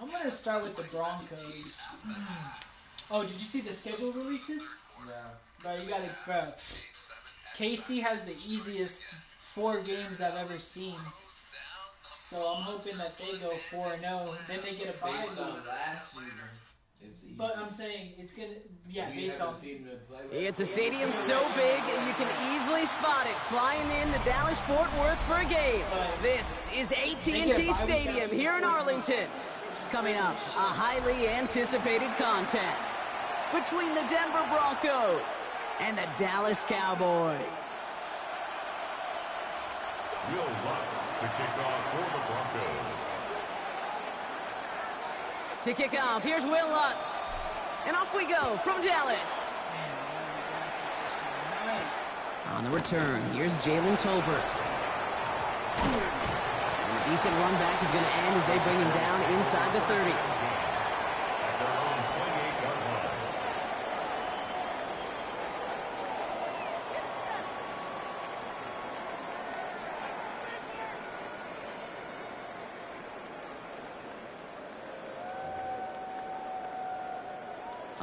I'm going to start with the Broncos. Oh, did you see the schedule releases? Yeah. Bro, you got to, bro. KC has the easiest 4 games I've ever seen. So I'm hoping that they go 4-0. Then they get a bye. Based on last season, it's easy. But I'm saying it's going to, yeah, based on. It's a stadium so big you can easily spot it flying in to Dallas-Fort Worth for a game. This is AT&T Stadium here in Arlington. Coming up, a highly anticipated contest between the Denver Broncos and the Dallas Cowboys. Will Lutz to kick off for the Broncos. To kick off, here's Will Lutz. And off we go from Dallas. On the return, here's Jalen Tolbert. And a decent run back is going to end as they bring him down inside the 30.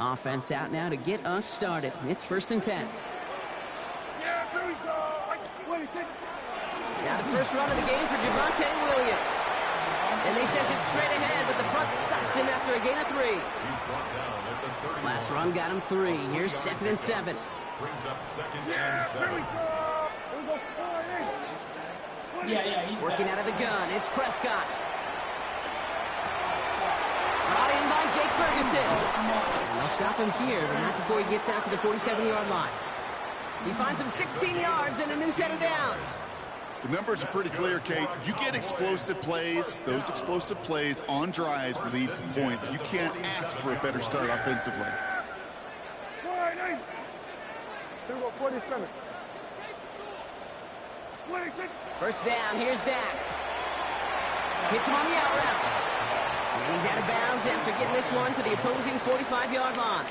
Offense out now to get us started. It's 1st and 10. Now the first run of the game for Javonte Williams. And they sent it straight ahead, but the front stops him after a gain of 3. Last run got him 3. Here's 2nd and 7. Brings up 2nd and 7. Yeah, he's working back. out of the gun. It's Prescott. Brought in by Jake Ferguson. And they'll stop him here, but not before he gets out to the 47-yard line. He finds him 16 yards and a new set of downs. The numbers are pretty clear, Kate. You get explosive plays. Those explosive plays on drives lead to points. You can't ask for a better start offensively. 47. First down, here's Dak. Hits him on the out route. And he's out of bounds after getting this one to the opposing 45-yard line.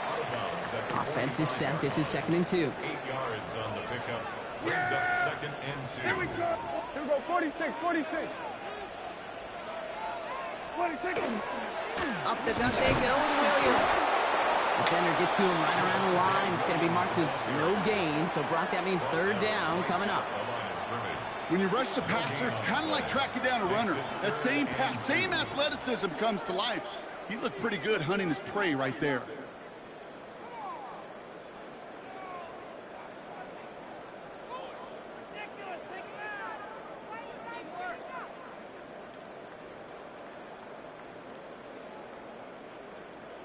Offense is set. This is 2nd and 2. 8 yards on the pickup. Brings up 2nd and 2. Here we go. 46. 46. Up the gut they go with Williams. Defender gets to him right around the line. It's going to be marked as no gain. So, Brock, that means 3rd down coming up. When you rush the passer, it's kind of like tracking down a runner. That same pass, same athleticism comes to life. He looked pretty good hunting his prey right there.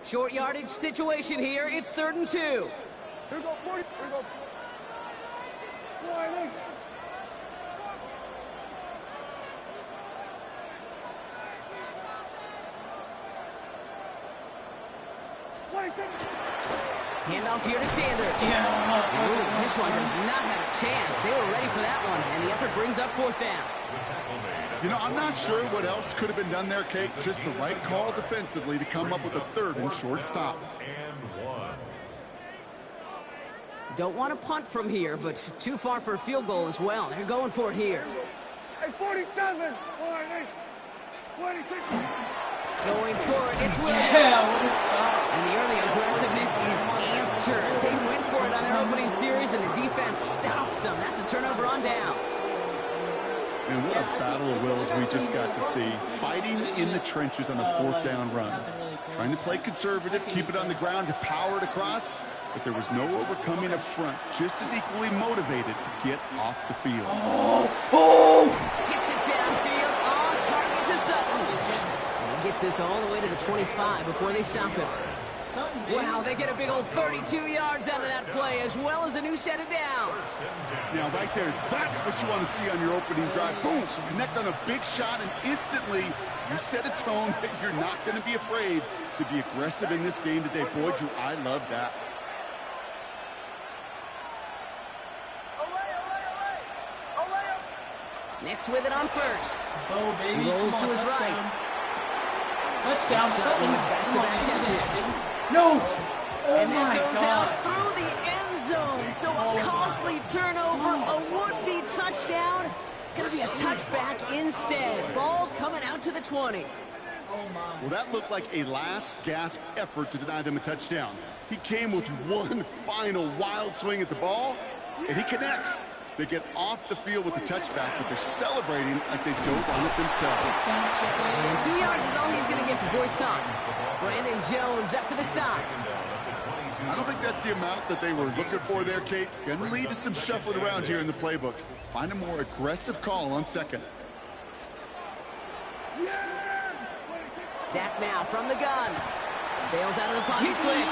Short yardage situation here. It's 3rd and 2. Here we go. 40. Here we go. Sliding. Handoff here to Sanders. Yeah. This one does not have a chance. They were ready for that one, and the effort brings up 4th down. You know, I'm not sure what else could have been done there, Kate. Just the right call defensively to come up with a 3rd and short stop. And 1. Don't want to punt from here, but too far for a field goal as well. They're going for it here. Hey, 47. 26. Going for it. It's Williams. Yeah, what a stop. And the early aggressiveness is answered. They went for it on their opening series, and the defense stops them. That's a turnover on downs. And what a battle of wills we just got to see. Fighting in the trenches on a 4th down run. Trying to play conservative, keep it on the ground to power it across, but there was no overcoming up front. Just as equally motivated to get off the field. Gets it downfield on target to Sutton. And he gets this all the way to the 25 before they stop him. Wow, they get a big old 32 yards out of that play, as well as a new set of downs. Now, right there, that's what you want to see on your opening drive. Boom! Connect on a big shot, and instantly you set a tone that you're not going to be afraid to be aggressive in this game today. Boy, do I love that. Nix with it on 1st. Bo, baby. He rolls to his touchdown. right. Touchdown, Sutton Sutton. with back-to-back catches. No! Oh And my that goes God. out through the end zone. So a costly turnover, a would-be touchdown, Gonna be a touchback instead. Ball coming out to the 20. Oh my. Well, that looked like a last-gasp effort to deny them a touchdown. He came with one final wild swing at the ball, and he connects. They get off the field with the touchback, but they're celebrating like they don't want it themselves. And 2 yards is all he's going to get for voice count. Brandon Jones up for the stop. I don't think that's the amount that they were looking for there, Kate. Going to lead to some shuffling around here in the playbook. Find a more aggressive call on second. Dak now from the gun. Bails out of the pocket quick.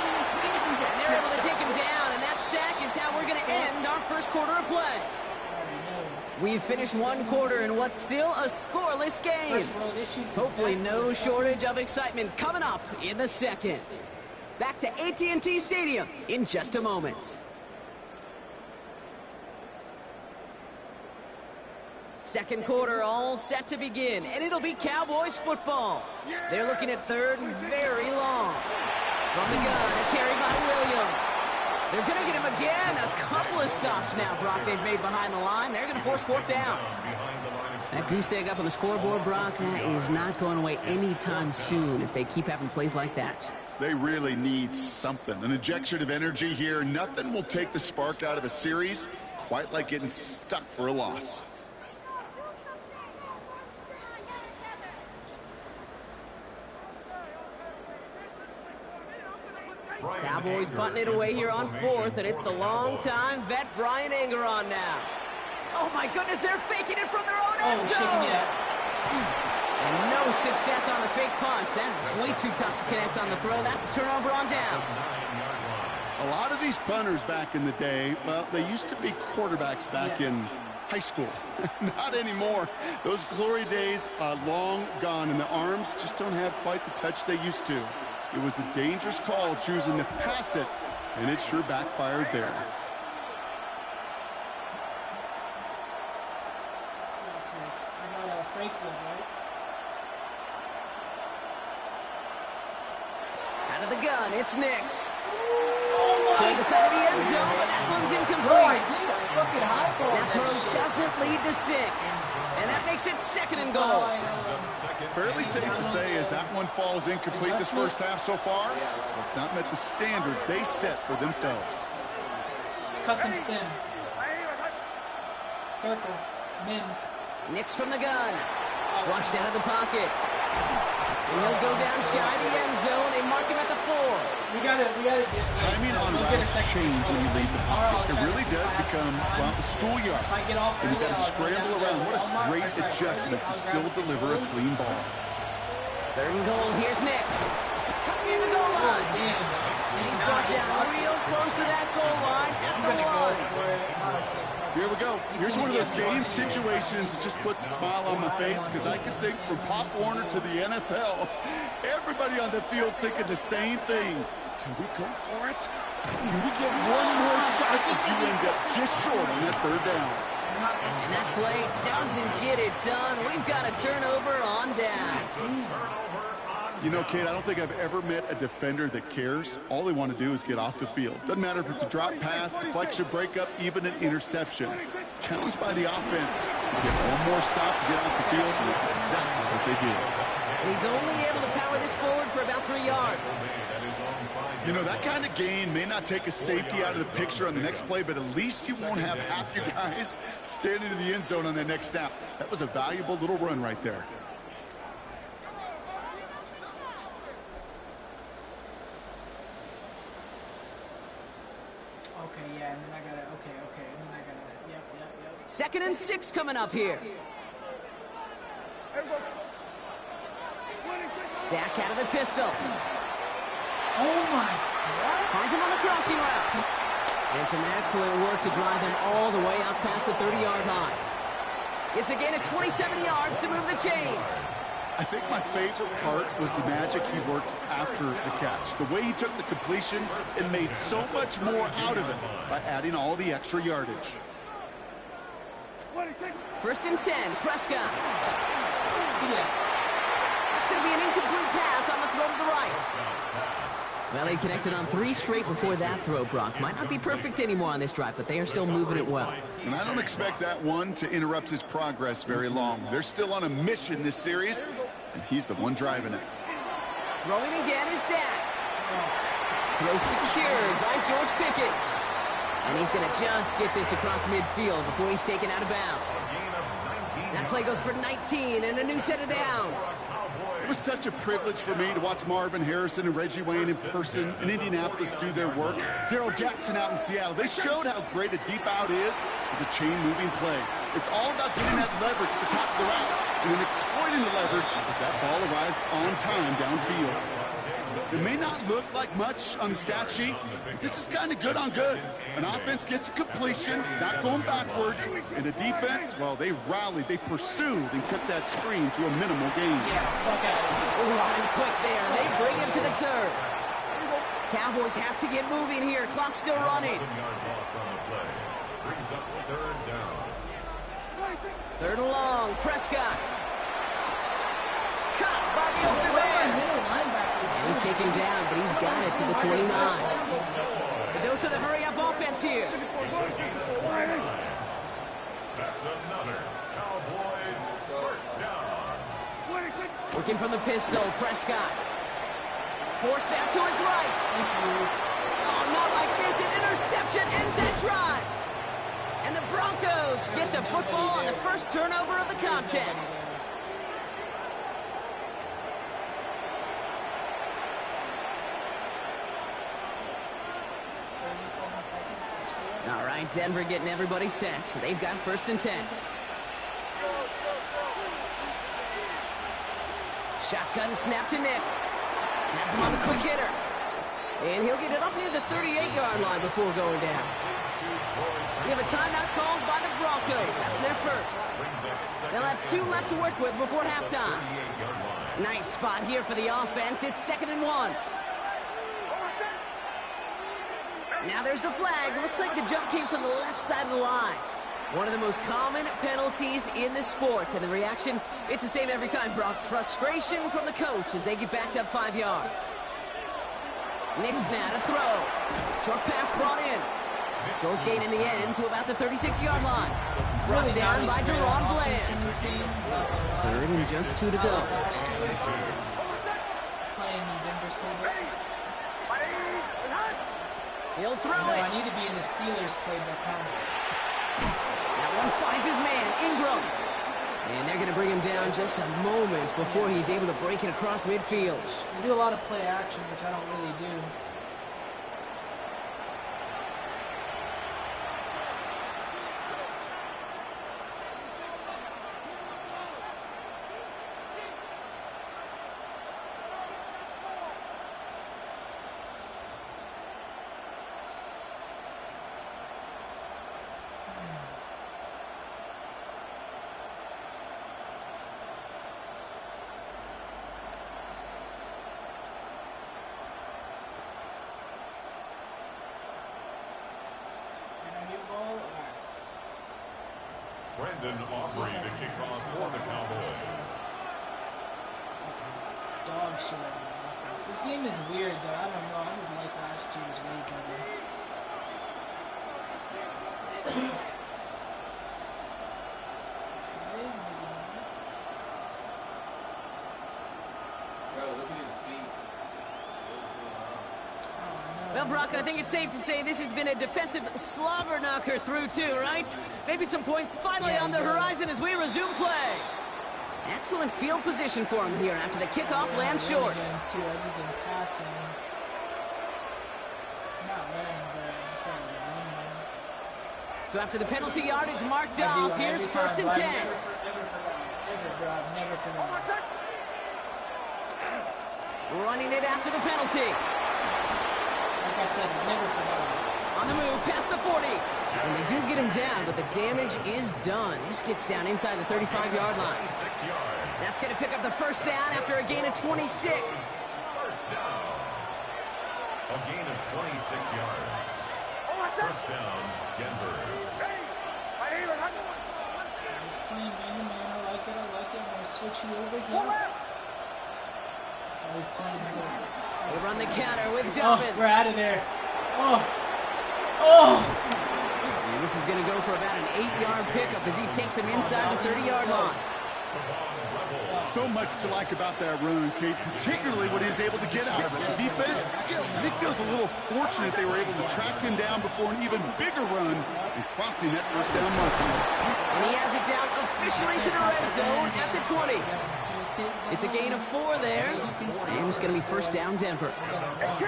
And they're able to take him down, and that sack is how we're going to end our first quarter of play. We've finished one quarter in what's still a scoreless game. Hopefully no shortage of excitement coming up in the second. Back to AT&T Stadium in just a moment. Second quarter all set to begin, and it'll be Cowboys football. They're looking at third and very long. From the gun, carried by Williams. They're going to get him again. A couple of stops now, Brock, they've made behind the line. They're going to force fourth down. That goose egg up on the scoreboard, Brock, that is not going away anytime soon if they keep having plays like that. They really need something, an injection of energy here. Nothing will take the spark out of a series quite like getting stuck for a loss. Cowboys punting it away here on fourth, and it's the long-time vet Brian Engeron now. Oh, my goodness, they're faking it from their own end zone. And no success on the fake punch. That's way too tough to connect on the throw. That's a turnover on downs. A lot of these punters back in the day, well, they used to be quarterbacks back in high school. Not anymore. Those glory days are long gone, and the arms just don't have quite the touch they used to. It was a dangerous call choosing to pass it, and it sure backfired there. Watch this. I got a fake one, right? Out of the gun, it's Nix. To the side of the end zone, but that one's incomplete. That throw doesn't lead to 6. And that makes it second and goal. Fairly safe to say as that one falls incomplete this first half so far, it's not met the standard they set for themselves. Custom stem. Circle. Mims. Nix from the gun. Flushed out of the pocket. And he'll go down shy of the end zone. They mark him at the 4. We gotta get timing on routes change when you leave the pocket. It really does become about the schoolyard. And you've got to scramble around. What a great adjustment to still deliver a clean ball. Third and goal. Here's Nix. Cut near the goal line. And he's brought down real close to that goal line at the 1. Here we go. Here's one of those game situations that just puts a smile on my face because I can think from Pop Warner to the NFL, everybody on the field thinking the same thing. Can we go for it? Can we get one more shot as you end up just short on that third down? And that play doesn't get it done. We've got a turnover on down. You know, Kate, I don't think I've ever met a defender that cares. All they want to do is get off the field. Doesn't matter if it's a drop pass, deflection, breakup, even an interception. Challenged by the offense to get one more stop to get off the field, and that's exactly what they did. He's only able to power this forward for about 3 yards. You know, that kind of gain may not take a safety out of the picture on the next play, but at least you won't have half your guys standing in the end zone on that next snap. That was a valuable little run right there. Okay, yeah, and then I gotta, okay, and then I gotta, yep. Second and 6 coming up here. Dak out of the pistol. Oh my, Finds him on the crossing route. And some excellent work to drive them all the way up past the 30-yard line. It's a gain of 27 yards to move the chains. I think my favorite part was the magic he worked after the catch. The way he took the completion and made so much more out of it by adding all the extra yardage. First and 10, Prescott. That's going to be an incomplete pass on the throw to the right. Well, they connected on 3 straight before that throw, Brock. Might not be perfect anymore on this drive, but they are still moving it well. And I don't expect that one to interrupt his progress very long. They're still on a mission this series, and he's the one driving it. Throwing again is Dak. Throw secured by George Pickens. And he's going to just get this across midfield before he's taken out of bounds. That play goes for 19 and a new set of downs. It was such a privilege for me to watch Marvin Harrison and Reggie Wayne in person in Indianapolis do their work. Darrell Jackson out in Seattle. They showed how great a deep out is as a chain-moving play. It's all about getting that leverage at the top of the route and then exploiting the leverage as that ball arrives on time downfield. It may not look like much on the stat sheet, but this is kind of good on good. An offense gets a completion, not going backwards, and the defense, well, they rallied, they pursued, and cut that screen to a minimal gain. On him quick there. They bring him to the turf. Cowboys have to get moving here. Clock still running. Third and long. Prescott. Caught by the open man. And he's taken down, but he's got it to the 29. The dose of the hurry-up offense here. That's another Cowboys first down. Working from the pistol, Prescott. Forced out to his right. Oh, not like this. An interception ends that drive. And the Broncos get the football on the first turnover of the contest. All right, Denver getting everybody set. They've got 1st and 10. Shotgun snap to Nix. Has him on the quick hitter. And he'll get it up near the 38-yard line before going down. We have a timeout called by the Broncos. That's their first. They'll have 2 left to work with before halftime. Nice spot here for the offense. It's 2nd and 1. Now there's the flag. Looks like the jump came from the left side of the line. One of the most common penalties in the sport. And the reaction, it's the same every time, Brock. Frustration from the coach as they get backed up 5 yards. Nix now to throw. Short pass brought in. Short gain in the end to about the 36-yard line. Brought down by Deron Bland. 3rd and just 2 to go. He'll throw it. I need to be in the Steelers playbook, huh? That one finds his man, Ingram. And they're going to bring him down just a moment before he's able to break it across midfield. They do a lot of play action, which I don't really do. Brendan Aubrey to kick off for the Cowboys. Dog shit on the offense. This game is weird, though. I don't know. I just like last year's way better. Bro, look at his feet. Well, Brock, I think it's safe to say this has been a defensive slobber knocker through two, right? Maybe some points finally on the horizon as we resume play. Excellent field position for him here after the kickoff lands short. So after the penalty yardage marked off, here's 1st and 10. Running it after the penalty. Like I said, never forgot. On the move, past the 40. And they do get him down, but the damage is done. This gets down inside the 35-yard line. That's going to pick up the 1st down after a gain of 26. 1st down. A gain of 26 yards. 1st down, Denver. Just playing man-to-man. I like it. I'm going to switch you over here. Always playing good. They run the counter with Oh, Dobbins. we're out of there. Oh. Oh. And this is going to go for about an 8-yard pickup as he takes him inside the 30-yard line. So much to like about that run, Kate, particularly what he was able to get out of it. The defense, I think, feels a little fortunate they were able to track him down before an even bigger run and crossing that first down marker. And he has it down officially to the red zone at the 20. It's a gain of 4 there, and it's going to be first down Denver. First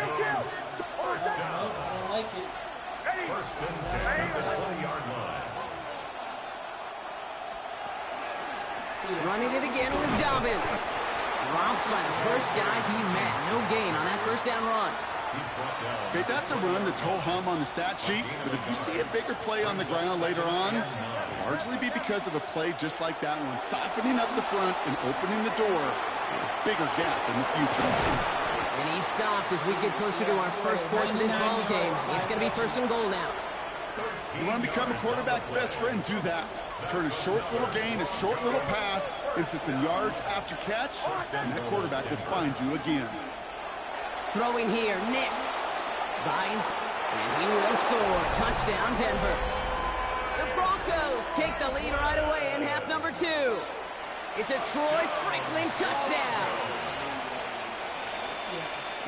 down. I like it. First and 10 at the 20-yard line. Running it again with Dobbins. Drops by the first guy he met. No gain on that first down run. Okay, that's a run that's ho-hum on the stat sheet, but if you see a bigger play on the ground later on, it'll largely be because of a play just like that one, softening up the front and opening the door for a bigger gap in the future. And he stopped as we get closer to our first points of this ball game. It's going to be first and goal now. You want to become a quarterback's best friend, do that. Turn a short little gain, a short little pass into some yards after catch, and that quarterback will find you again. Throwing here, Nix. Binds, and he will score. Touchdown, Denver. The Broncos take the lead right away in half number 2. It's a Troy Franklin touchdown.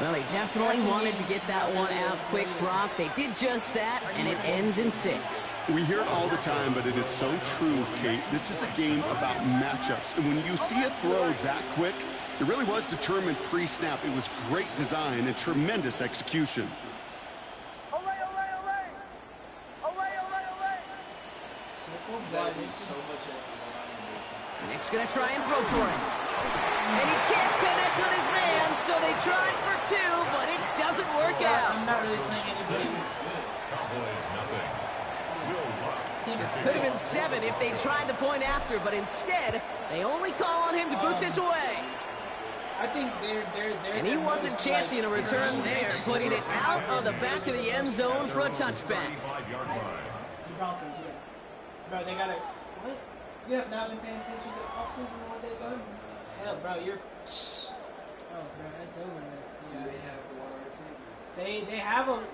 Well, he definitely wanted to get that one out quick, Brock. They did just that, and it ends in 6. We hear it all the time, but it is so true, Kate. This is a game about matchups, and when you see a throw that quick, it really was determined pre-snap. It was great design and tremendous execution. Nick's going to try and throw for it. And he can't connect with his man, so they tried for 2, but it doesn't work out. I'm not really playing anybody. Could have been 7 if they tried the point after, but instead, they only call on him to boot this away. I think they're and he wasn't chancing a return there, putting it out of the back of the end zone for a touchback. The Broncos, yeah. Bro, they gotta... What? You have not been paying attention to the offseason and what they've done? Hell, bro, you're... Oh, bro, it's over with. Yeah.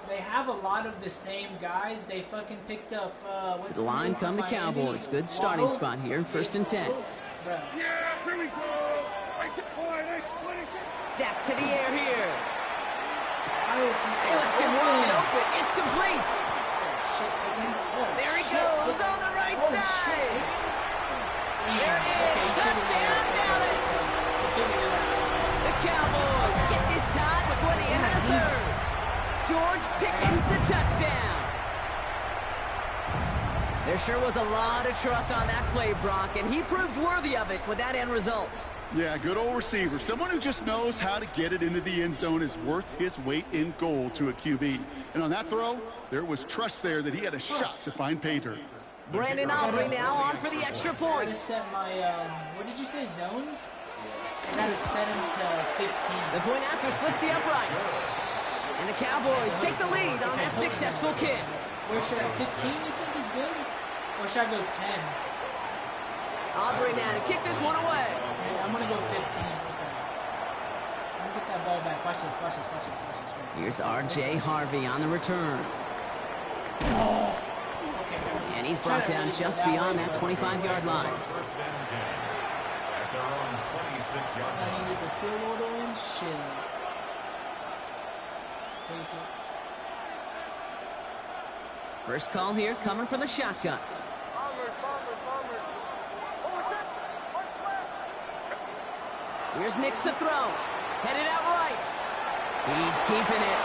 They have a lot of the same guys. They fucking picked up... To the line come the Cowboys. Good starting spot here. First and 10. Bro. Yeah, here we go. Dak to the air here. How is he so They left him wide open. It's complete. There he goes on the right side. There it is. Touchdown, Dallas. The Cowboys get this time before the end of the third. George Pickens the touchdown. There sure was a lot of trust on that play, Brock, and he proved worthy of it with that end result. Yeah, good old receiver. Someone who just knows how to get it into the end zone is worth his weight in gold to a QB. And on that throw, there was trust there that he had a shot to find pay dirt. Brandon Aubrey now on for the extra point. I set my, what did you say, zones? I gotta set him to 15. The point after splits the uprights. And the Cowboys take the lead on that successful kick. Where should I, 15 you think is good? Or should I go 10? Aubrey now to kick this one away. I'm gonna go 15. Okay. I'm gonna get that ball back. Watch this, watch this, watch this, watch this. Here's R.J. Harvey on the return. Oh. And he's brought down just beyond that 25-yard line. First and 10 at their own 26-yard line. I need is a field goal to win. Shit. Take it. First call here coming from the shotgun. Here's Nix to throw. Headed out right. He's keeping it.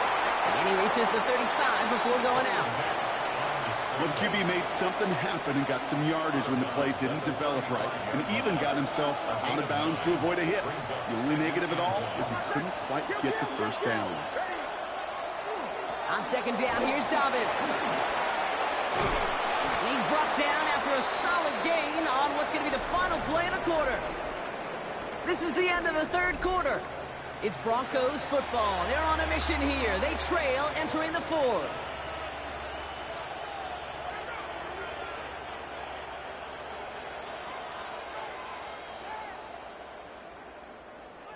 And he reaches the 35 before going out. Well, the QB made something happen and got some yardage when the play didn't develop right, and even got himself out of bounds to avoid a hit. The only negative at all is he couldn't quite get the first down. On second down, here's Dobbins. He's brought down after a solid gain on what's going to be the final play of the quarter. This is the end of the third quarter. It's Broncos football. They're on a mission here. They trail entering the fourth.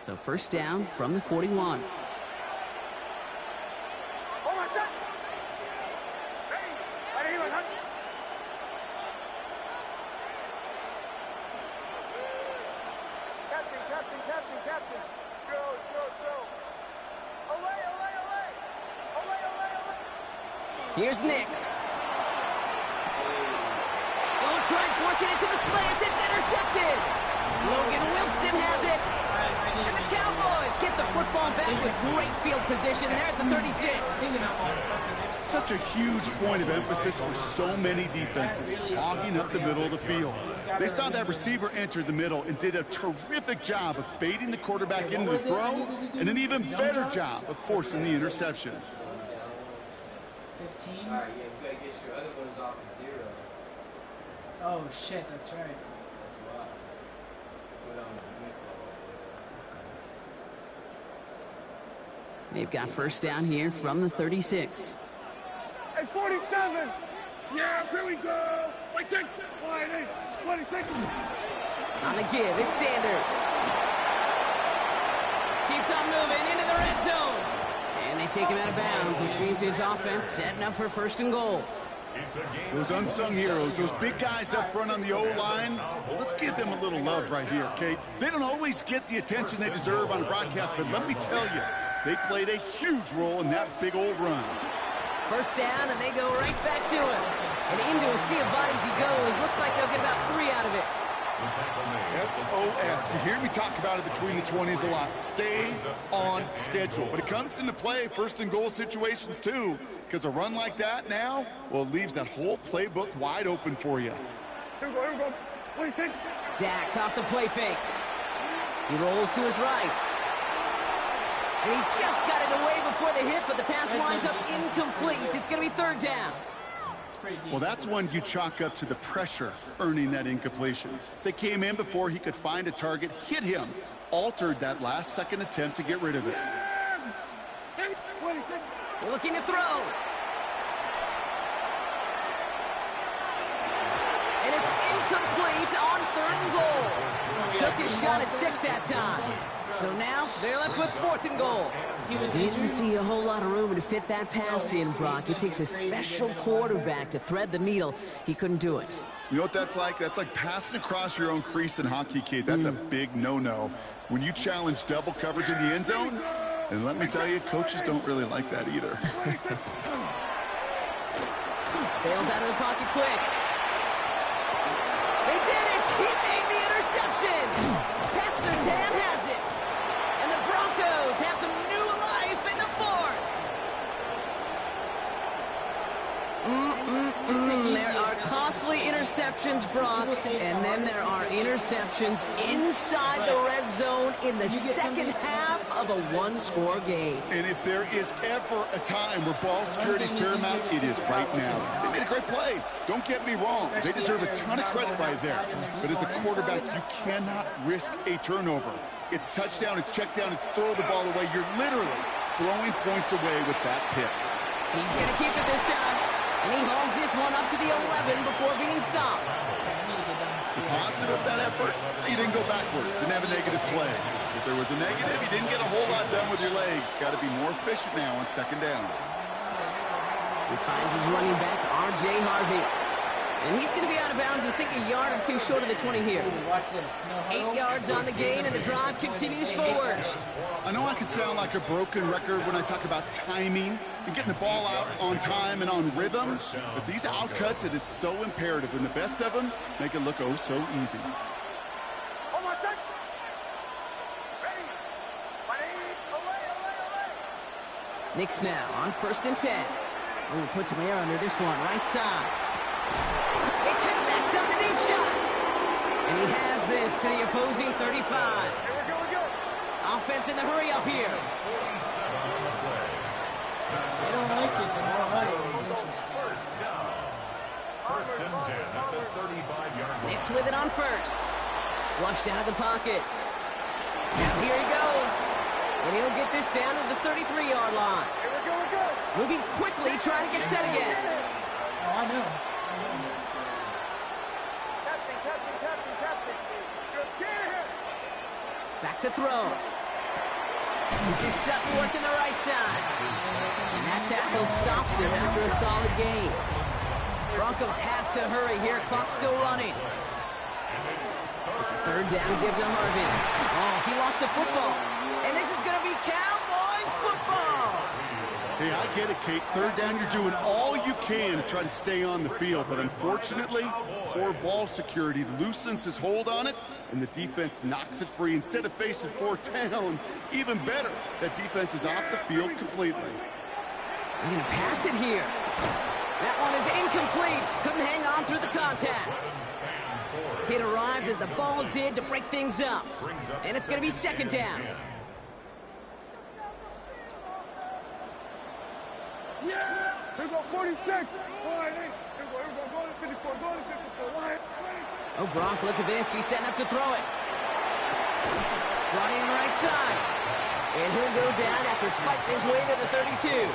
So first down from the 41. Captain, captain, captain. Chill, chill, chill. Olay, olay, olay. Olay, olay, olay. Here's Nix. Oh, try and force it into the slant. It's intercepted. Logan Wilson has it. And the Cowboys get the football back with great field position there at the 36. Such a huge point of emphasis for so many defenses, clogging up the middle of the field. They saw that receiver enter the middle and did a terrific job of baiting the quarterback into the throw, and an even better job of forcing the interception. 15. All right, yeah, you gotta get your other ones off of 0. Oh shit, that's right. That's why. Put on the They've got first down here from the 36. Hey, 47. Yeah, here we go. Wait, 20, 26. On the give, it's Sanders. Keeps on moving into the red zone. And they take him out of bounds, which means his offense setting up for first and goal. Those unsung heroes, those big guys up front on the O-line, let's give them a little love right here, okay? They don't always get the attention they deserve on a broadcast, but let me tell you, they played a huge role in that big old run. First down, and they go right back to him. And into a sea of bodies he goes. Looks like they'll get about 3 out of it. SOS. You hear me talk about it between the 20s a lot. Stay on schedule. But it comes into play first and goal situations too, because a run like that now, well, it leaves that whole playbook wide open for you. Here we go, here we go. 26. Dak off the play fake. He rolls to his right. And he just got it away before the hit, but the pass winds up incomplete. It's going to be third down. Well, that's one you chalk up to the pressure earning that incompletion. They came in before he could find a target, hit him, altered that last-second attempt to get rid of it. Looking to throw. And it's incomplete on 3rd and goal. Took his shot at 6 that time. So now they're left with 4th and goal. Didn't see a whole lot of room to fit that pass in, Brock. It takes a special quarterback to thread the needle. He couldn't do it. You know what that's like? That's like passing across your own crease in hockey, kid. That's a big no-no. When you challenge double coverage in the end zone, and let me tell you, coaches don't really like that either. Bails out of the pocket quick. He did it! He made the interception! Pat Surtain has it! And the Broncos have some new life in the 4th! There are costly interceptions, Brock, and then there are interceptions inside the red zone in the second half of a 1-score game. And if there is ever a time where ball security is paramount, it is right now. They made a great play. Don't get me wrong. They deserve a ton of credit right there. But as a quarterback, you cannot risk a turnover. It's touchdown, it's check down, it's throw the ball away. You're literally throwing points away with that pick. He's going to keep it this time. And he hauls this one up to the 11 before being stopped. The positive of that effort, he didn't go backwards, didn't have a negative play. If there was a negative, you didn't get a whole lot done with your legs. Got to be more efficient now on 2nd down. He finds his running back, R.J. Harvey. And he's going to be out of bounds, I think, a yard or 2 short of the 20 here. Watch this. 8 yards on the gain, and the drive continues forward. I know I can sound like a broken record when I talk about timing and getting the ball out on time and on rhythm, but these outcuts, it is so imperative, and the best of them make it look oh so easy. Hold on a sec. Ready. Away, away, away. Nix now on 1st and 10. Ooh, puts some air under this one, right side. It connects on the deep shot. And he has this to the opposing 35. Here we go, we go. Offense in the hurry up here. I don't like it, but more money is interesting. First and 10 at the 35-yard line. Nix with it on 1st. Flushed out of the pocket. Now here he goes. And he'll get this down to the 33-yard line. Here we go, we go. Moving quickly, trying to get set again. Oh, I know. Captain, captain, captain, captain. Just get here. Back to throw. This is Sutton working the right side. And that tackle stops him after a solid gain. Broncos have to hurry here. Clock's still running. It's a Third down, give to Harvey. Oh, he lost the football. And this is going to be Cowboys football. Hey, I get it, Kate. Third down, you're doing all you can to try to stay on the field. But unfortunately, poor ball security loosens his hold on it, and the defense knocks it free. Instead of facing fourth down, even better, that defense is off the field completely. They're going to pass it here. That one is incomplete. Couldn't hang on through the contact. It arrived as the ball did to break things up. And it's going to be second down. Yeah! Here we go, 46! Here we go, go to 54, go to 54. Oh, Gronk, look at this. He's setting up to throw it. Ronnie on the right side. And he'll go down after fighting his way to the 32.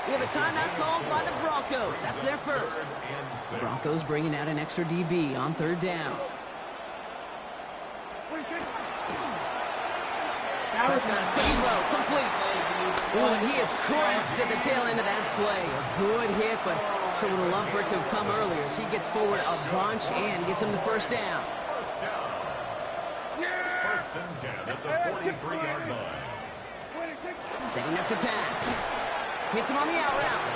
We have a timeout called by the Broncos. That's their first. The Broncos bringing out an extra DB on third down. That was not Pretty low, complete. Oh, and he is cracked at the tail end of that play. A good hit, but sure would have loved for it to have come earlier as he gets forward a bunch and gets him the first down. First and 10 at the 43-yard line. Setting up to pass. Hits him on the out route.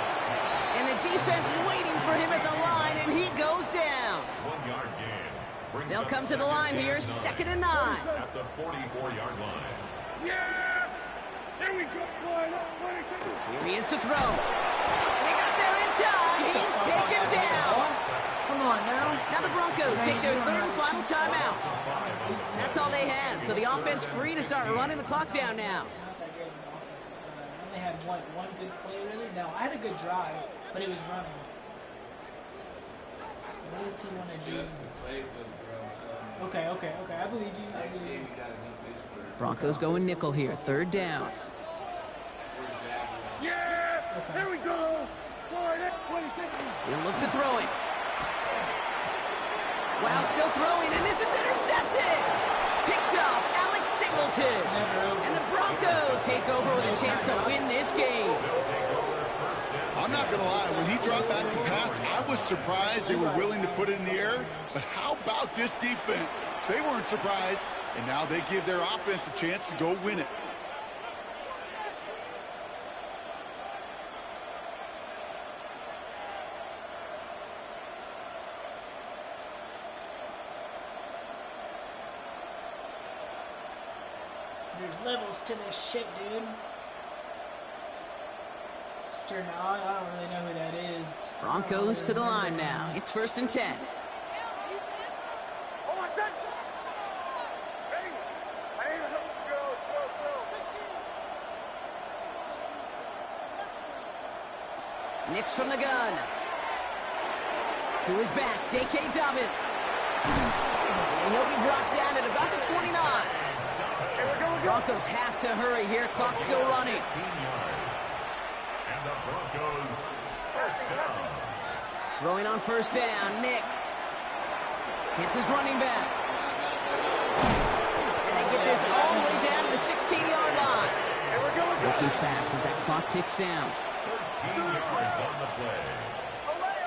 And the defense waiting for him at the line, and he goes down. 1-yard gain. They'll come to the line here, second and 9. At the 44-yard line. Yeah! Here we go, boy. Here he is to throw. And he got there in time. He's taken down. Come on now. Now the Broncos take their third and final timeout. That's all they had, so the offense free to start running the clock down now. Not that good on the offensive side. I only had one good play, really. No, I had a good drive, but it was running. What does he want to do? Just the playbook, bro. Okay. I believe you. Next game, you gotta do Pittsburgh. Broncos going nickel here, third down. Yeah! Okay. Here we go! Boy, that's 26. He'll look to throw it. Wow, still throwing, and this is intercepted! Picked up, Alex Singleton. And the Broncos take over with a chance to win this game. I'm not going to lie, when he dropped back to pass, I was surprised they were willing to put it in the air. But how about this defense? They weren't surprised, and now they give their offense a chance to go win it. There's levels to this shit, dude. Sternod, I don't really know who that is. Broncos to the line now. It's first and 10. Oh, what's that? Ready? My name is Joe. Nix from the gun. To his back, J.K. Dobbins. And he'll be brought down at about the 29. Broncos have to hurry here. Clock's still running. 18 yards. And the Broncos first down. Throwing on first down, Nix. Hits his running back. And they get this all the way down to the 16-yard line. Working fast as that clock ticks down. 13 yards on the play.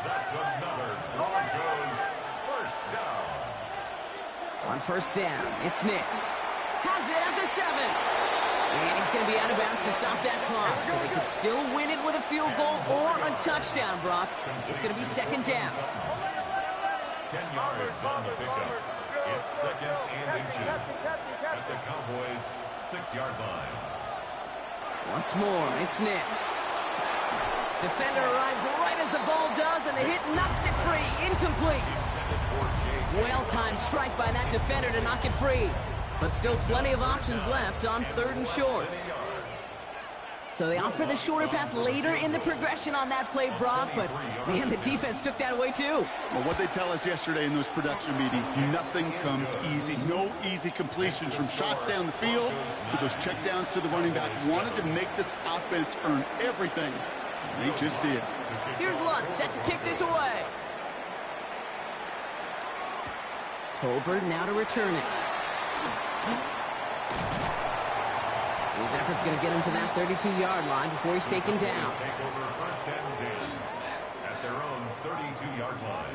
That's another Broncos first down. On first down, it's Nix. Has it at the 7. And he's going to be out of bounds to stop that clock. So they could still win it with a field goal or a touchdown, Brock. It's going to be second down. 10 yards on the pickup. It's second and inches. At the Cowboys' 6-yard line. Once more, it's Nix. Defender arrives right as the ball does, and the hit knocks it free. Incomplete. Well-timed strike by that defender to knock it free. But still plenty of options left on third and short. So they opt for the shorter pass later in the progression on that play, Brock. But, man, the defense took that away, too. Well, what they tell us yesterday in those production meetings, nothing comes easy. No easy completions from shots down the field to those checkdowns to the running back. Wanted to make this offense earn everything. And they just did. Here's Lutz set to kick this away. Tolbert now to return it. His effort's going to get him to that 32-yard line before he's taken down. Take over first and 10 at their own 32-yard line.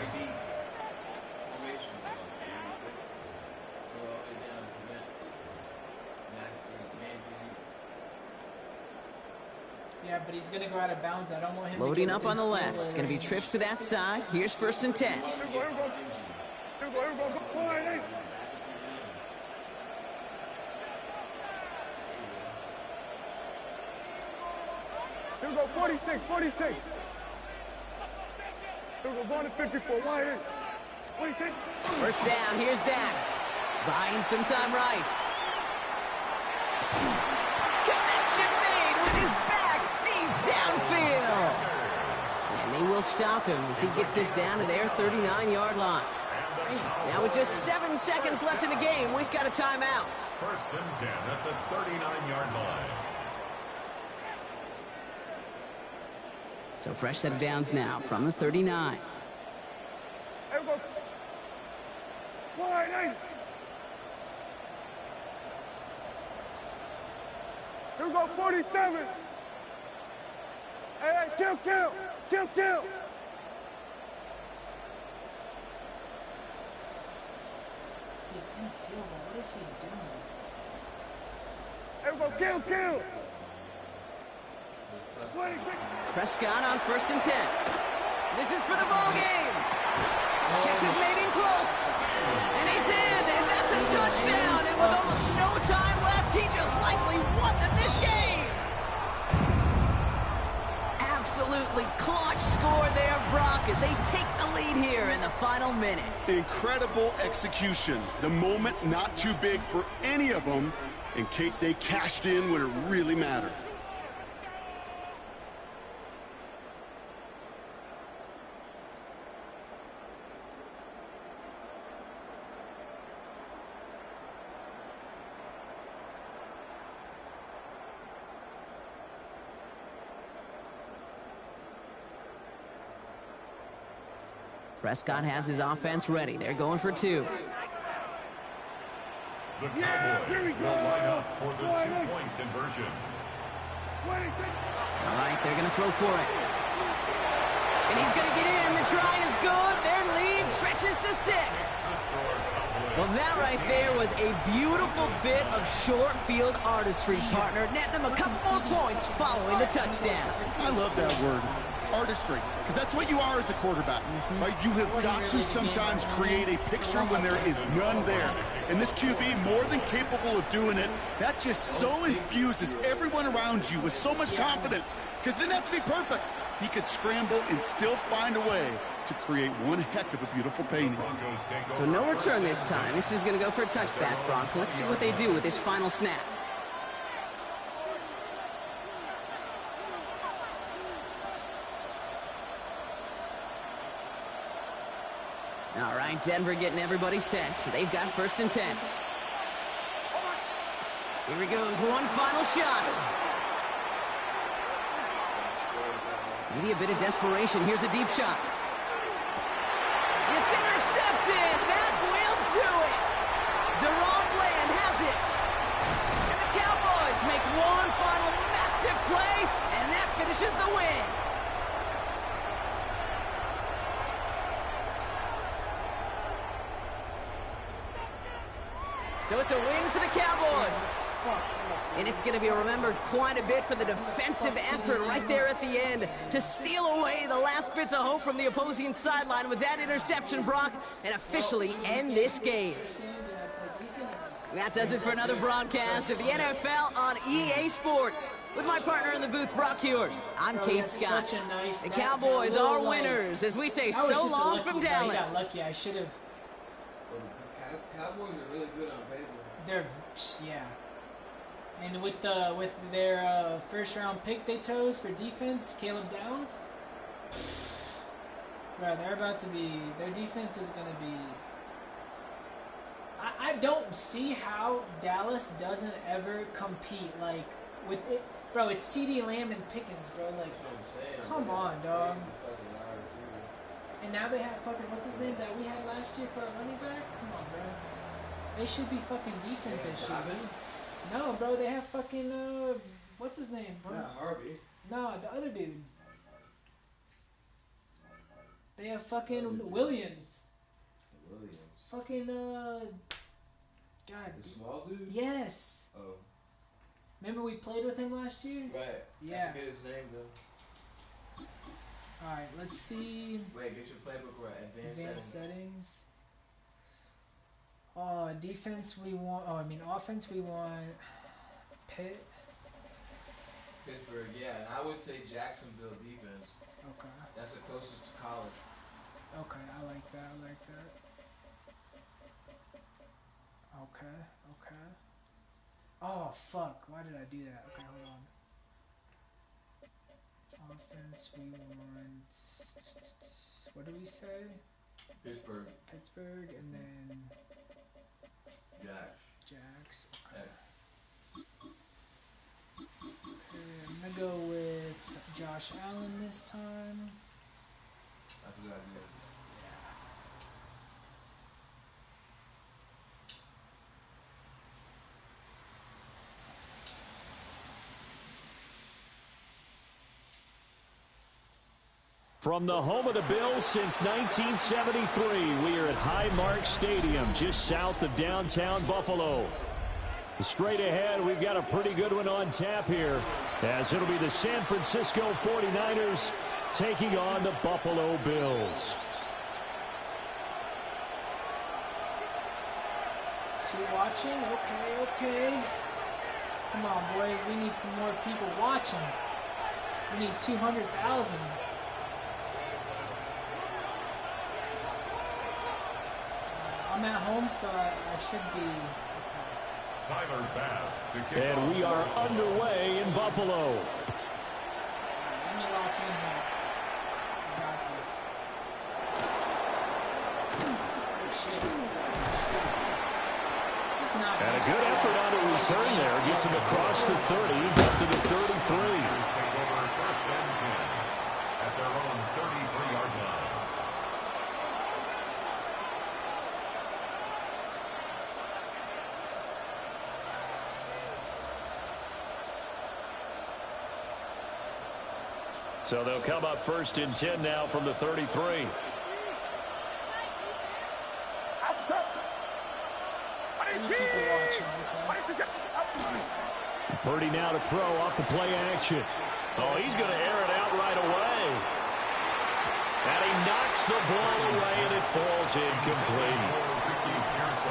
Yeah, but he's gonna go out of bounds. I don't want him Loading to up on the left. It's going to be trips to that side. Here's 1st and 10. Here we go, 46, 46. Here we go, going to 54, wide in. 46. First down, here's Dak. Buying some time right. Connection made with his back deep downfield. And they will stop him as he gets this down to their 39-yard line. Now with just 7 seconds left in the game, we've got a timeout. 1st and 10 at the 39-yard line. So fresh set of downs now from the 39. Here we go. Wide in. Here we go, 47. Hey, kill. He's infield. What is he doing? Here we go, kill. 26. Prescott on 1st and 10. This is for the ball game. Catch is made in close. And he's in, and that's a touchdown. And with almost no time left, he just likely won them this game. Absolutely clutch score there, Brock, as they take the lead here in the final minute. Incredible execution. The moment not too big for any of them. And Kate, they cashed in when it really mattered. Prescott has his offense ready. They're going for 2. The Cowboys will line up for the 2-point conversion. All right, they're going to throw for it. And he's going to get in. The try is good. Their lead stretches to 6. Well, that right there was a beautiful bit of short field artistry, partner. Netting them a couple more points following the touchdown. I love that word, artistry, because that's what you are as a quarterback. Right? You have got to sometimes create a picture when there is none there. And this QB, more than capable of doing it, that just so infuses everyone around you with so much confidence, because it didn't have to be perfect. He could scramble and still find a way to create one heck of a beautiful painting. So no return this time. This is going to go for a touchback, Bronco. Let's see what they do with this final snap. All right, Denver getting everybody set. They've got 1st and 10. Here he goes, one final shot. Maybe a bit of desperation. Here's a deep shot. It's intercepted. That will do it. Deron Bland has it. And the Cowboys make one final massive play, and that finishes the win. So it's a win for the Cowboys. And it's going to be remembered quite a bit for the defensive effort right there at the end to steal away the last bits of hope from the opposing sideline with that interception, Brock, and officially end this game. That does it for another broadcast of the NFL on EA Sports. With my partner in the booth, Brock Hewitt, I'm Kate Scott. The Cowboys are winners, as we say so long from Dallas. I got lucky. I should have. Cowboys are really good on paper. They're, yeah. And with their first round pick they chose for defense, Caleb Downs. Bro, they're about to be. Their defense is gonna be. I don't see how Dallas doesn't ever compete like with it, bro. It's CeeDee Lamb and Pickens, bro. Like, come on, dog. And now they have fucking what's his name that we had last year for a running back. Come on, bro. They should be fucking decent this year, dude. No, bro, they have fucking, what's his name, bro? Yeah, Harvey. No, the other dude. They have fucking Williams. Williams. Fucking, God. The small dude? Yes. Oh. Remember we played with him last year? Right. Yeah. I forget his name though. Alright, let's see. Wait, get your playbook right. Advanced settings. Defense we want. Oh, I mean offense we want. Pitt. Pittsburgh, yeah. And I would say Jacksonville defense. Okay. That's the closest to college. Okay, I like that. I like that. Okay. Okay. Oh fuck! Why did I do that? Okay, hold on. Offense we want. What do we say? Pittsburgh. Pittsburgh and then Jax. Okay. Okay, I'm gonna go with Josh Allen this time. That's a good idea. From the home of the Bills since 1973, we are at Highmark Stadium, just south of downtown Buffalo. Straight ahead, we've got a pretty good one on tap here, as it'll be the San Francisco 49ers taking on the Buffalo Bills. Two watching? Okay. Come on, boys. We need some more people watching. We need 200,000. I'm at home, so I should be. Tyler Bass to kick And off. we are underway in Buffalo. Let me lock in here. I got this. Oh, shit. Just not And a good effort on a return there. Gets him across the 30, up to the 33. Take over first and 10 at their own 33-yard line. So they'll come up first and 10 now from the 33. Purdy now to throw off the play action. Oh, he's going to air it out right away. And he knocks the ball away, and it falls incomplete.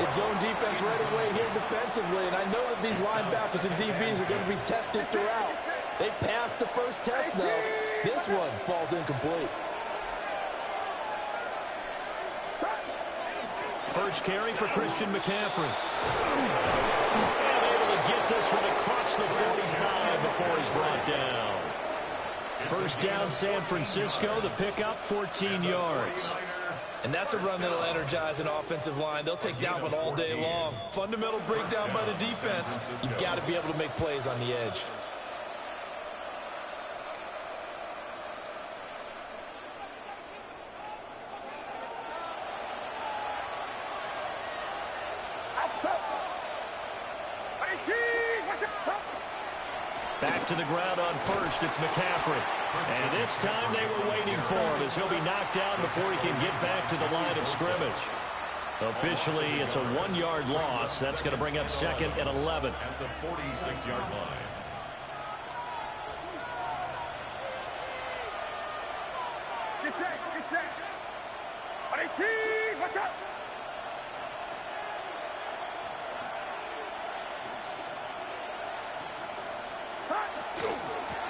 It's zone defense right away here defensively, and I know that these linebackers and DBs are going to be tested throughout. They passed the first test, though. This one falls incomplete. First carry for Christian McCaffrey. And able to get this one across the 45 before he's brought down. First down, San Francisco. The pickup, 14 yards. And that's a run that'll energize an offensive line. They'll take that one all day long. Fundamental breakdown by the defense. You've got to be able to make plays on the edge. Back to the ground on first. It's McCaffrey. And this time they were waiting for him as he'll be knocked down before he can get back to the line of scrimmage. Officially, it's a 1-yard loss. That's going to bring up second and 11. At the 46-yard line. Get set. On 18, watch out.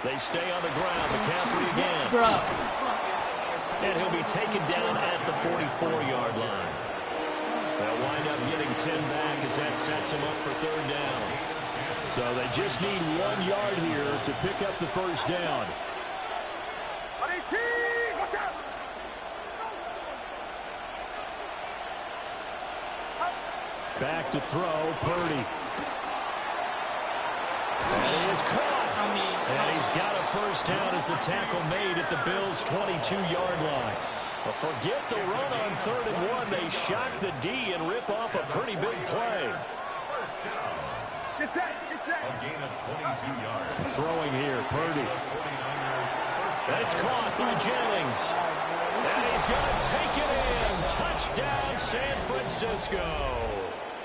They stay on the ground. McCaffrey again. Bro. And he'll be taken down at the 44-yard line. They'll wind up getting 10 back as that sets him up for third down. So they just need 1 yard here to pick up the first down. On 18, watch out. Back to throw, Purdy. And he is caught. And he's got a first down as the tackle made at the Bills' 22-yard line. But forget the run on 3rd and 1. They shock the D and rip off a pretty big play. First down. Get set. A gain of 22 yards. Throwing here, Purdy. And it's caught by Jennings. And he's going to take it in. Touchdown, San Francisco.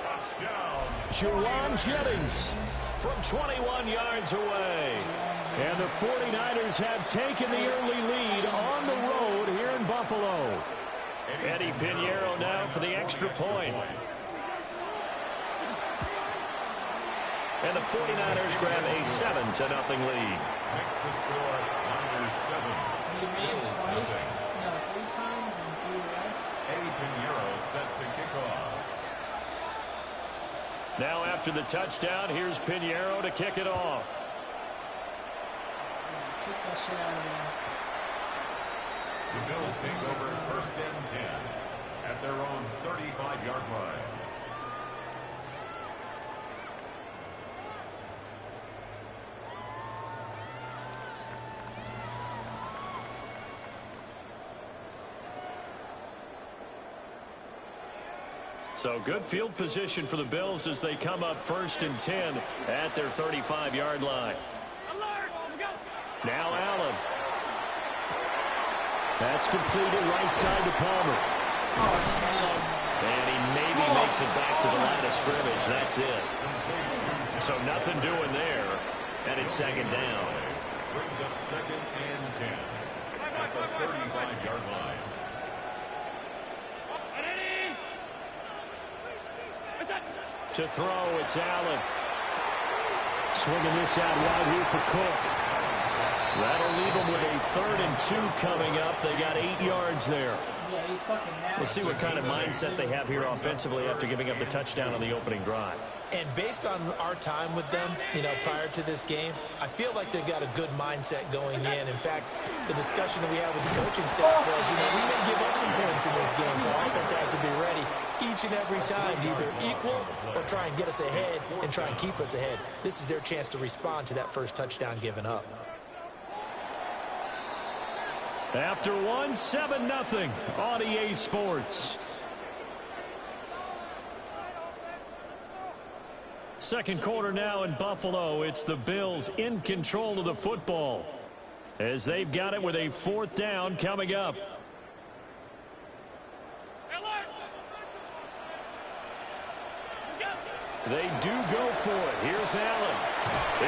Touchdown. Juwan Jennings. from 21 yards away. And the 49ers have taken the early lead on the road here in Buffalo. Eddie Pinheiro now for the extra point. And the 49ers grab a 7-0 lead. Makes the score Niners 7. He ran twice, no, 3 times and 3 rest. Eddie Pinheiro set to kick off. Now after the touchdown, here's Pinheiro to kick it off. Kick that shit out of there. The Bills take over 1st and 10 at their own 35-yard line. So good field position for the Bills as they come up 1st and 10 at their 35-yard line. Now Allen. That's completed right side to Palmer. And he maybe makes it back to the line of scrimmage. That's it. So nothing doing there. And it's 2nd down. Brings up 2nd and 10 at the 35-yard line. To throw, it's Allen. Swinging this out wide here for Cook. That'll leave them with a 3rd and 2 coming up. They got 8 yards there. Yeah, he's fucking nasty. We'll see what kind of mindset they have here offensively after giving up the touchdown on the opening drive. And based on our time with them, prior to this game, I feel like they've got a good mindset going in. In fact, the discussion that we had with the coaching staff was, we may give up some points in this game, so our offense has to be ready each and every time to either equal or try and get us ahead and try and keep us ahead. This is their chance to respond to that first touchdown given up. After 1, 7-0 on EA Sports. Second quarter now in Buffalo. It's the Bills in control of the football as they've got it with a 4th down coming up. They do go for it. Here's Allen.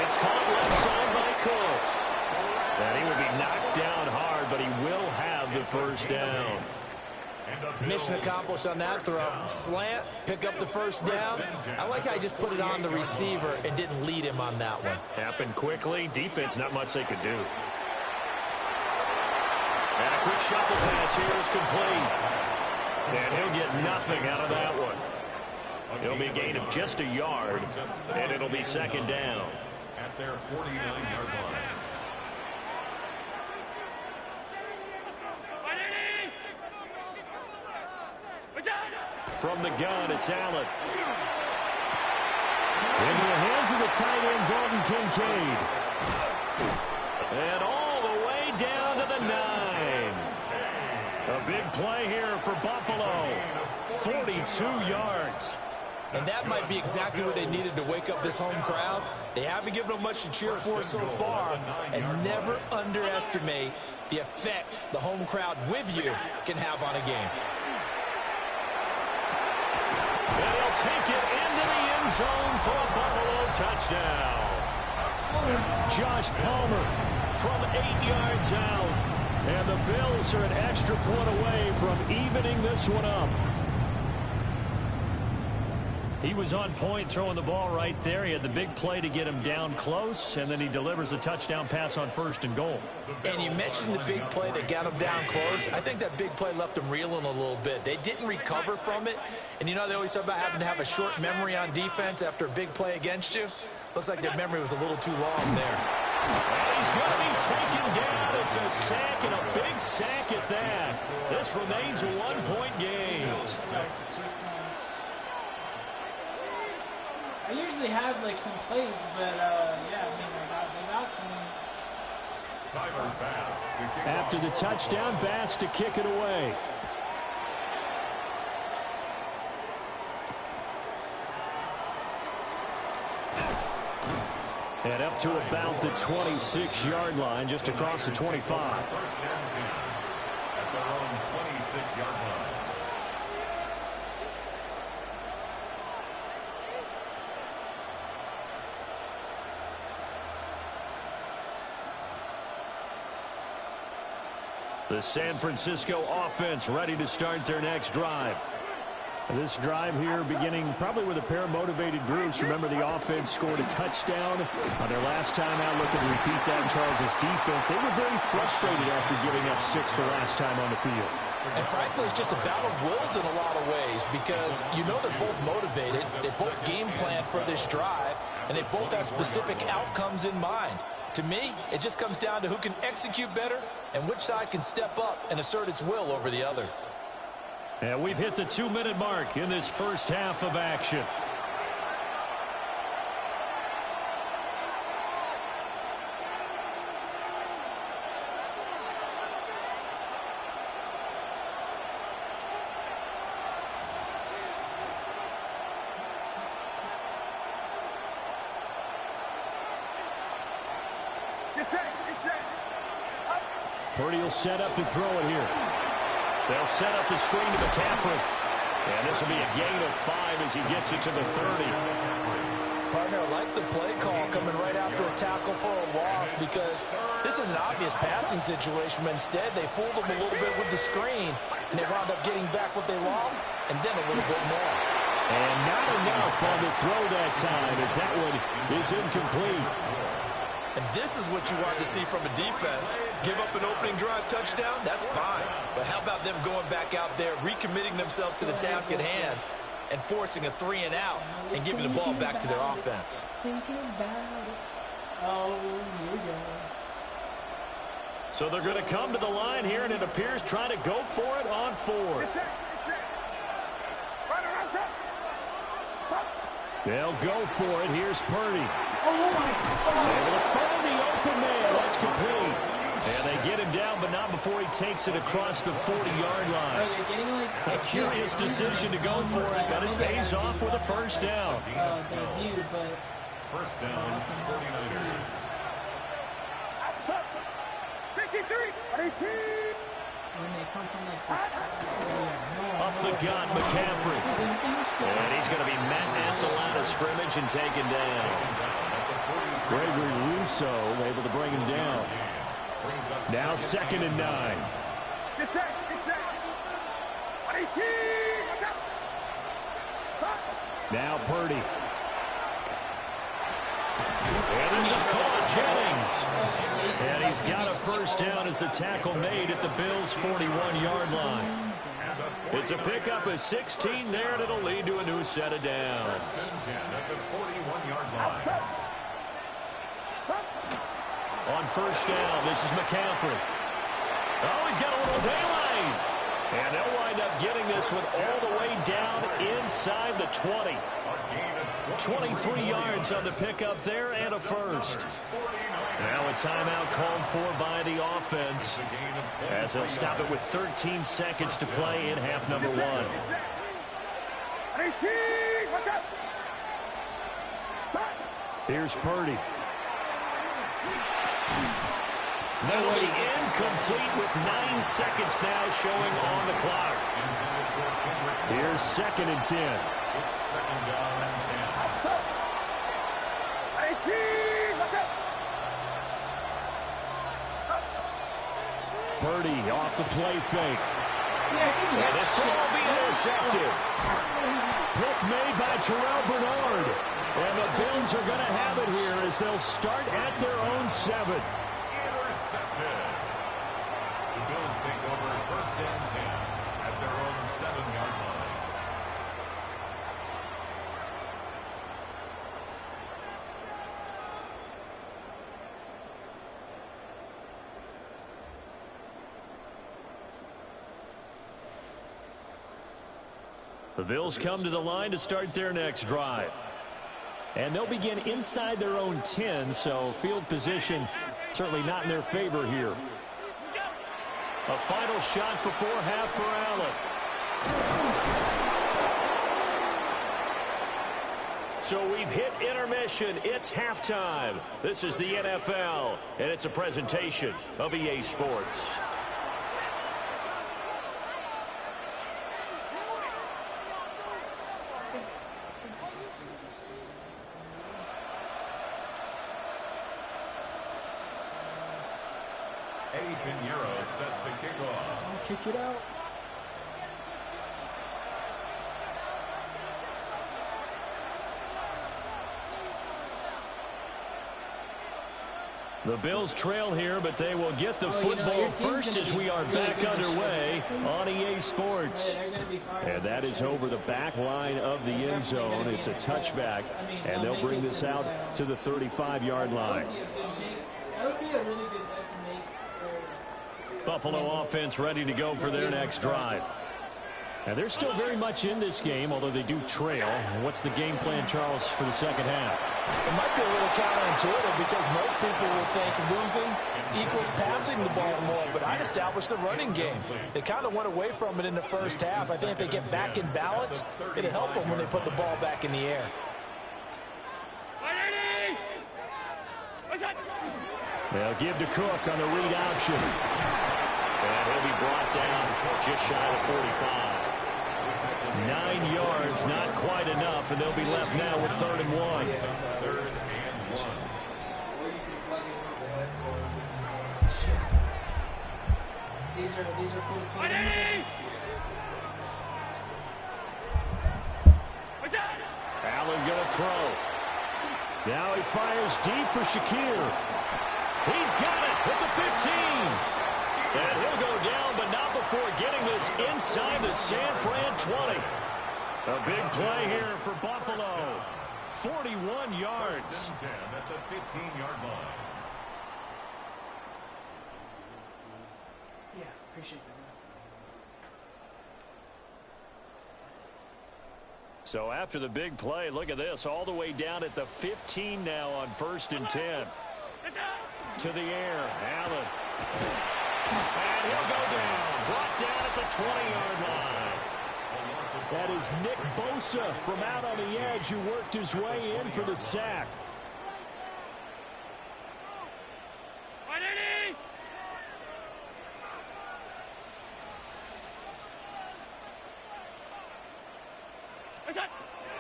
It's caught left side by Cooks. And he will be knocked down hard, but he will have the 1st down. Mission accomplished on that throw. Slant, pick up the 1st down. I like how he just put it on the receiver and didn't lead him on that one. Happened quickly. Defense, not much they could do. And a quick shuffle pass here is complete. And he'll get nothing out of that one. It'll be a gain of just a yard, and it'll be 2nd down. At their 49-yard line. From the gun, it's Allen. Into the hands of the tight end, Dalton Kincaid. And all the way down to the 9. A big play here for Buffalo. 42 yards. And that might be exactly what they needed to wake up this home crowd. They haven't given them much to cheer for so far. And never underestimate the effect the home crowd with you can have on a game. And he'll take it into the end zone for a Buffalo touchdown. Josh Palmer from 8 yards out. And the Bills are an extra point away from evening this one up. He was on point throwing the ball right there. He had the big play to get him down close, and then he delivers a touchdown pass on 1st and goal. And you mentioned the big play that got him down close. I think that big play left him reeling a little bit. They didn't recover from it. And they always talk about having to have a short memory on defense after a big play against you. Looks like their memory was a little too long there. And he's going to be taken down. It's a sack, and a big sack at that. This remains a 1-point game. I usually have some plays, but yeah, they got to me. Tyler Bass to kick After off. the touchdown, Bass to kick it away. And up to about the 26-yard line, just across the 25. 1st and 10 at their own 26-yard line. The San Francisco offense ready to start their next drive. This drive here beginning probably with a pair of motivated groups. Remember, the offense scored a touchdown on their last time out. Looking to repeat that in Charles' defense. They were very frustrated after giving up 6 the last time on the field. And frankly, it's just a battle of wills in a lot of ways because you know they're both motivated. They both game planned for this drive, and they both have specific outcomes in mind. To me, it just comes down to who can execute better and which side can step up and assert its will over the other. And we've hit the 2-minute mark in this first half of action. Purdy will set up to throw it here. They'll set up the screen to McCaffrey. And this will be a gain of 5 as he gets it to the 30. Partner, I like the play call coming right after a tackle for a loss because this is an obvious passing situation, but instead they fooled them a little bit with the screen, and they wound up getting back what they lost and then a little bit more. And not enough on the throw that time as that one is incomplete. And this is what you want to see from a defense. Give up an opening drive touchdown, that's fine. But how about them going back out there, recommitting themselves to the task at hand, and forcing a 3-and-out and giving the ball back to their offense. Oh, here we go. So they're going to come to the line here, and it appears trying to go for it on 4th. They'll go for it. Here's Purdy. Oh, my God. Able to find the open man. That's complete. And they get him down, but not before he takes it across the 40-yard line. They're getting like A curious decision to go for it, but it pays off with a first down. Their view, but First down, 49ers. 53, 18. when they come from like the side. Up the gun, McCaffrey. And he's going to be met at the line of scrimmage and taken down. Gregory Rousseau able to bring him down. Now 2nd and 9. Get set. 18. Now Purdy. And this is called Jennings. And he's got a first down as the tackle made at the Bills' 41-yard line. It's a pickup of 16 there, and it'll lead to a new set of downs. At the 41-yard line. On first down, this is McCaffrey. Oh, he's got a little daylight. And they'll wind up getting this one all the way down inside the 20. 23 yards on the pickup there and a first. Now a timeout called for by the offense as they'll stop it with 13 seconds to play in half number 1. 18. Watch out. Here's Purdy. That'll be incomplete with 9 seconds now showing on the clock. Here's 2nd and 10. It's 2nd down and 10. 18. Watch out. Purdy off the play fake. And this throw will be intercepted. Pick made by Terrell Bernard. And the Bills are going to have it here as they'll start at their own 7. Intercepted. The Bills take over 1st and 10 at their own 7-yard line. The Bills come to the line to start their next drive. And they'll begin inside their own 10, so field position certainly not in their favor here. A final shot before half for Allen. So we've hit intermission. It's halftime. This is the NFL, and it's a presentation of EA Sports. Eddie Pinheiro set to kick off. I'll kick it out. The Bills trail here, but they will get the football first as we are back underway on EA Sports. And that is over the back line of the end zone. It's a touchback, and they'll bring this out to the 35-yard line. That would be a really good bet to make for Buffalo offense ready to go for their next drive. And they're still very much in this game, although they do trail. What's the game plan, Charles, for the second half? It might be a little counterintuitive because most people would think losing equals passing the ball more, but I'd establish the running game. They kind of went away from it in the first half. I think if they get back in balance, it'll help them when they put the ball back in the air. They'll give to Cook on the read option. And he'll be brought down just shy of 45. 9 yards, not quite enough, and they'll be left now with 3rd and 1. These are cool to play. Allen going to throw. Now he fires deep for Shakir. He's got it at the 15. And he'll go down, but not before getting this inside the San Fran 20. A big play here for Buffalo. 41 yards. At the 15-yard line. Yeah, appreciate that. So after the big play, look at this, all the way down at the 15 now on 1st and 10. To the air, Allen. And he'll go down, brought down at the 20-yard line. That is Nick Bosa from out on the edge who worked his way in for the sack.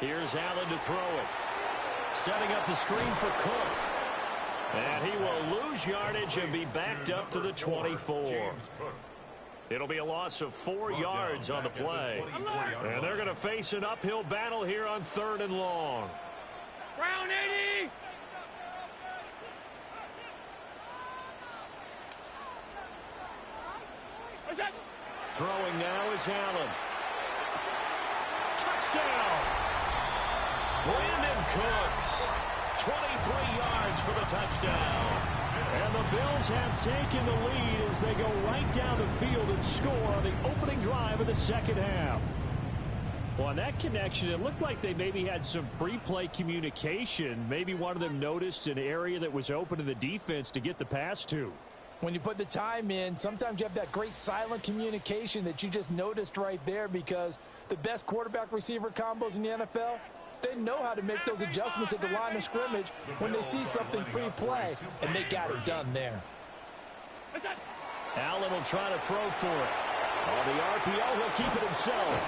Here's Allen to throw it. Setting up the screen for Cook. And he will lose yardage and be backed up to the 24. It'll be a loss of 4 yards on the play. And they're going to face an uphill battle here on 3rd and long. Brown 80! Throwing now is Allen. Touchdown! Brandon Cooks. 23 yards for the touchdown. And the Bills have taken the lead as they go right down the field and score on the opening drive of the second half. Well, on that connection, it looked like they maybe had some pre-play communication. Maybe one of them noticed an area that was open to the defense to get the pass to. When you put the time in, sometimes you have that great silent communication that you just noticed right there, because the best quarterback-receiver combos in the NFL, they know how to make those adjustments at the line of scrimmage when they see something pre-play, and they got it done there. Allen will try to throw for it. On the RPO, he'll keep it himself.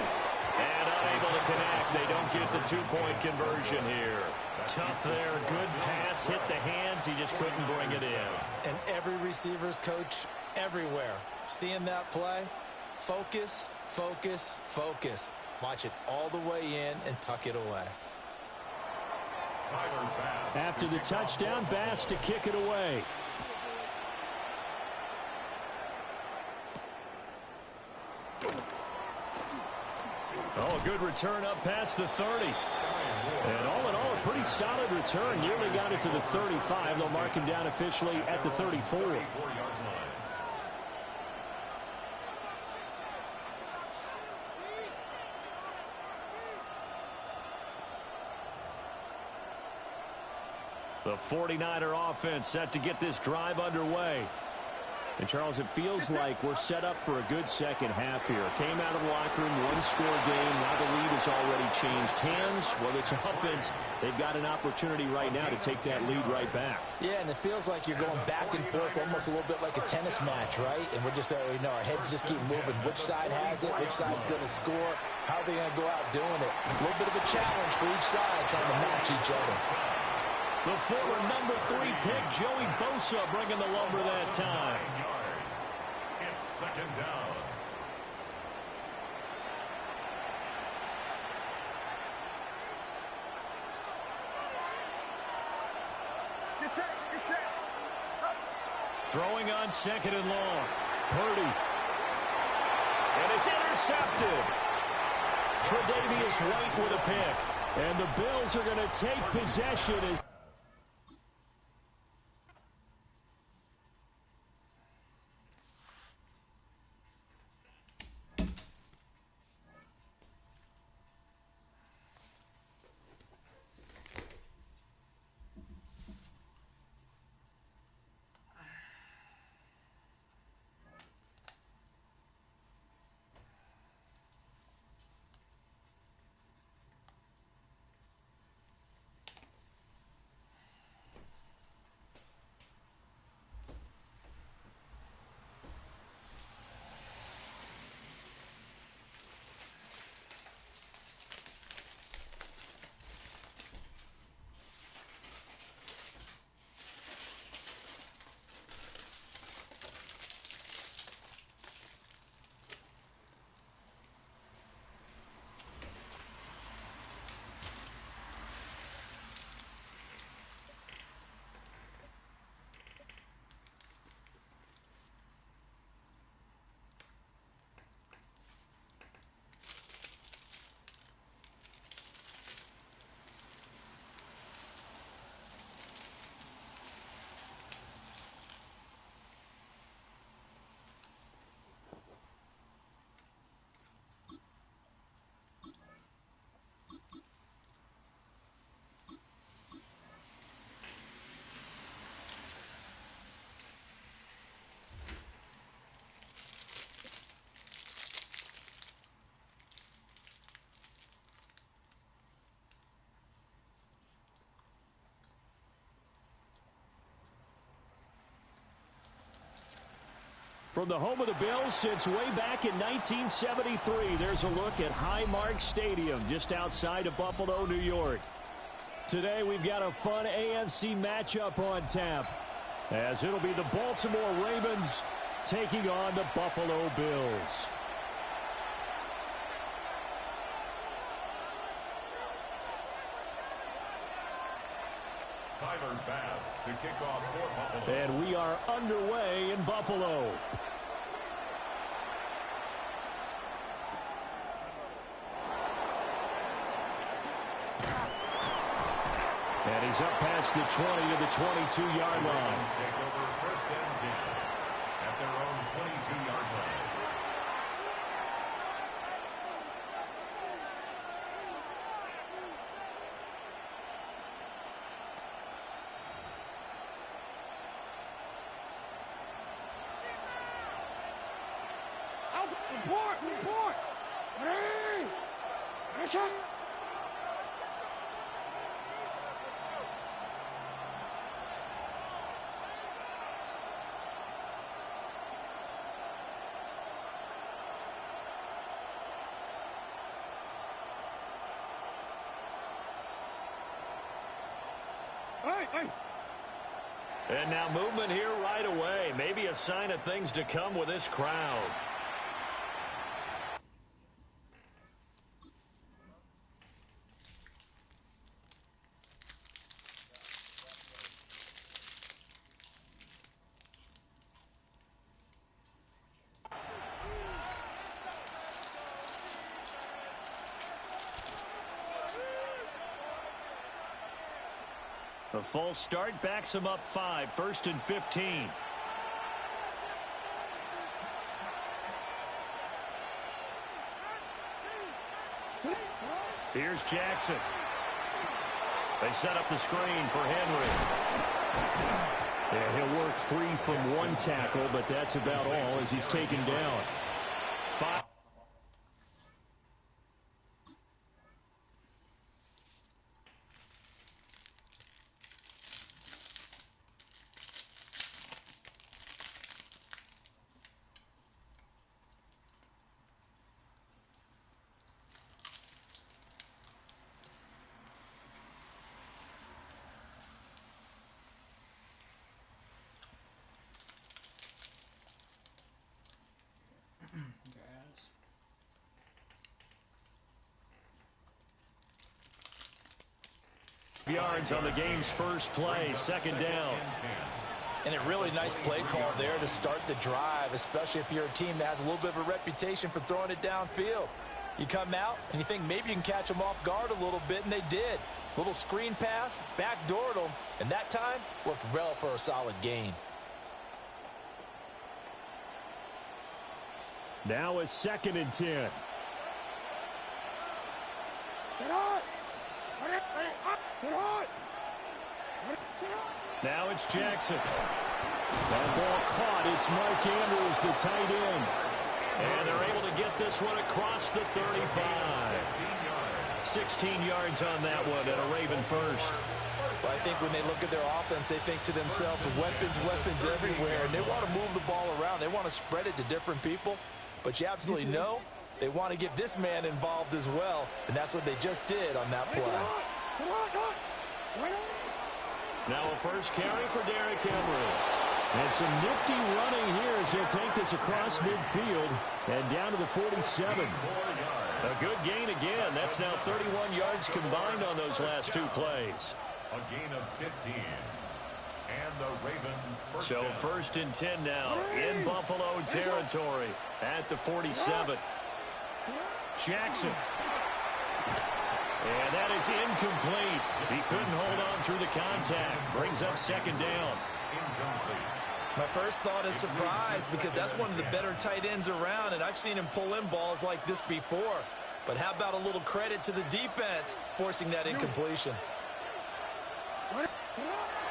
And unable to connect. They don't get the two-point conversion here. Tough there. Good pass. Hit the hands. He just couldn't bring it in. And every receiver's coach everywhere, seeing that play, focus, focus, focus. Watch it all the way in and tuck it away. After the touchdown, Bass to kick it away. Oh, a good return up past the 30. And all in all, a pretty solid return. Nearly got it to the 35. They'll mark him down officially at the 34. The 49er offense set to get this drive underway. And, Charles, it feels like we're set up for a good second half here. Came out of the locker room, one-score game. Now the lead has already changed hands. Well, this offense, they've got an opportunity right now to take that lead right back. Yeah, and it feels like you're going back and forth, almost a little bit like a tennis match, right? And we're just, our heads just keep moving. Which side has it? Which side's going to score? How are they going to go out doing it? A little bit of a challenge for each side, trying to match each other. The former number 3 pick, Joey Bosa, bringing the lumber that time. second down. Throwing on second and long. Purdy. And it's intercepted. Tre'Davious White with a pick. And the Bills are going to take possession as from the home of the Bills since way back in 1973. There's a look at Highmark Stadium just outside of Buffalo, New York. Today we've got a fun AFC matchup on tap, as it'll be the Baltimore Ravens taking on the Buffalo Bills. Tyler Bass to kick off for Buffalo. And we are underway in Buffalo. And he's up past the 20 to the 22-yard line. Take over first and 10 at their own 22-yard line. Report! Hey! Action! Hey! And now movement here right away. Maybe a sign of things to come with this crowd. A false start backs him up 5, 1st and 15. Here's Jackson. They set up the screen for Henry. Yeah, he'll work 3 from 1 tackle, but that's about all as he's taken down. 5. Yards on the game's first play, second down. And a really nice play call there to start the drive, especially if you're a team that has a little bit of a reputation for throwing it downfield. You come out and you think maybe you can catch them off guard a little bit, and they did. Little screen pass, backdoored them, and that time worked well for a solid gain. Now a 2nd and 10. Now it's Jackson. That ball caught. It's Mark Andrews, the tight end. And they're able to get this one across the 35. 16 yards on that one and a Raven first. Well, I think when they look at their offense, they think to themselves, weapons everywhere, and they want to move the ball around. They want to spread it to different people, but you absolutely know they want to get this man involved as well, and that's what they just did on that play. Now a first carry for Derrick Henry. And some nifty running here as he'll take this across midfield and down to the 47. A good gain again. That's now 31 yards combined on those last two plays. A gain of 15. And the Raven first So down. 1st and 10 now in Buffalo territory at the 47. Jackson. And that is incomplete. He couldn't hold on through the contact. Brings up 2nd down. Incomplete. My first thought is surprise because that's one of the better tight ends around, and I've seen him pull in balls like this before. But how about a little credit to the defense forcing that incompletion?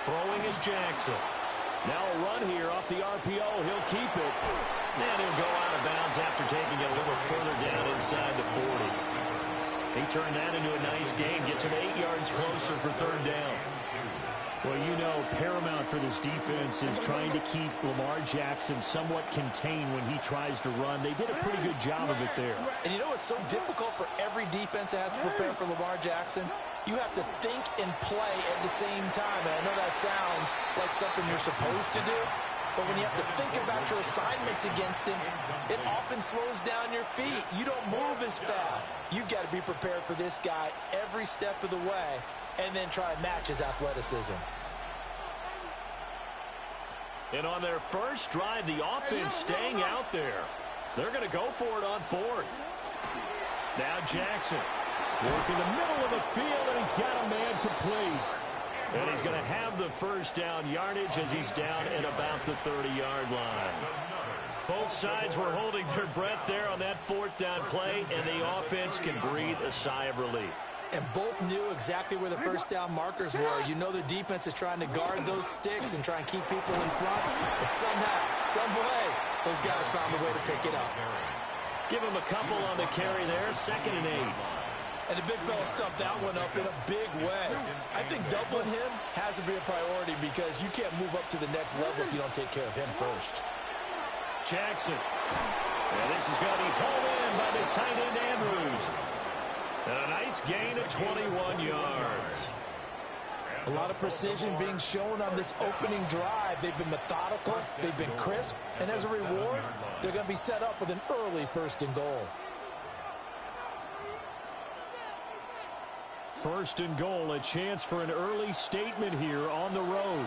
Throwing is Jackson. Now a run here off the RPO. He'll keep it. And he'll go out of bounds after taking it a little further down inside the 40. He turned that into a nice gain. Gets him 8 yards closer for 3rd down. Well, you know, paramount for this defense is trying to keep Lamar Jackson somewhat contained when he tries to run. They did a pretty good job of it there. And you know it's so difficult for every defense that has to prepare for Lamar Jackson? You have to think and play at the same time. And I know that sounds like something you're supposed to do, but when you have to think about your assignments against him, it often slows down your feet. You don't move as fast. You've got to be prepared for this guy every step of the way and then try and match his athleticism. And on their first drive, the offense staying out there. They're going to go for it on 4th. Now Jackson working the middle of the field, and he's got a man complete. And he's going to have the first down yardage as he's down at about the 30-yard line. Both sides were holding their breath there on that 4th down play, and the offense can breathe a sigh of relief. And both knew exactly where the first down markers were. You know the defense is trying to guard those sticks and try and keep people in front. And somehow, some way, those guys found a way to pick it up. Give him a couple on the carry there, 2nd and 8. And the big fella stuffed that one up in a big way. I think doubling him has to be a priority because you can't move up to the next level if you don't take care of him first. Jackson. And this is going to be hauled in by the tight end Andrews. And a nice gain of 21 yards. A lot of precision being shown on this opening drive. They've been methodical, they've been crisp, and as a reward, they're going to be set up with an early 1st and goal. 1st and goal, a chance for an early statement here on the road.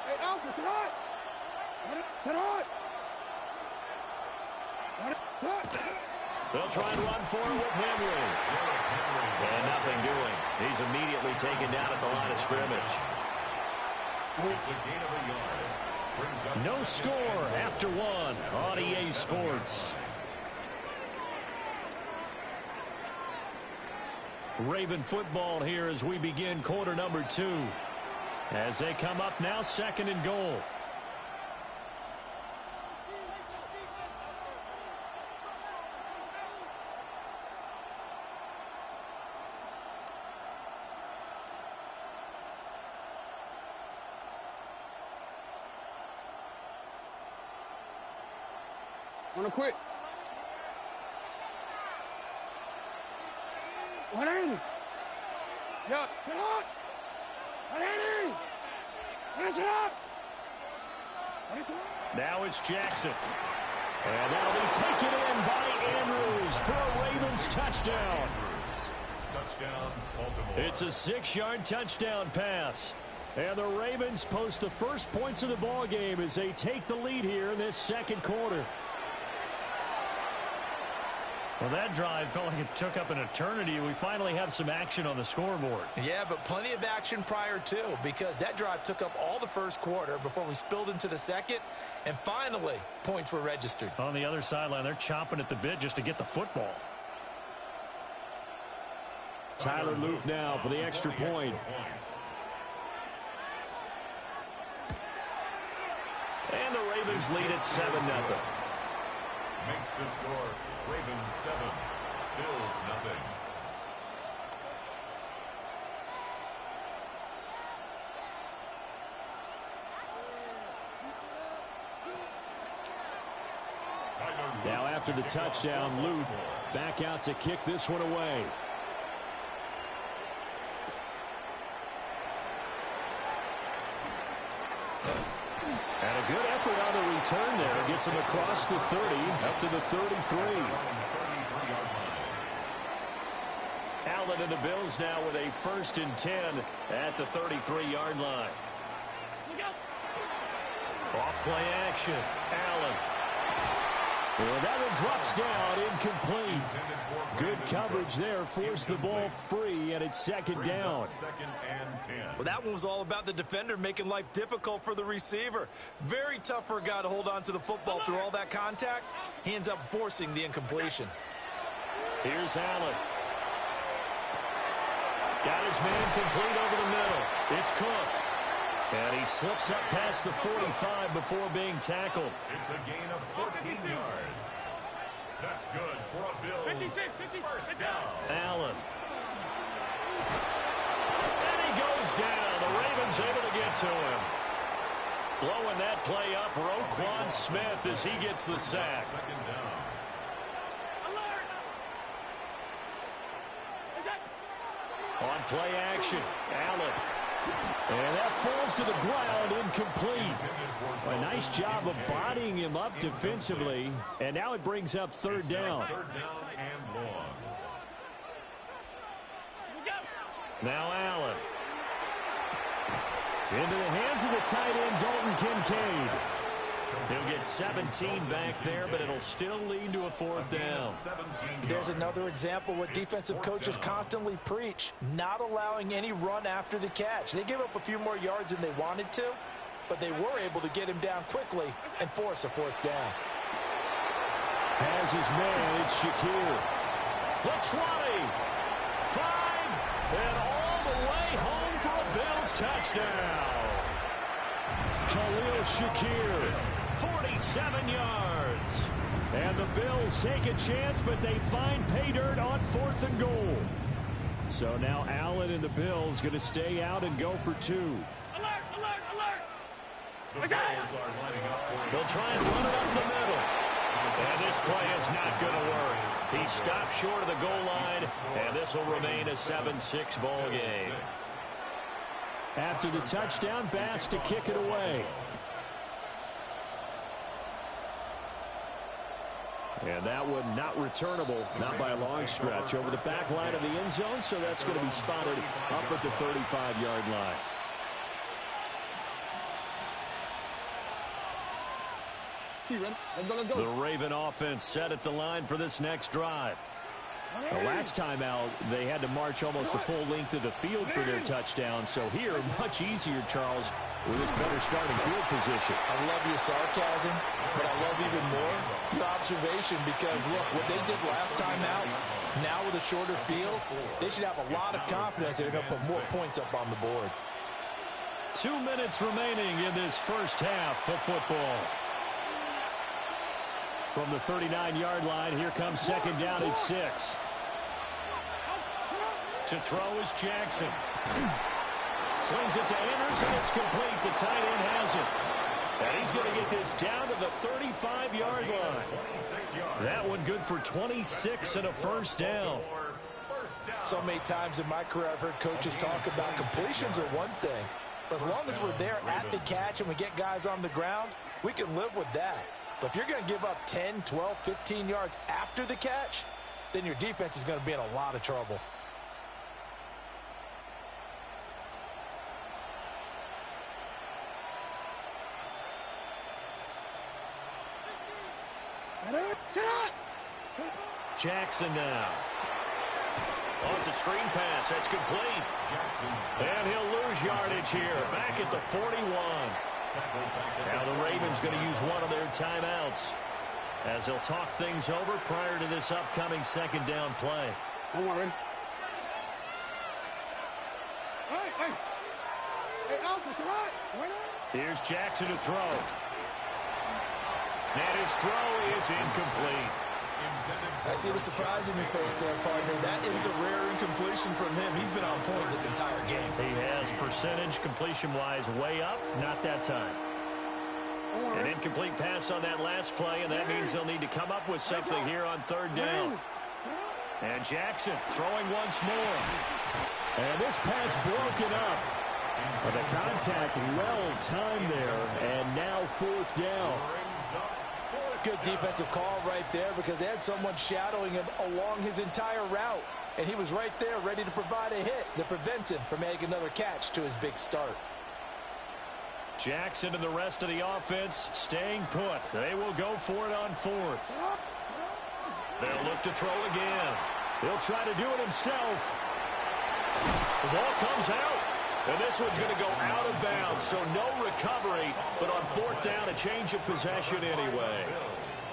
Hey, Alpha, sit on! Sit on! They'll try and run for it with Henry. And nothing doing. He's immediately taken down at the line of scrimmage. It's a gain of a yard. Brings up No score after 1 on EA Sports. Raven football here as we begin quarter number 2. As they come up now, 2nd and goal. Wanna quit? What ain't it? Yo, sit up! What ain't it? Sit up! Now it's Jackson. And that'll be taken in by Andrews for a Ravens touchdown. Touchdown, Baltimore. It's a 6-yard touchdown pass. And the Ravens post the first points of the ball game as they take the lead here in this second quarter. Well, that drive felt like it took up an eternity. We finally have some action on the scoreboard. Yeah, but plenty of action prior to, because that drive took up all the first quarter before we spilled into the second, and finally, points were registered. On the other sideline, they're chomping at the bit just to get the football. Tyler Luke now for the extra point. And the Ravens lead at 7-0. Makes the score Ravens 7, Bills nothing. Now after the touchdown, Luke back out to kick this one away. And a good effort on the return there. Gets him across the 30, up to the 33. Allen and the Bills now with a 1st and 10 at the 33-yard line. Off play action. Allen. And that one drops down, incomplete. Good coverage there, forced the ball free, and it's 2nd down. 2nd and 10. Well, that one was all about the defender making life difficult for the receiver. Very tough for a guy to hold on to the football through all that contact. He ends up forcing the incompletion. Here's Allen. Got his man complete over the middle. It's Cook. And he slips up past the 45 before being tackled. It's a gain of 14 yards. That's good for a Bills 1st down. Allen. And he goes down. The Ravens able to get to him. Blowing that play up, Roquan Smith as he gets the sack. 2nd down. On play action, Allen. And that falls to the ground, incomplete. A nice job of bodying him up defensively. And now it brings up 3rd down. 3rd down and long. Now Allen. Into the hands of the tight end, Dalton Kincaid. He'll get 17 back there, but it'll still lead to a 4th down. There's another example what defensive coaches constantly preach, not allowing any run after the catch. They gave up a few more yards than they wanted to, but they were able to get him down quickly and force a 4th down. Has his man, it's Shakir. The 20, 5, and all the way home for a Bills touchdown. Khalil Shakir, 47 yards. And the Bills take a chance, but they find pay dirt on 4th and goal. So now Allen and the Bills going to stay out and go for 2. Alert, alert, alert. The Bills are lining up for They'll try and run it up the middle. And this play is not going to work. He stopped short of the goal line, and this will remain a 7-6 ball game. After the touchdown, Bass to kick it away. And that one not returnable, not by a long stretch, over the back line of the end zone, so that's going to be spotted up at the 35-yard line. The Raven offense set at the line for this next drive. The last time out, they had to march almost the full length of the field for their touchdown. So here, much easier, Charles, with this better starting field position. I love your sarcasm, but I love even more your observation because, look, what they did last time out, now with a shorter field, they should have a lot of confidence they're going to put more points up on the board. 2 minutes remaining in this first half of football. From the 39-yard line, here comes 2nd down at 6. To throw is Jackson. Slings it to Anderson, and it's complete. The tight end has it. And he's going to get this down to the 35-yard line. That one good for 26 and a 1st down. So many times in my career, I've heard coaches talk about completions are one thing. But as long as we're there at the catch and we get guys on the ground, we can live with that. But if you're going to give up 10, 12, 15 yards after the catch, then your defense is going to be in a lot of trouble. Jackson now. Oh, it's a screen pass. That's complete. And he'll lose yardage here. Back at the 41. Now the Ravens going to use one of their timeouts as they'll talk things over prior to this upcoming second down play. Don't worry. Here's Jackson to throw. And his throw is incomplete. I see the surprise in your face there, partner. That is a rare incompletion from him. He's been on point this entire game. He has percentage completion-wise way up, not that time. An incomplete pass on that last play, and that means they'll need to come up with something here on third down. And Jackson throwing once more. And this pass broken up. The contact well timed there, and now fourth down. Good defensive call right there because they had someone shadowing him along his entire route. And he was right there ready to provide a hit to prevent him from making another catch to his big start. Jackson and the rest of the offense staying put. They will go for it on fourth. They'll look to throw again. He'll try to do it himself. The ball comes out. And this one's going to go out of bounds, so no recovery. But on fourth down, a change of possession anyway.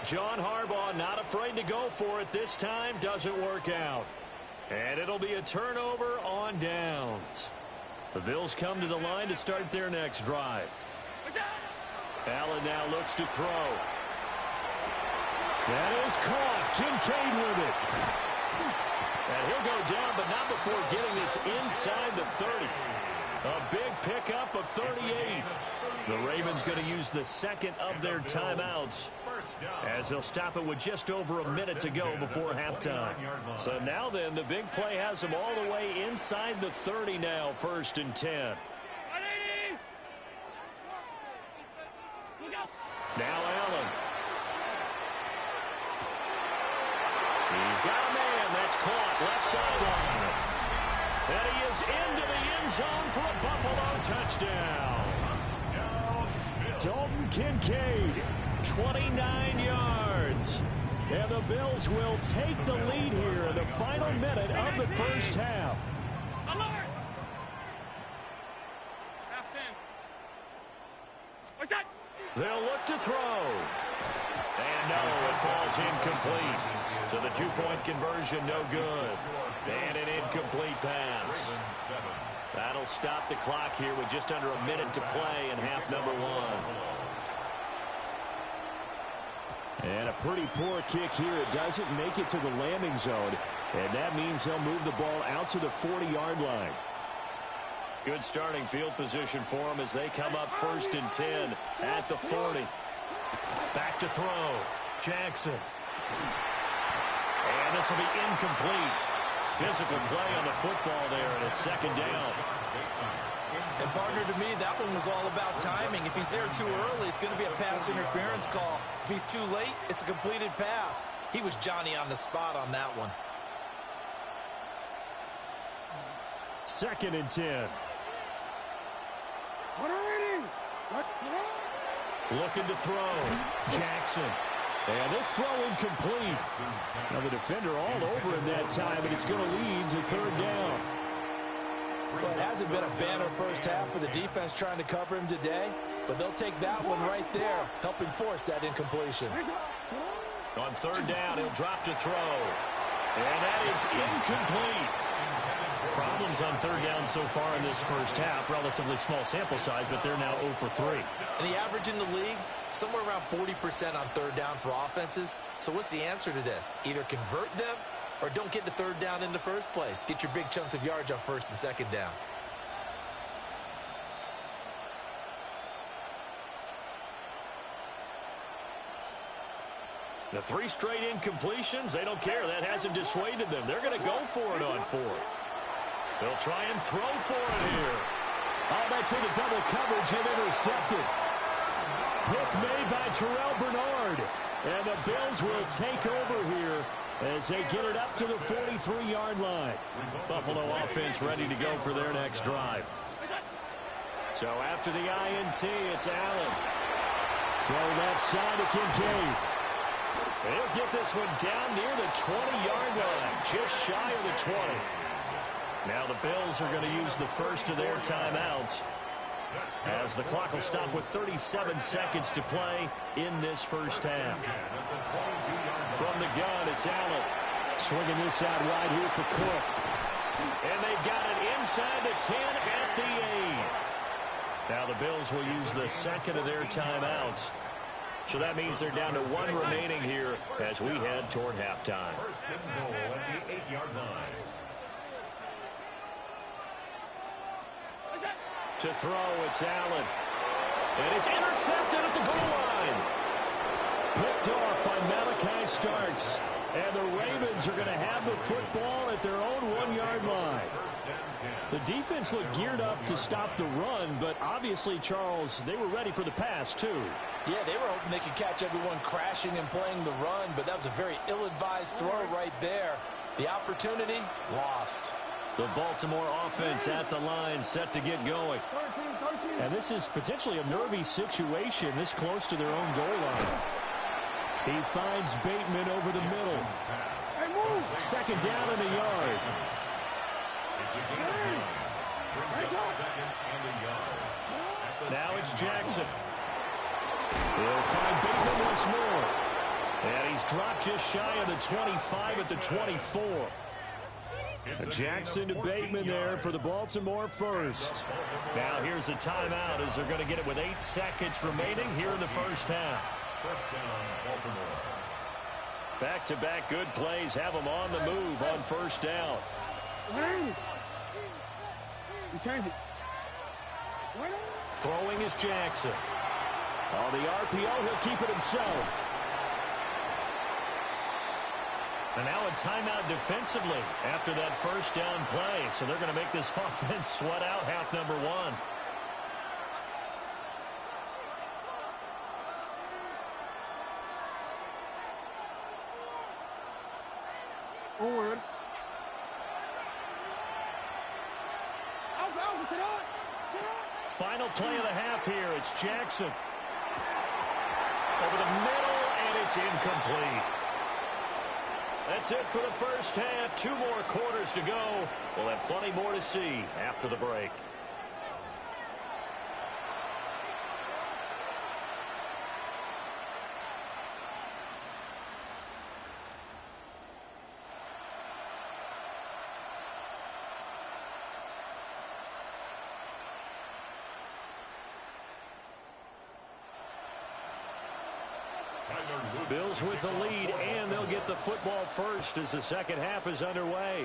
John Harbaugh not afraid to go for it this time. Doesn't work out. And it'll be a turnover on downs. The Bills come to the line to start their next drive. Allen now looks to throw. That is caught. Kincaid with it. And he'll go down, but not before getting this inside the 30. A big pickup of 38. The Ravens going to use the second of their timeouts as they'll stop it with just over a minute to go before halftime. So now then, the big play has them all the way inside the 30 now, 1st and 10. Now Allen. He's got a man. That's caught. Left sideline. And he is into the end zone for a Buffalo touchdown. Dalton Kincaid, 29 yards. And the Bills will take the lead here in the final minute of the first half. They'll look to throw. And no, it falls incomplete. So the two-point conversion no good. And an incomplete pass. That'll stop the clock here with just under a minute to play in half number one. And a pretty poor kick here. It doesn't make it to the landing zone. And that means they'll move the ball out to the 40-yard line. Good starting field position for them as they come up 1st and 10 at the 40. Back to throw. Jackson. And this will be incomplete. Physical play on the football there, and it's second down. And partner, to me, that one was all about timing. If he's there too early, it's going to be a pass interference call. If he's too late, it's a completed pass. He was Johnny on the spot on that one. 2nd and 10. Looking to throw. Jackson. And this throw incomplete. Now the defender all over him that time, and it's going to lead to 3rd down. Well, it hasn't been a banner first half for the defense trying to cover him today, but they'll take that one right there, helping force that incompletion. On 3rd down, he'll drop to throw. And that is incomplete. Problems on 3rd down so far in this first half. Relatively small sample size, but they're now 0 for 3. And the average in the league, somewhere around 40% on 3rd down for offenses. So what's the answer to this? Either convert them or don't get to 3rd down in the first place. Get your big chunks of yards on 1st and 2nd down. The 3 straight incompletions, they don't care. That hasn't dissuaded them. They're going to go for it on 4th. They'll try and throw for it here. Oh, that's into double coverage and intercepted. Pick made by Terrell Bernard. And the Bills will take over here as they get it up to the 43-yard line. Buffalo offense ready to go for their next drive. So after the INT, it's Allen. Throw left side to Kincaid. They'll get this one down near the 20-yard line, just shy of the 20. Now the Bills are going to use the first of their timeouts, as the clock will stop with 37 seconds to play in this first half. From the gun, it's Allen. Swinging this out wide here for Cook. And they've got it inside the 10 at the 8. Now the Bills will use the second of their timeouts. So that means they're down to one remaining here as we head toward halftime. First and goal at the 8-yard line. To throw, it's Allen. And it's intercepted at the goal line. Picked off by Malachi Starks. And the Ravens are going to have the football at their own 1-yard line. The defense looked geared up to stop the run, but obviously, Charles, they were ready for the pass, too. Yeah, they were hoping they could catch everyone crashing and playing the run, but that was a very ill-advised throw right there. The opportunity, lost. The Baltimore offense at the line, set to get going. And this is potentially a nervy situation this close to their own goal line. He finds Bateman over the middle. Second down in the yard. It's a gain of 1. Brings up second and a yard. Now it's Jackson. He'll find Bateman once more. And he's dropped just shy of the 25 at the 24. Jackson to Bateman there for the Baltimore first. Now here's a timeout as they're going to get it with 8 seconds remaining here in the first half. First down, Baltimore. Back-to-back good plays have them on the move on first down. Throwing is Jackson. On the RPO, he'll keep it himself. And now a timeout defensively after that first down play. So they're going to make this offense sweat out half number 1. Forward. Final play of the half here. It's Jackson. Over the middle, and it's incomplete. That's it for the first half. 2 more quarters to go. We'll have plenty more to see after the break. Bills with the lead, and they'll get the football first as the second half is underway.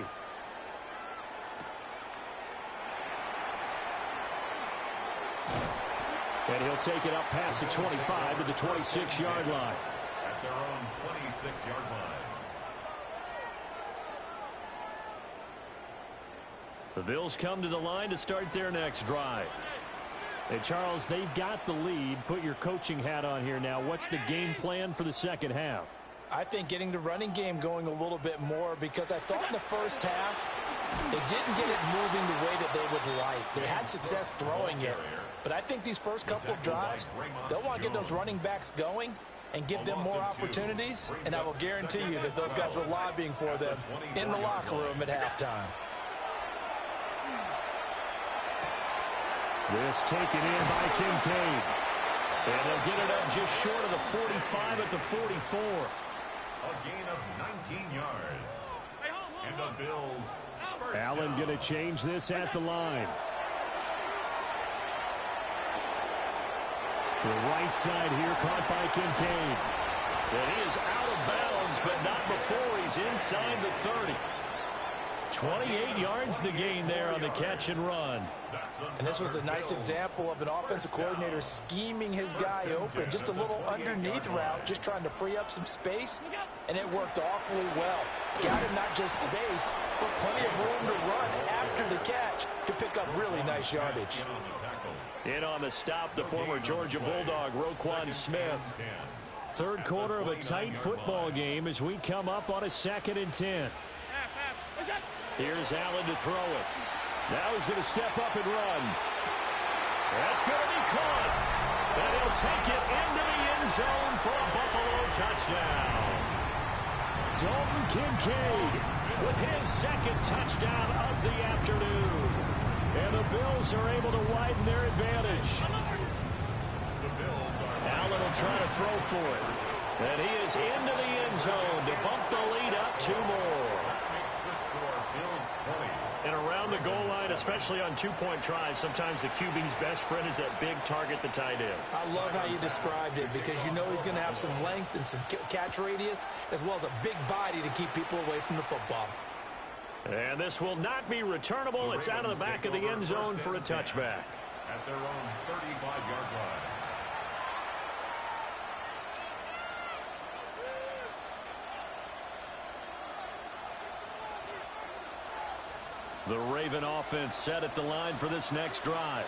And he'll take it up past the 25 to the 26-yard line. At their own 26-yard line. The Bills come to the line to start their next drive. Hey, Charles, they've got the lead. Put your coaching hat on here now. What's the game plan for the second half? I think getting the running game going a little bit more, because I thought in the first half they didn't get it moving the way that they would like. They had success throwing it, but I think these first couple of drives, they'll want to get those running backs going and give them more opportunities, and I will guarantee you that those guys were lobbying for them in the locker room at halftime. This taken in by Kincaid. And they'll get it up just short of the 45 at the 44. A gain of 19 yards. And the Bills first Allen down. going to change this at the line. The right side here caught by Kincaid. And he is out of bounds, but not before he's inside the 30. 28 yards the gain there on the catch and run. And this was a nice example of an offensive coordinator scheming his guy open. Just a little underneath route, just trying to free up some space, and it worked awfully well. Got him not just space, but plenty of room to run after the catch to pick up really nice yardage. In on the stop, the former Georgia Bulldog, Roquan Smith. Third quarter of a tight football game as we come up on a 2nd and 10. Here's Allen to throw it. Now he's going to step up and run. That's going to be caught. And he'll take it into the end zone for a Buffalo touchdown. Dalton Kincaid with his second touchdown of the afternoon. And the Bills are able to widen their advantage. Allen will try to throw for it. And he is into the end zone to bump the lead up 2 more. And around the goal line, especially on two-point tries, sometimes the QB's best friend is that big target, the tight end. I love how you described it because you know he's going to have some length and some catch radius as well as a big body to keep people away from the football. And this will not be returnable. It's out of the back of the end zone for a touchback. At their own 35-yard line. The Raven offense set at the line for this next drive.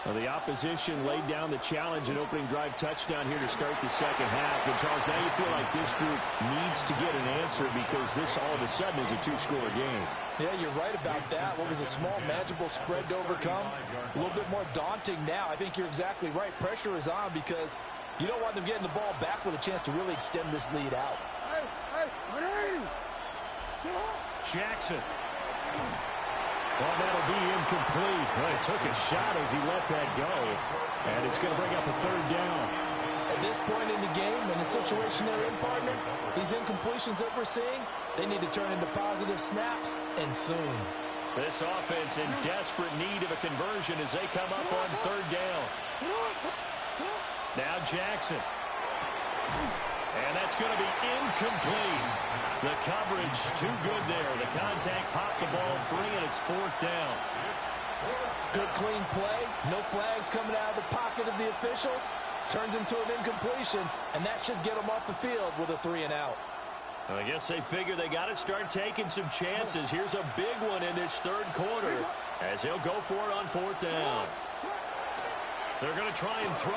Well, the opposition laid down the challenge and opening drive touchdown here to start the second half. And, Charles, now you feel like this group needs to get an answer because this all of a sudden is a 2-score game. Yeah, you're right about that. What was a small, manageable spread to overcome? A little bit more daunting now. I think you're exactly right. Pressure is on because you don't want them getting the ball back with a chance to really extend this lead out. Jackson. Well, that'll be incomplete. Well, he took a shot as he let that go. And it's going to bring up a 3rd down. At this point in the game, in the situation they're in, partner, these incompletions that we're seeing, they need to turn into positive snaps, and soon. This offense in desperate need of a conversion as they come up on 3rd down. Now Jackson. And that's going to be incomplete. The coverage too good there. The contact popped the ball free, and it's 4th down. Good clean play. No flags coming out of the pocket of the officials. Turns into an incompletion, and that should get them off the field with a 3-and-out. I guess they figure they got to start taking some chances. Here's a big one in this 3rd quarter as he'll go for it on 4th down. They're going to try and throw.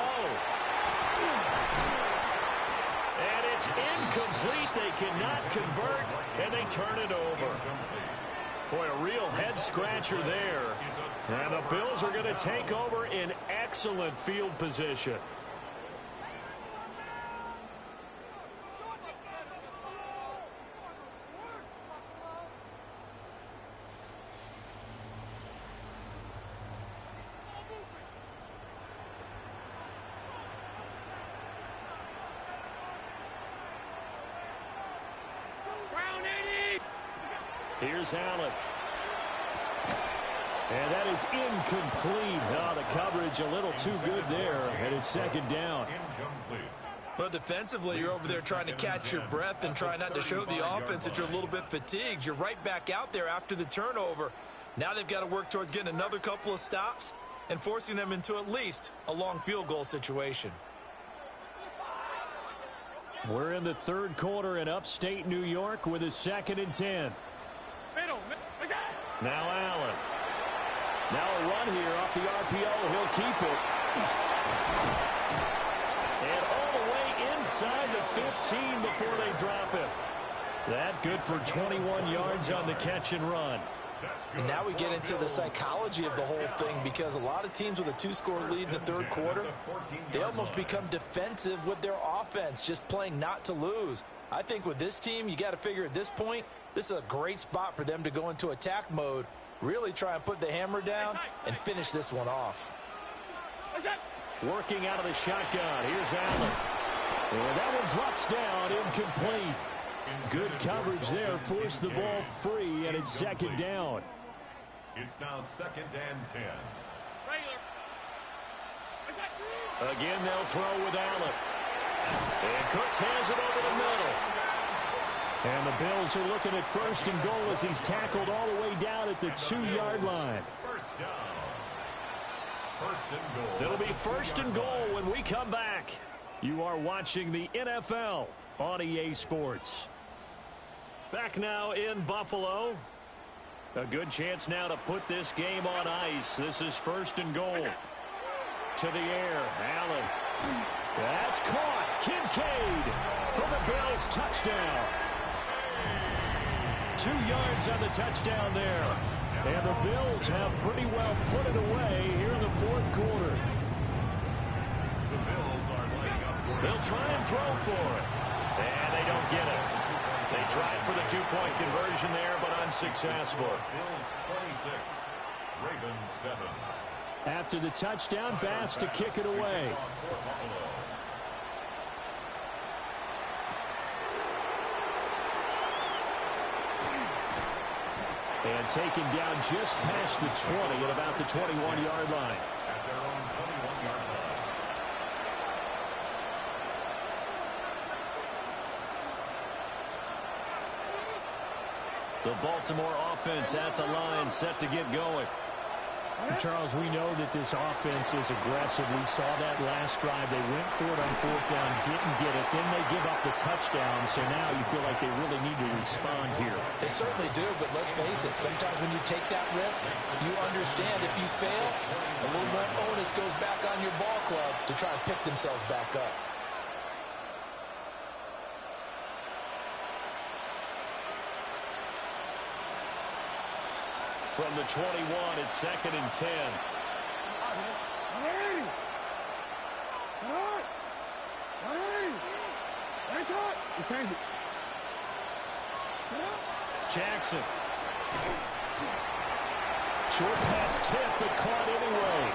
And it's incomplete. They cannot convert, and they turn it over. Boy, a real head-scratcher there. And the Bills are going to take over in excellent field position. Here's Allen. And that is incomplete. Oh, the coverage a little too good there, and it's 2nd down. Well, defensively, you're over there trying to catch your breath and try not to show the offense that you're a little bit fatigued. You're right back out there after the turnover. Now they've got to work towards getting another couple of stops and forcing them into at least a long field goal situation. We're in the 3rd quarter in upstate New York with a 2nd and 10. Now Allen. Now a run here off the RPO. He'll keep it. And all the way inside the 15 before they drop it. That good for 21 yards on the catch and run. And now we get into the psychology of the whole thing because a lot of teams with a 2-score lead in the 3rd quarter, they almost become defensive with their offense, just playing not to lose. I think with this team, you got to figure at this point, this is a great spot for them to go into attack mode, really try and put the hammer down and finish this one off. Working out of the shotgun. Here's Allen. And that one drops down, incomplete. Good coverage there, forced the ball free, and it's 2nd down. It's now 2nd and 10. Again, they'll throw with Allen. And Cooks has it over the middle. And the Bills are looking at 1st and goal as he's tackled all the way down at the 2-yard line. 1st down. 1st and goal. It'll be 1st and goal when we come back. You are watching the NFL on EA Sports. Back now in Buffalo. A good chance now to put this game on ice. This is 1st and goal. To the air. Allen. That's caught. Kincaid for the Bills touchdown. 2 yards on the touchdown there. And the Bills have pretty well put it away here in the 4th quarter. They'll try and throw for it. And they don't get it. They tried for the two-point conversion there, but unsuccessful. Bills 26, Ravens 7. After the touchdown, Bass to kick it away. And taken down just past the 20 at about the 21-yard line. At their own 21-yard line. The Baltimore offense at the line, set to get going. Charles, we know that this offense is aggressive. We saw that last drive. They went for it on fourth down, didn't get it. Then they give up the touchdown. So now you feel like they really need to respond here. They certainly do, but let's face it. Sometimes when you take that risk, you understand if you fail, a little more onus goes back on your ball club to try and pick themselves back up. From the 21, it's 2nd and 10. Jackson. Short pass tip, but caught anyway.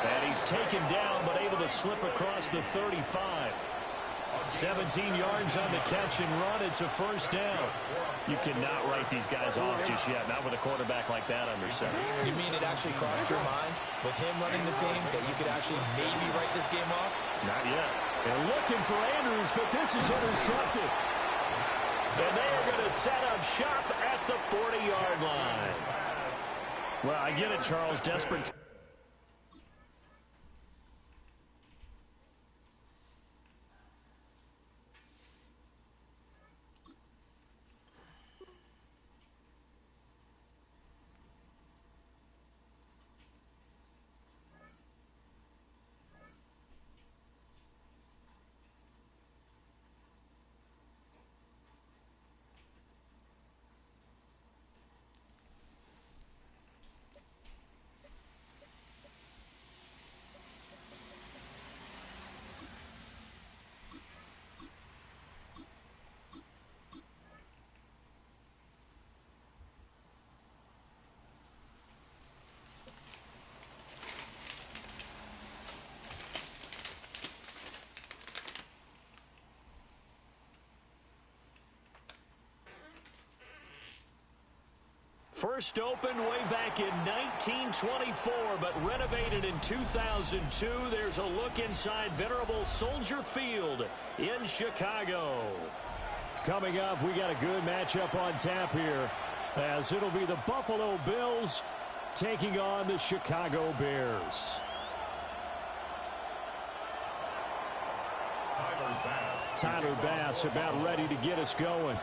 And he's taken down, but able to slip across the 35. 17 yards on the catch and run. It's a first down. You cannot write these guys off just yet, not with a quarterback like that under center. You mean it actually crossed your mind with him running the team that you could actually maybe write this game off? Not yet. They're looking for Andrews, but this is intercepted. And they are going to set up shop at the 40-yard line. Well, I get it, Charles. Desperate. First opened way back in 1924, but renovated in 2002. There's a look inside venerable Soldier Field in Chicago. Coming up, we got a good matchup on tap here, as it'll be the Buffalo Bills taking on the Chicago Bears. Tyler Bass about ready to get us going.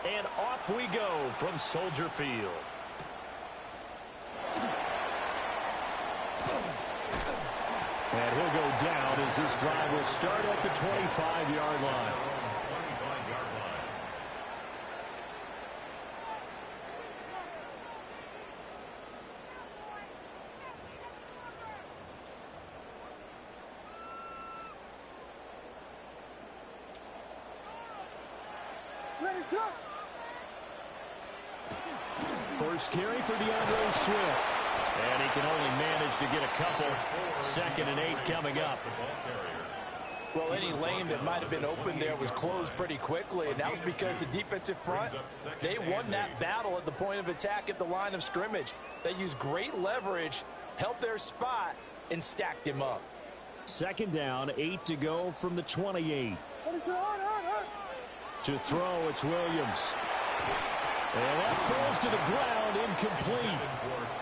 And off we go from Soldier Field. And he'll go down as this drive will start at the 25-yard line. First carry for DeAndre Swift. And he can only manage to get a couple. 2nd and 8 coming up. Well, any lane that might have been open there was closed pretty quickly, and that was because the defensive front, they won that battle at the point of attack at the line of scrimmage. They used great leverage, held their spot, and stacked him up. 2nd down, 8 to go from the 28. To throw, it's Williams. And that falls to the ground, incomplete.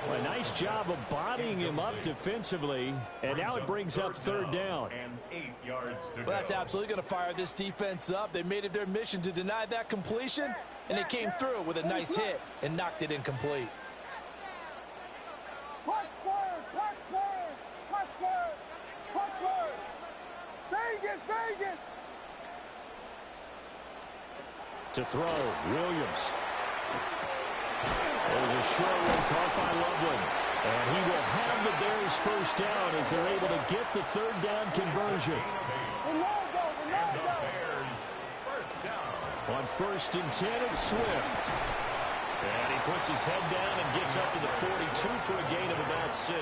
Well, a nice job of bodying him up defensively, and now it brings up 3rd down. And 8 yards to go. Well, that's absolutely going to fire this defense up. They made it their mission to deny that completion, and they came through with a nice hit and knocked it incomplete. Vegas! To throw, Williams. There's a short one caught by Loveland. And he will have the Bears first down as they're able to get the 3rd down conversion. first and 10. It's Swift. And he puts his head down and gets up to the 42 for a gain of about 6.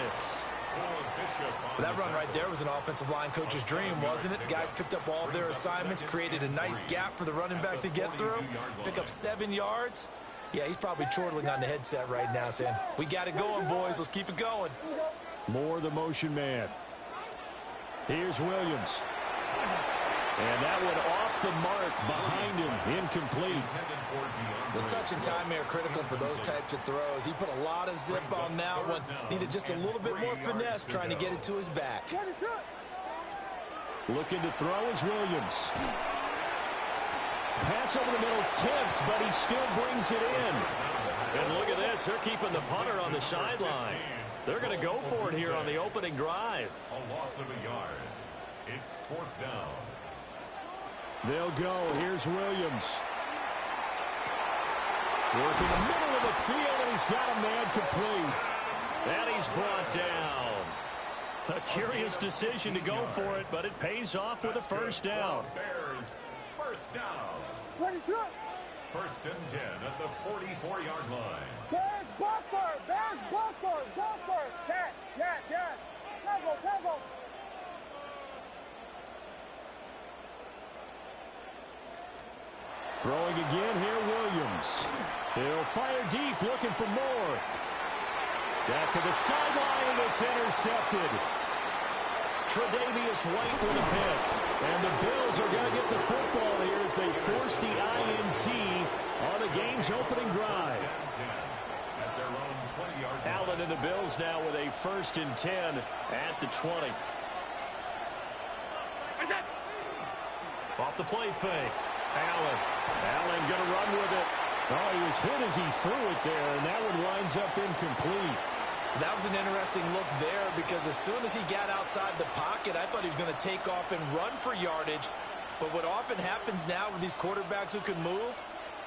That run right there was an offensive line coach's dream, wasn't it? Guys picked up all of their assignments, created a nice gap for the running back to get through, pick up 7 yards. Yeah, he's probably chortling on the headset right now saying, we got it going, boys. Let's keep it going. More the motion man. Here's Williams. And that one off the mark behind him, incomplete. The touch and time are critical for those types of throws. He put a lot of zip on that one. Needed just a little bit more finesse trying to get it to his back. Looking to throw is Williams. Pass over the middle, tipped, but he still brings it in. And look at this, they're keeping the punter on the sideline. They're going to go for it here on the opening drive. A loss of a yard. It's 4th down. They'll go. Here's Williams. Working the middle of the field, and he's got a man complete. And he's brought down. A curious decision to go for it, but it pays off with a first down. Bears, first down. First and 10 at the 44-yard line. Bears, buffer! Bears, buffer! Buffer! Yeah. Tempo. Throwing again here, Williams. He'll fire deep, looking for more. Got to the sideline, and it's intercepted. Tre'Davious White with a pick. And the Bills are going to get the football here as they force the INT on the game's opening drive. Allen and the Bills now with a first and 10 at the 20. Off the play fake. Allen going to run with it. Oh, he was hit as he threw it there, and that one winds up incomplete. That was an interesting look there because as soon as he got outside the pocket, I thought he was going to take off and run for yardage. But what often happens now with these quarterbacks who can move,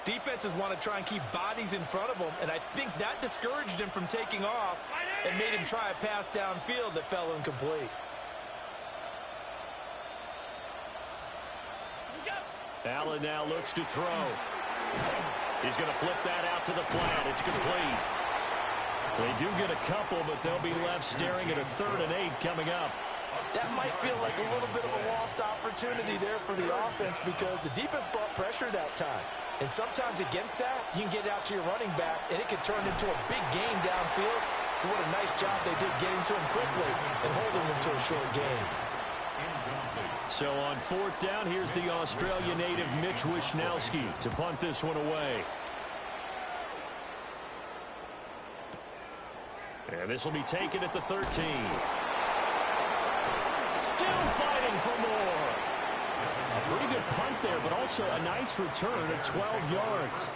defenses want to try and keep bodies in front of them, and I think that discouraged him from taking off and made him try a pass downfield that fell incomplete. Allen now looks to throw. He's going to flip that out to the flat. It's complete. They do get a couple, but they'll be left staring at a 3rd and 8 coming up. That might feel like a little bit of a lost opportunity there for the offense because the defense brought pressure that time. And sometimes against that, you can get out to your running back, and it can turn into a big game downfield. But what a nice job they did getting to him quickly and holding him to a short game. So on 4th down, here's the Australia native Mitch Wishnowsky to punt this one away. And this will be taken at the 13. Still fighting for more. A pretty good punt there, but also a nice return of 12 yards.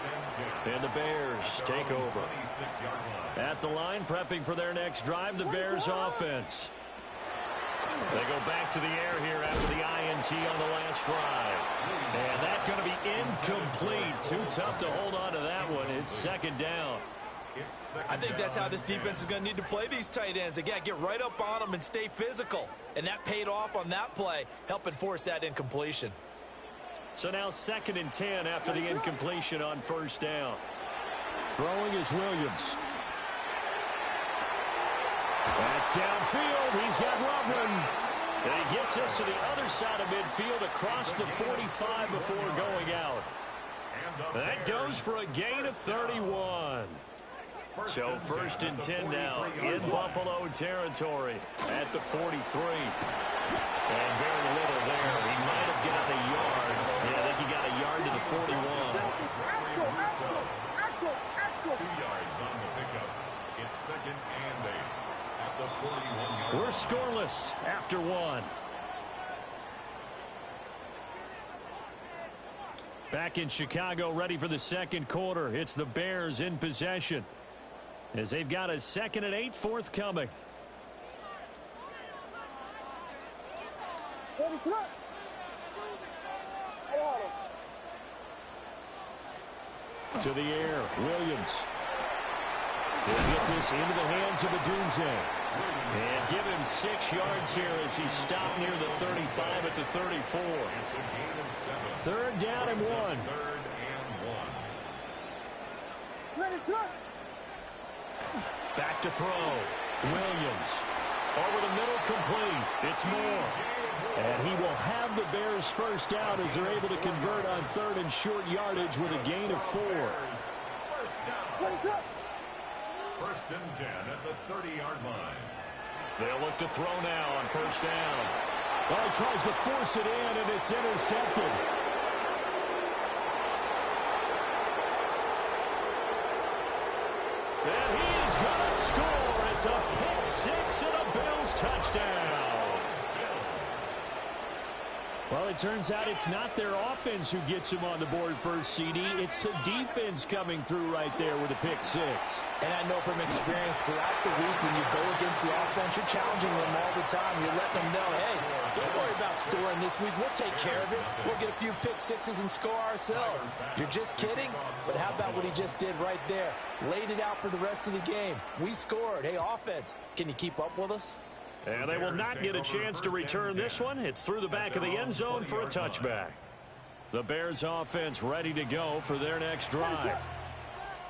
And the Bears take over. At the line, prepping for their next drive, the Bears offense. They go back to the air here after the INT on the last drive. And that's going to be incomplete. Too tough to hold on to that one. It's 2nd down. I think that's how this defense is going to need to play these tight ends. They got to get right up on them and stay physical. And that paid off on that play, helping force that incompletion. So now 2nd and 10 after the incompletion on 1st down. Throwing is Williams. That's downfield. He's got Loveland. And he gets us to the other side of midfield across the 45 before going out. That goes for a gain of 31. So 1st and 10 now in Buffalo territory at the 43. And very little there. He might have gotten a yard. Yeah, I think he got a yard to the 41. Axel. 2 yards on the pickup. It's 2nd and 8 at the 41-yard line. We're scoreless after 1. Back in Chicago, ready for the 2nd quarter. It's the Bears in possession as they've got a 2nd and 8 forthcoming. To the air, Williams. He'll get this into the hands of Adunze. And give him 6 yards here as he stopped near the 35 at the 34. 3rd down and 1. Back to throw. Williams. Over the middle, complete. It's Moore. And he will have the Bears first down as they're able to convert on 3rd and short yardage with a gain of 4. First and 10 at the 30-yard line. They'll look to throw now on 1st down. Well, he tries to force it in, and it's intercepted. And he is going to score. It's a pick 6 and a Bills touchdown. Well, it turns out it's not their offense who gets him on the board first, CD. It's the defense coming through right there with a pick 6. And I know from experience throughout the week when you go against the offense, you're challenging them all the time. You're letting them know, hey, don't worry about scoring this week. We'll take care of it. We'll get a few pick 6s and score ourselves. You're just kidding? But how about what he just did right there? Laid it out for the rest of the game. We scored. Hey, offense, can you keep up with us? And they will not get a chance to return this one. It's through the back of the end zone for a touchback. The Bears offense ready to go for their next drive.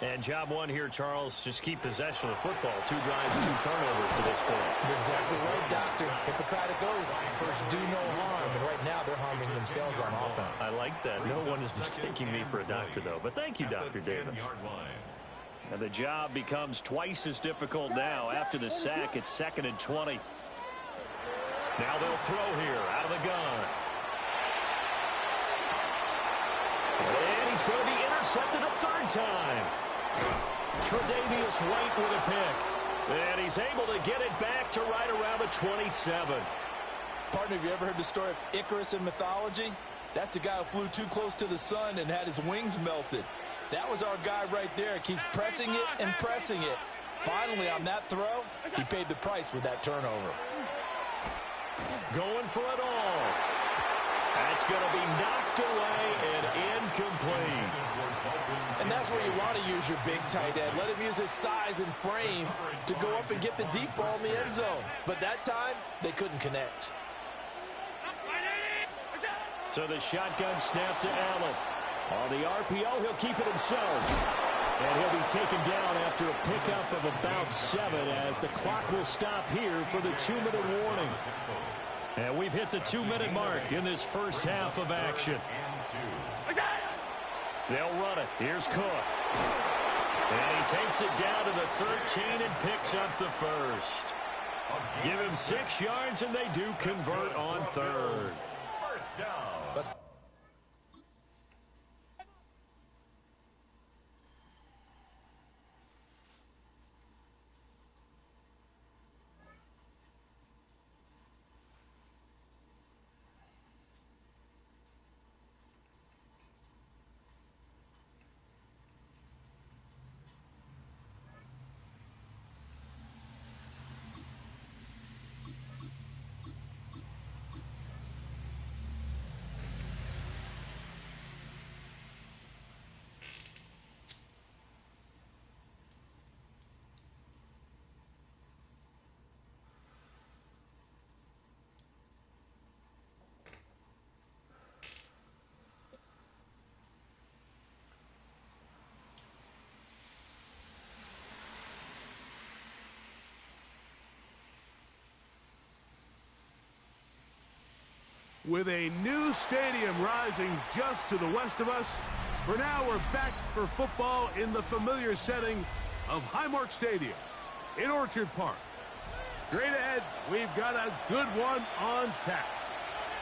And job one here, Charles, just keep possession of the football. 2 drives, 2 turnovers to this point. You're exactly right, Doctor. Hippocratic oath. First, do no harm. And right now, they're harming themselves on offense. I like that. No one is mistaking me for a doctor, though. But thank you, Dr. Davis. And the job becomes twice as difficult now. After the sack, it's 2nd and 20. Now they'll throw here out of the gun. And he's going to be intercepted a 3rd time. Tre'Davious White with a pick. And he's able to get it back to right around the 27. Partner, have you ever heard the story of Icarus in mythology? That's the guy who flew too close to the sun and had his wings melted. That was our guy right there. Keeps pressing it and pressing it. Finally, on that throw, he paid the price with that turnover. Going for it all. That's going to be knocked away and incomplete. And that's where you want to use your big tight end. Let him use his size and frame to go up and get the deep ball in the end zone. But that time, they couldn't connect. So the shotgun snap to Allen. On the RPO, he'll keep it himself. And he'll be taken down after a pickup of about 7 as the clock will stop here for the 2-minute warning. And we've hit the 2-minute mark in this first half of action. They'll run it. Here's Cook. And he takes it down to the 13 and picks up the first. Give him 6 yards, and they do convert on 3rd. First down. With a new stadium rising just to the west of us, for now we're back for football in the familiar setting of Highmark Stadium in Orchard Park. Straight ahead, we've got a good one on tap.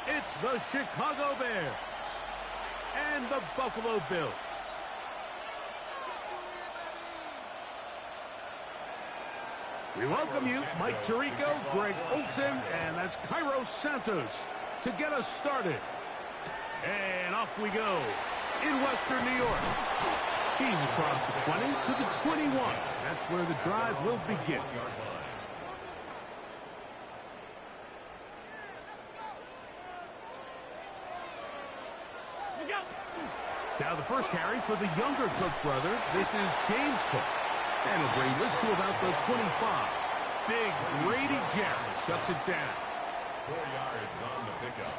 It's the Chicago Bears and the Buffalo Bills. We welcome you, Mike Tirico, Greg Olson, and that's Cairo Santos to get us started. And off we go in Western New York. He's across the 20 to the 21. That's where the drive will begin. Now the first carry for the younger Cook brother. This is James Cook. And he'll bring this to about the 25. Big Grady Jarrett shuts it down. 4 yards on the pickup.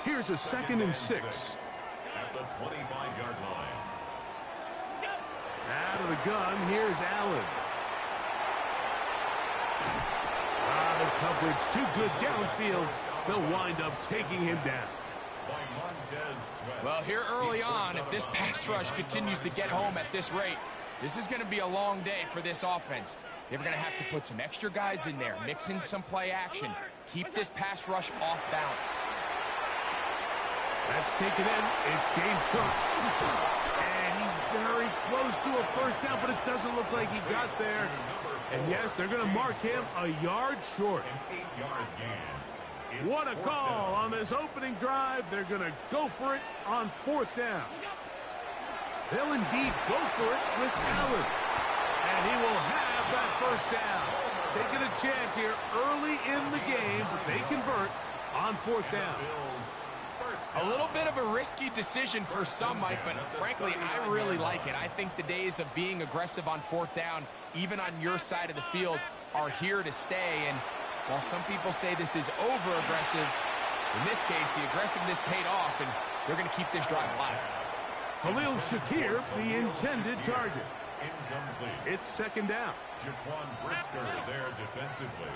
Here's a 2nd and 6. At the 25-yard line. Out of the gun, here's Allen. The coverage too good downfield. They'll wind up taking him down. Well, here early on, if this pass rush continues to get home at this rate, this is going to be a long day for this offense. They're going to have to put some extra guys in there, mix in some play action, keep this pass rush off balance. That's taken in. It's James Cook. And he's very close to a first down, but it doesn't look like he got there. And yes, they're going to mark him a yard short. An 8-yard gain. What a call on this opening drive. They're going to go for it on fourth down. They'll indeed go for it with Allen. And he will have that first down. Taking a chance here early in the game, but they convert on fourth down. A little bit of a risky decision for some, Mike, but frankly, I really like it. I think the days of being aggressive on fourth down, even on your side of the field, are here to stay. And while some people say this is over-aggressive, in this case, the aggressiveness paid off, and they're going to keep this drive alive. Khalil Shakir, the intended target. Incomplete. It's second down. Jaquan Brisker there defensively.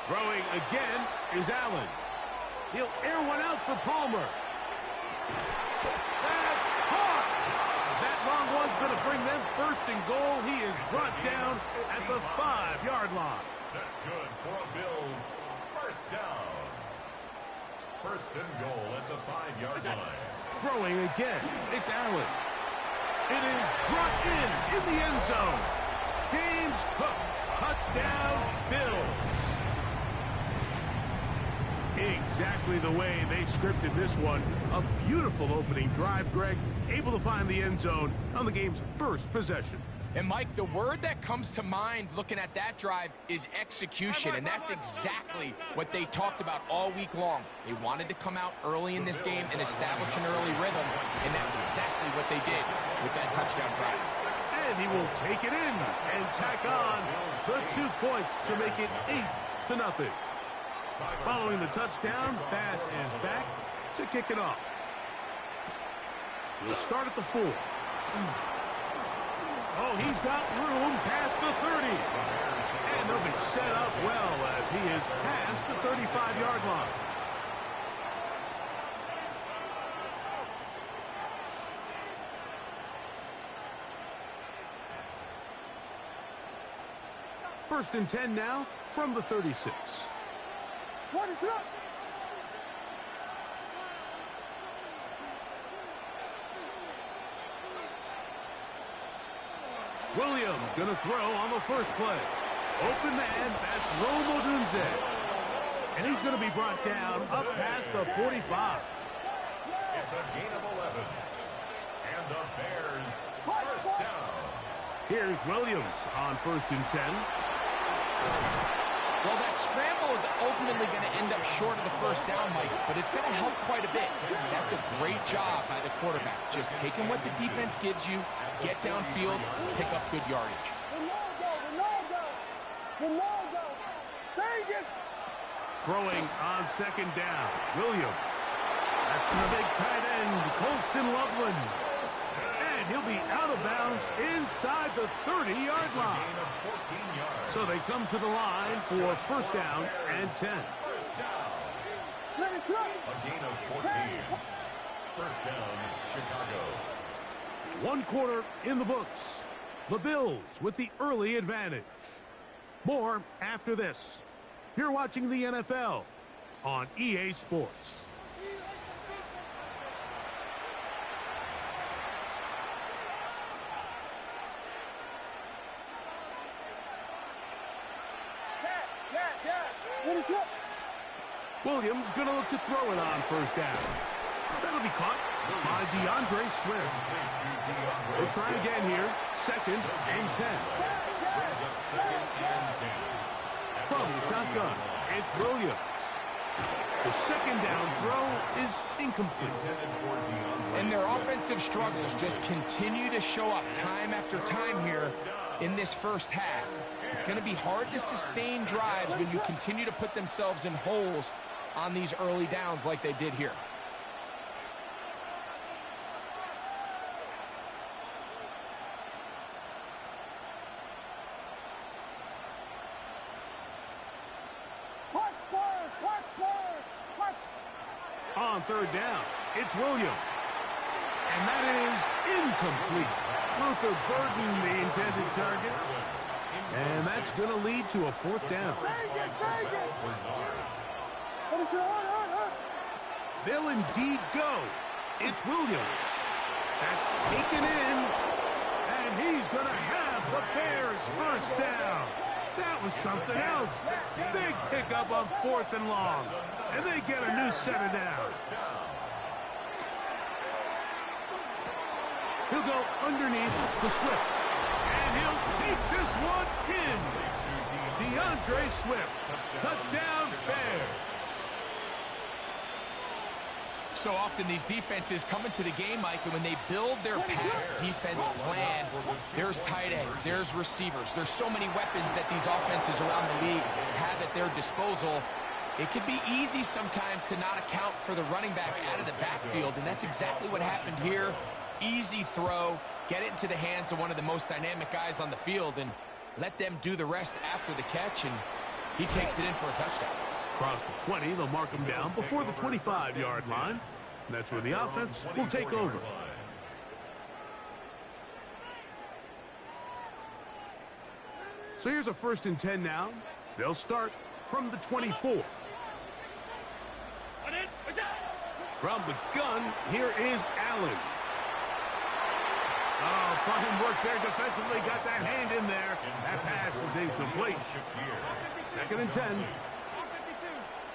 Throwing again is Allen. He'll air one out for Palmer. That's caught. That long one's going to bring them first and goal. He is brought down at the 5-yard line. That's good for a Bills first down. First and goal at the 5-yard line. Throwing again. It's Allen. It is brought in the end zone. James Cook. Touchdown, Bills. Exactly the way they scripted this one. A beautiful opening drive, Greg. Able to find the end zone on the game's first possession. And, Mike, the word that comes to mind looking at that drive is execution, and that's exactly what they talked about all week long. They wanted to come out early in this game and establish an early rhythm, and that's exactly what they did with that touchdown drive. And he will take it in and tack on the 2 points to make it 8-0. Following the touchdown, pass is back to kick it off. We'll start at the 4. Oh, he's got room past the 30. And they'll be set up well as he is past the 35-yard line. First and 10 now from the 36. What is up? Williams going to throw on the first play. Open man, that's Rome Odunze. And he's going to be brought down up past the 45. It's a gain of 11. And the Bears first down. Here's Williams on first and 10. Well, that scramble is ultimately going to end up short of the first down, Mike, but it's going to help quite a bit. That's a great job by the quarterback. Just taking what the defense gives you, get downfield, pick up good yardage. Ronaldo. Vegas. Throwing on second down, Williams. That's the big tight end, Colston Loveland. And he'll be out of bounds inside the 30-yard line. So they come to the line for first down and 10. First down. A gain of 14. First down, Chicago. 1 quarter in the books. The Bills with the early advantage. More after this. You're watching the NFL on EA Sports. What is up? Williams going to look to throw it on first down. That'll be caught by DeAndre Swift. We'll try again here. Second and 10. From the shotgun, it's Williams. The second down throw is incomplete. And their offensive struggles just continue to show up time after time here in this first half. It's going to be hard to sustain drives when you continue to put themselves in holes on these early downs like they did here. On third down, it's Williams. And that is incomplete. Luther burdened the intended target. And that's going to lead to a fourth down. They'll indeed go. It's Williams. That's taken in. And he's going to have the Bears first down. That was something else. Big pickup on 4th and long. And they get a new set of downs. He'll go underneath to Swift. And he'll take this one in. DeAndre Swift. Touchdown, Bears. So often these defenses come into the game, Mike, and when they build their pass defense plan, there's tight ends, there's receivers, there's so many weapons that these offenses around the league have at their disposal. It can be easy sometimes to not account for the running back out of the backfield, and that's exactly what happened here. Easy throw, get it into the hands of one of the most dynamic guys on the field, and let them do the rest after the catch, and he takes it in for a touchdown. Across the 20, they'll mark him down before the 25-yard line. And that's where the offense will take over. So here's a 1st and 10 now. They'll start from the 24. From the gun, here is Allen. Oh, fine work there defensively. Got that hand in there. That pass is incomplete. 2nd and 10.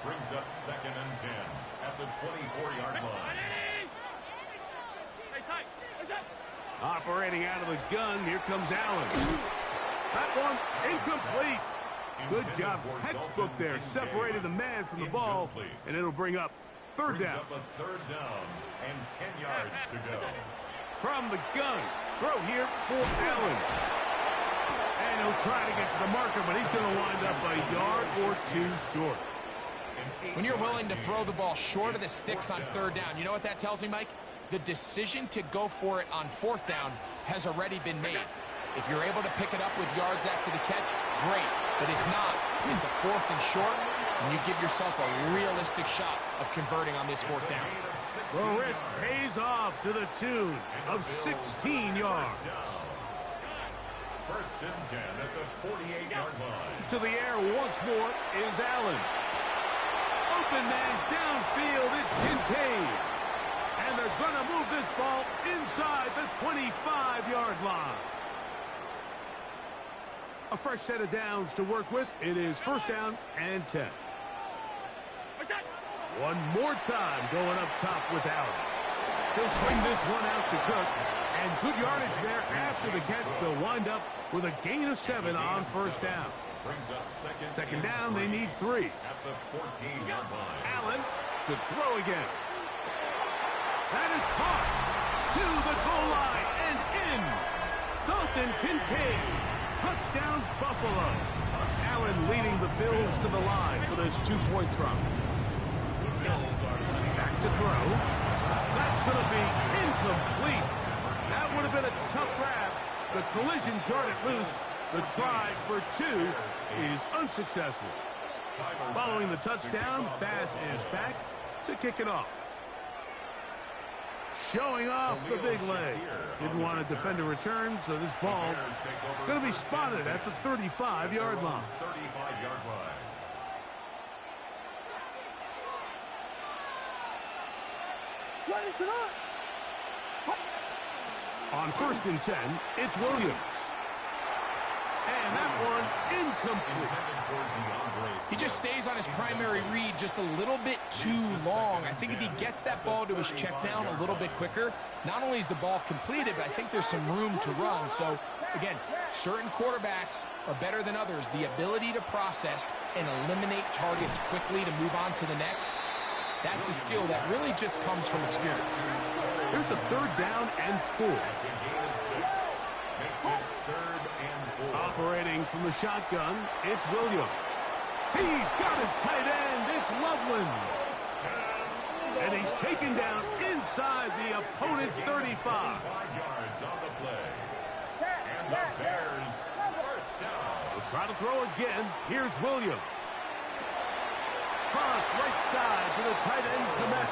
Brings up 2nd and 10 at the 24-yard line. Operating out of the gun, here comes Allen. That one incomplete. Good job, textbook there, separating the man from the ball, and it'll bring up 3rd down. Up a 3rd down and 10 yards to go. From the gun, throw here for Allen. And he'll try to get to the marker, but he's going to wind up a yard or 2 short. When you're willing to throw the ball short of the sticks on 3rd down, you know what that tells me, Mike? The decision to go for it on 4th down has already been made. If you're able to pick it up with yards after the catch, great. But if not, it's a 4th and short, and you give yourself a realistic shot of converting on this 4th down. The risk pays off to the tune of 16 yards. 1st and 10 at the 48-yard line. To the air once more is Allen. Open man downfield, it's Kincaid. And they're going to move this ball inside the 25-yard line. A fresh set of downs to work with. It is 1st down and 10. One more time going up top with Allen. He'll swing this one out to Cook. And good yardage there after the catch. They'll wind up with a gain of 7 on 1st down. Brings up 2nd down, they need 3. At the 14-yard line. Allen to throw again. That is caught to the goal line and in. Dalton Kincaid. Touchdown, Buffalo. Allen leading the Bills to the line for this 2-point trump. Back to throw. That's going to be incomplete. That would have been a tough grab. The collision jarred it loose. The try for 2 is unsuccessful. Following the touchdown, Bass is back to kick it off. Showing off the big leg. Didn't want to defend a return, so this ball going to be spotted at the 35-yard line. 35-yard line. On 1st and 10, it's Williams. And that one incomplete. He just stays on his primary read just a little bit too long. I think if he gets that ball to his check down a little bit quicker, not only is the ball completed, but I think there's some room to run. So, again, certain quarterbacks are better than others. The ability to process and eliminate targets quickly to move on to the next, that's a skill that really just comes from experience. Here's a 3rd down and 4. Makes it 3rd and 4. Operating from the shotgun, it's Williams. He's got his tight end. It's Loveland. And he's taken down inside the opponent's 35. 5 yards on the play. And the Bears first down. We'll try to throw again. Here's Williams. Cross right side to the tight end, Komet.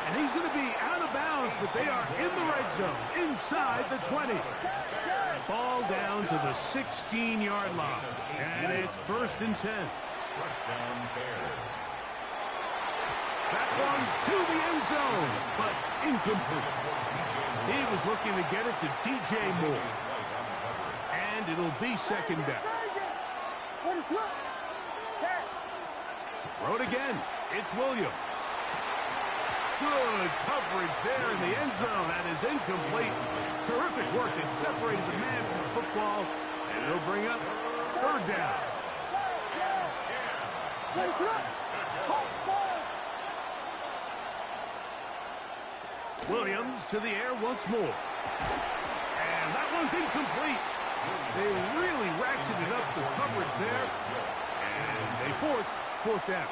And he's going to be out of bounds, but they are in the red zone, inside the 20. Ball down to the 16-yard line. And it's 1st and 10. First down, Bears. That one to the end zone, but incomplete. He was looking to get it to DJ Moore. And it'll be 2nd down. Throw it again. It's Williams. Good coverage there in the end zone. That is incomplete. Terrific work to separate the man from the football. And it'll bring up 3rd down. Williams to the air once more. And that one's incomplete. They really ratcheted up the coverage there. And they force 4th down.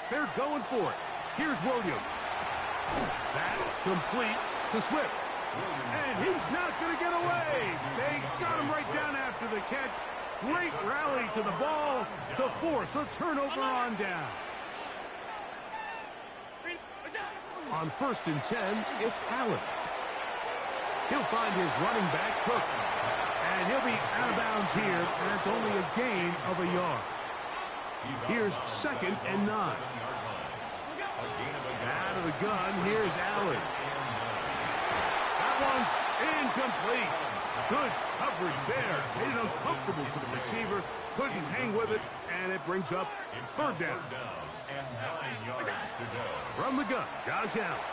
They're going for it. Here's Williams. That's complete to Swift. And he's not going to get away. They got him right down after the catch. Great rally to the ball to force a turnover on down. On 1st and 10, it's Allen. He'll find his running back, Cook. And he'll be out of bounds here, and it's only a gain of a yard. Here's 2nd and 9. Out of the gun, here's Allen. That one's incomplete. Good coverage there. Made it uncomfortable for the receiver. Couldn't hang with it, and it brings up 3rd down. And 9 yards to go. From the gun, Josh Allen.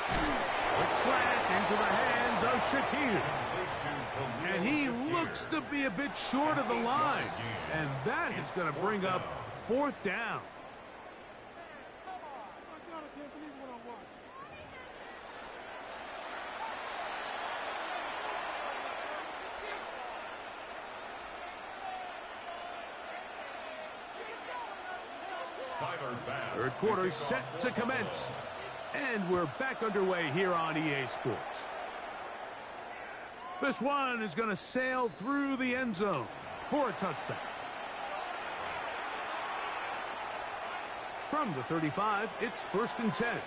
Quick slant into the hands of Shakir. And he looks to be a bit short of the line. And that is going to bring up 4th down. Third quarter set to commence. And we're back underway here on EA Sports. This one is going to sail through the end zone for a touchback. From the 35, it's 1st and 10.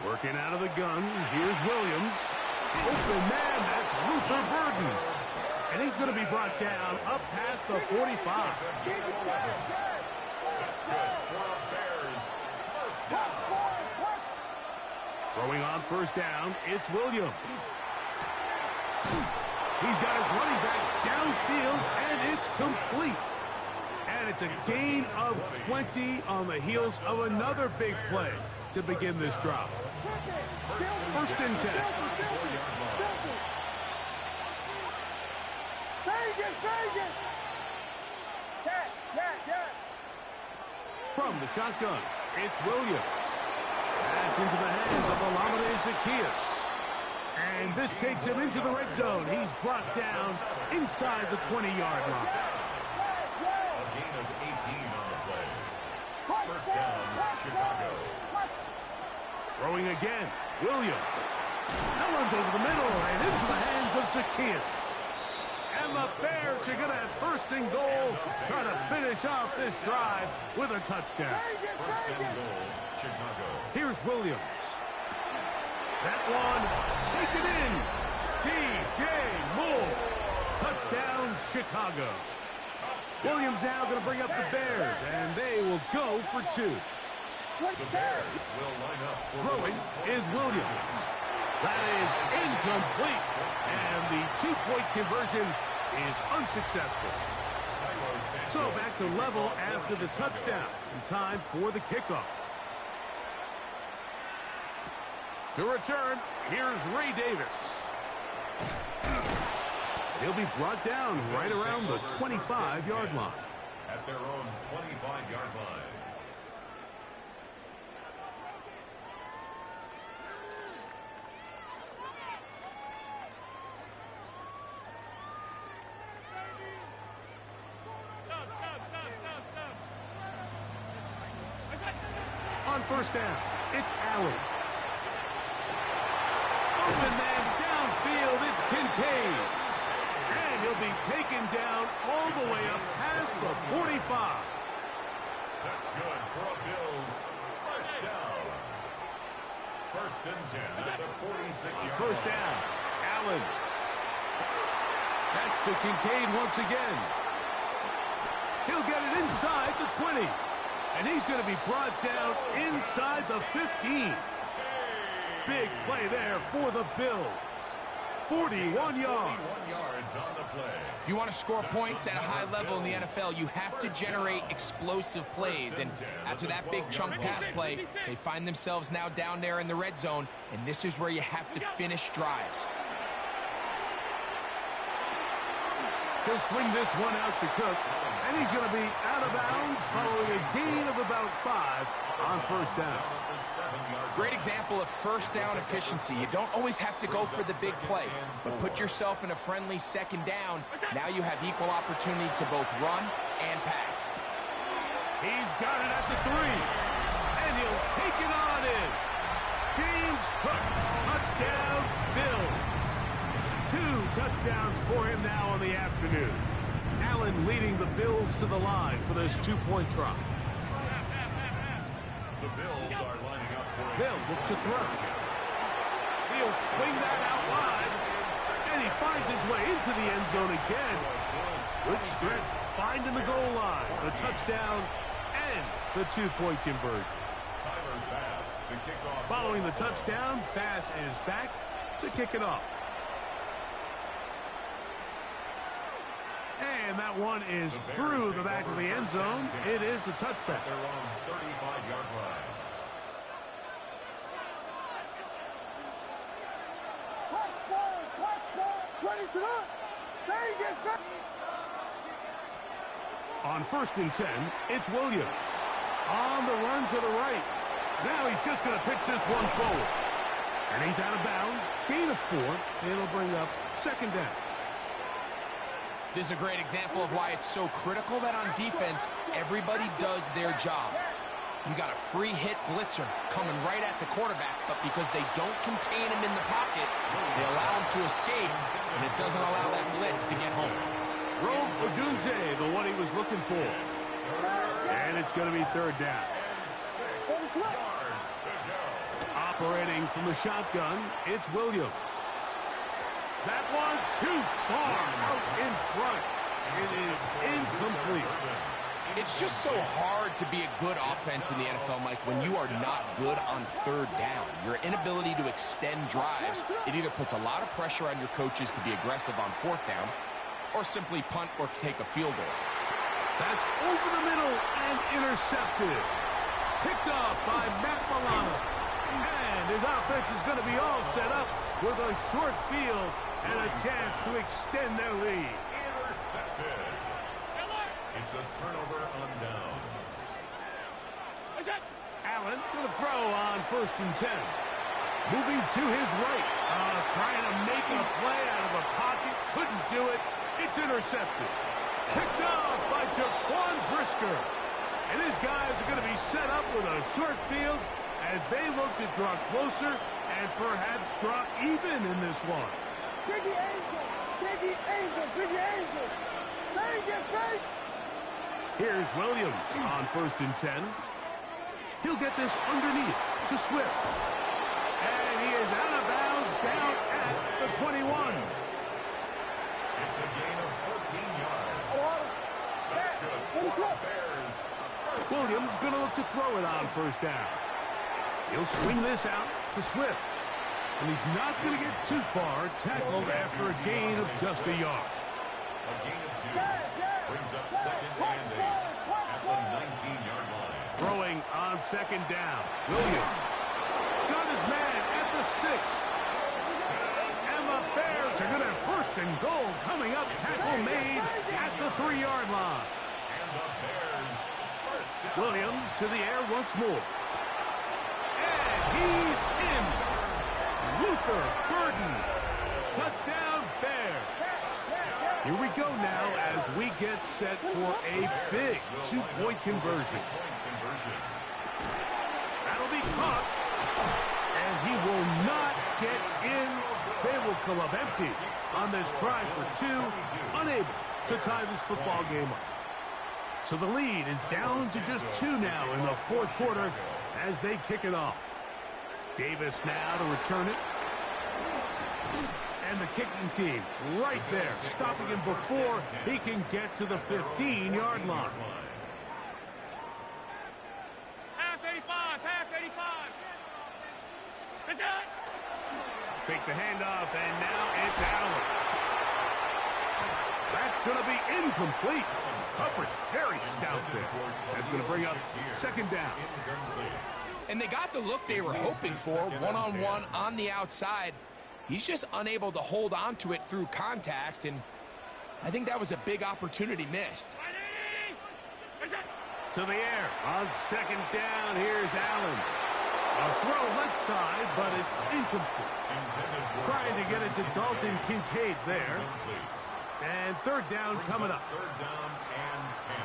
Working out of the gun, here's Williams. Open man, that's Luther Burden. And he's going to be brought down up past the 45. That's good for Bears. First down. Throwing on 1st down, it's Williams. He's got his running back downfield, and it's complete. And it's a gain of 20 on the heels of another big play to begin this drive. 1st and 10. From the shotgun, it's Williams. That's into the hands of Olamide Zaccheaus. And this takes him into the red zone. He's brought down inside the 20-yard line. A gain of 18 on the play. First down, Chicago. Throwing again, Williams. That one's over the middle and into the hands of Zaccheaus. And the Bears are going to have 1st and goal, trying to finish off this drive with a touchdown. 1st and goal, Chicago. Here's Williams. That one taken in. DJ Moore. Touchdown, Chicago. Williams now going to bring up the Bears, and they will go for 2. The Bears will line up. Throwing is Williams. That is incomplete. And the 2-point conversion is unsuccessful. So back to level after the touchdown. And time for the kickoff. To return, here's Ray Davis. He'll be brought down right around the 25-yard line. At their own 25-yard line. On first down, it's Allen. Open man downfield, it's Kincaid. And he'll be taken down all the way up past the 45. That's good for a Bills first down. First and 10 at the 46-yard First down, Allen. That's to Kincaid once again. He'll get it inside the 20. And he's going to be brought down inside the 15. Big play there for the Bills. 41 yards. On the play. If you want to score points at a high level in the NFL, you have to generate explosive plays. And after that big chunk pass play, they find themselves now down there in the red zone. And this is where you have to finish drives. He'll swing this one out to Cook. And he's going to be out of bounds following a gain of about 5 on first down. Great example of first down efficiency. You don't always have to go for the big play, but put yourself in a friendly second down. Now you have equal opportunity to both run and pass. He's got it at the 3. And he'll take it on in. James Cook, touchdown, Bills. 2 touchdowns for him now on the afternoon. Allen leading the Bills to the line for this 2-point try. The Bills are lining up for a They'll look to throw. He'll swing that out wide. And he finds his way into the end zone again. Good stretch, finding the goal line. The touchdown and the 2-point conversion. Following the touchdown, Bass is back to kick it off. And that one is through the back of the end zone. It is a touchback. Their own 35-yard line. On first and 10, it's Williams. On the run to the right. Now he's just going to pitch this one forward. And he's out of bounds. Gain of 4. It'll bring up second down. This is a great example of why it's so critical that on defense, everybody does their job. You got a free hit blitzer coming right at the quarterback, but because they don't contain him in the pocket, they allow him to escape, and it doesn't allow that blitz to get home. Rogue Odunze, the one he was looking for. And it's going to be third down. Operating from the shotgun, it's Williams. That one too far out in front. It is incomplete. It's just so hard to be a good offense in the NFL, Mike, when you are not good on third down. Your inability to extend drives, it either puts a lot of pressure on your coaches to be aggressive on fourth down or simply punt or take a field goal. That's over the middle and intercepted. Picked off by Matt Milano. And his offense is going to be all set up with a short field and a chance to extend their lead. Intercepted. It's a turnover on downs. Allen to the throw on first and 10. Moving to his right. Trying to make a play out of the pocket. Couldn't do it. It's intercepted. Picked off by Jaquan Brisker. And his guys are going to be set up with a short field as they look to draw closer and perhaps draw even in this one. Biggie Angels! Biggie Angels! Biggie Angels! Vegas, Vegas! Here's Williams on first and 10. He'll get this underneath to Swift. And he is out of bounds down at the 21. It's a gain of 14 yards. That's good for the Bears. Williams going to look to throw it on first down. He'll swing this out to Swift. And he's not going to get too far, tackled after a gain of just a yard. A gain of 2 brings up second and 8 at the 19-yard line. Throwing on second down. Williams got his man at the 6. And the Bears are going to have first and goal coming up. Tackle made at the 3-yard line. Williams to the air once more. And he's in. Luther Burden. Touchdown, Bears. Here we go now as we get set for a big 2-point conversion. That'll be caught. And he will not get in. They will come up empty on this try for 2. Unable to tie this football game up. So the lead is down to just 2 now in the 4th quarter as they kick it off. Davis now to return it. And the kicking team right there, stopping him before he can get to the 15-yard line. Half 85, half 85. Fake the handoff, and now it's Allen. That's going to be incomplete. Coverage very stout there. That's going to bring up 2nd down. And they got the look they were hoping for, one-on-one on the outside. He's just unable to hold on to it through contact, and I think that was a big opportunity missed. To the air on 2nd down. Here's Allen. A throw left side, but it's incomplete. Trying to get it to Dalton Kincaid there. And 3rd down coming up. 3rd down and 10.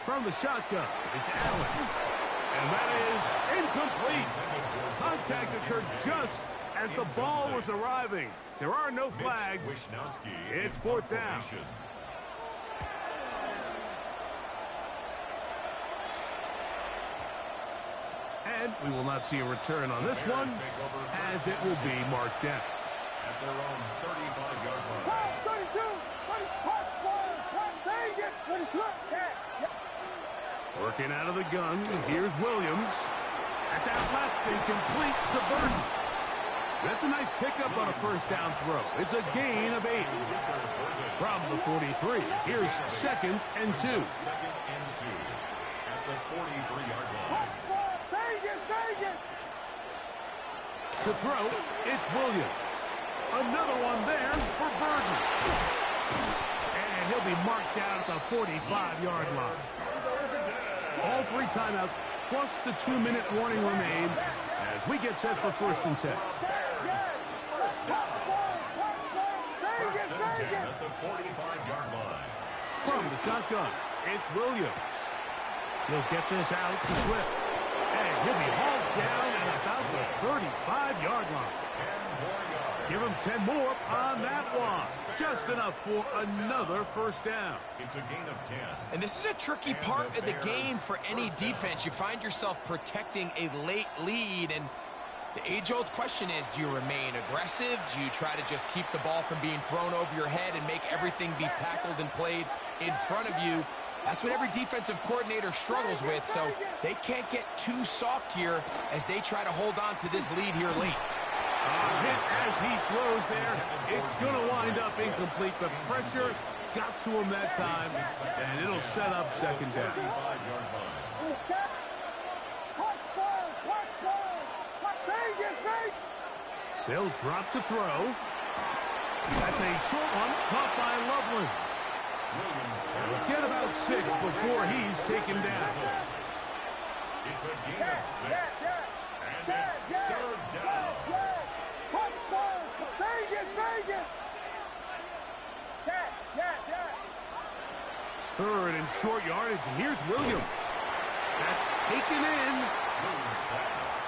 From the shotgun, it's Allen. And that is incomplete. Contact occurred just as the ball was arriving. There are no flags. It's 4th down. And we will not see a return on this one, as it will be marked down. At their own 35-yard line. 32, 30, Working out of the gun, here's Williams. That's out left and complete to Burden. That's a nice pickup on a 1st down throw. It's a gain of 8. From the 43, here's 2nd and 2. 2nd and 2 at the 43-yard line. To throw, it's Williams. Another one there for Burden. And he'll be marked down at the 45-yard line. All 3 timeouts, plus the 2-minute warning remain as we get set for 1st and 10. 1st and 10 at the 45-yard line. From the shotgun, it's Williams. He'll get this out to Swift. And he'll be hauled down at about the 35-yard line. 10 more yards. Give him 10 more on that one. Just enough for another 1st down. It's a gain of 10. And this is a tricky part of the game for any defense. You find yourself protecting a late lead, and the age-old question is, do you remain aggressive? Do you try to just keep the ball from being thrown over your head and make everything be tackled and played in front of you? That's what every defensive coordinator struggles with, so they can't get too soft here as they try to hold on to this lead here late. Hit as he throws there. It's going to wind up incomplete. The pressure got to him that time, and it'll set up 2nd down. They'll drop to throw. That's a short one, caught by Loveland. He'll get about 6 before he's taken down. It's a gain of 6. And it's 3rd down. Third and short yardage, and here's Williams. That's taken in.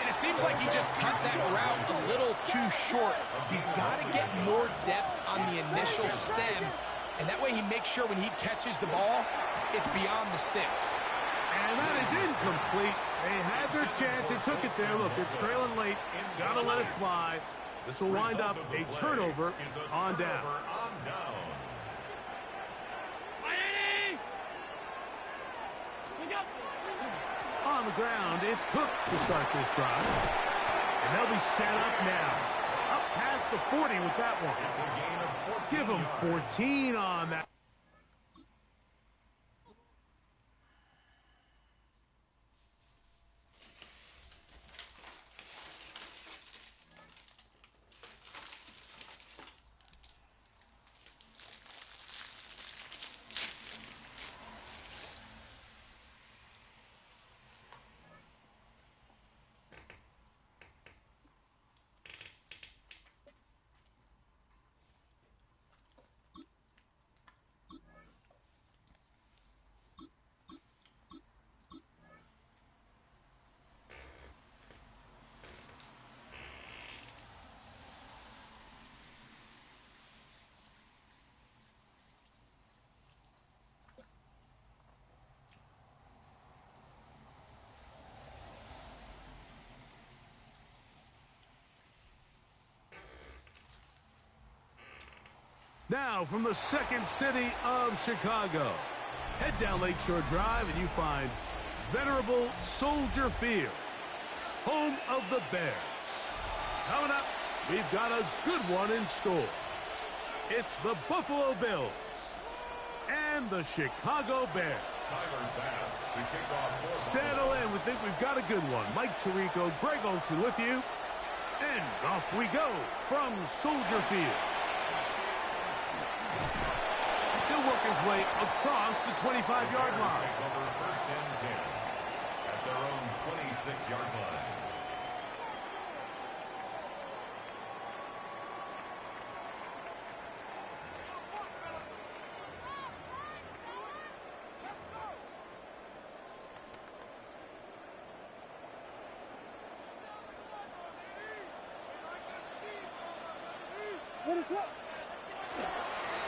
And it seems like he just cut that route a little too short. He's got to get more depth on the initial stem, and that way he makes sure when he catches the ball, it's beyond the sticks. And that is incomplete. They had their chance. They took it there. Look, they're trailing late. Got to let it fly. This will wind up a turnover on down. On the ground, it's Cook to start this drive. And they'll be set up now. Up past the 40 with that one. It's a gain of 14 Give him 14 on that. Now from the second city of Chicago, head down Lakeshore Drive and you find venerable Soldier Field, home of the Bears. Coming up, we've got a good one in store. It's the Buffalo Bills and the Chicago Bears. Tyler Bass to kick off. Settle in. We think we've got a good one. Mike Tirico, Greg Olson with you. And off we go from Soldier Field. He'll work his way across the 25-yard line. Over first and 10 at their own 26-yard line.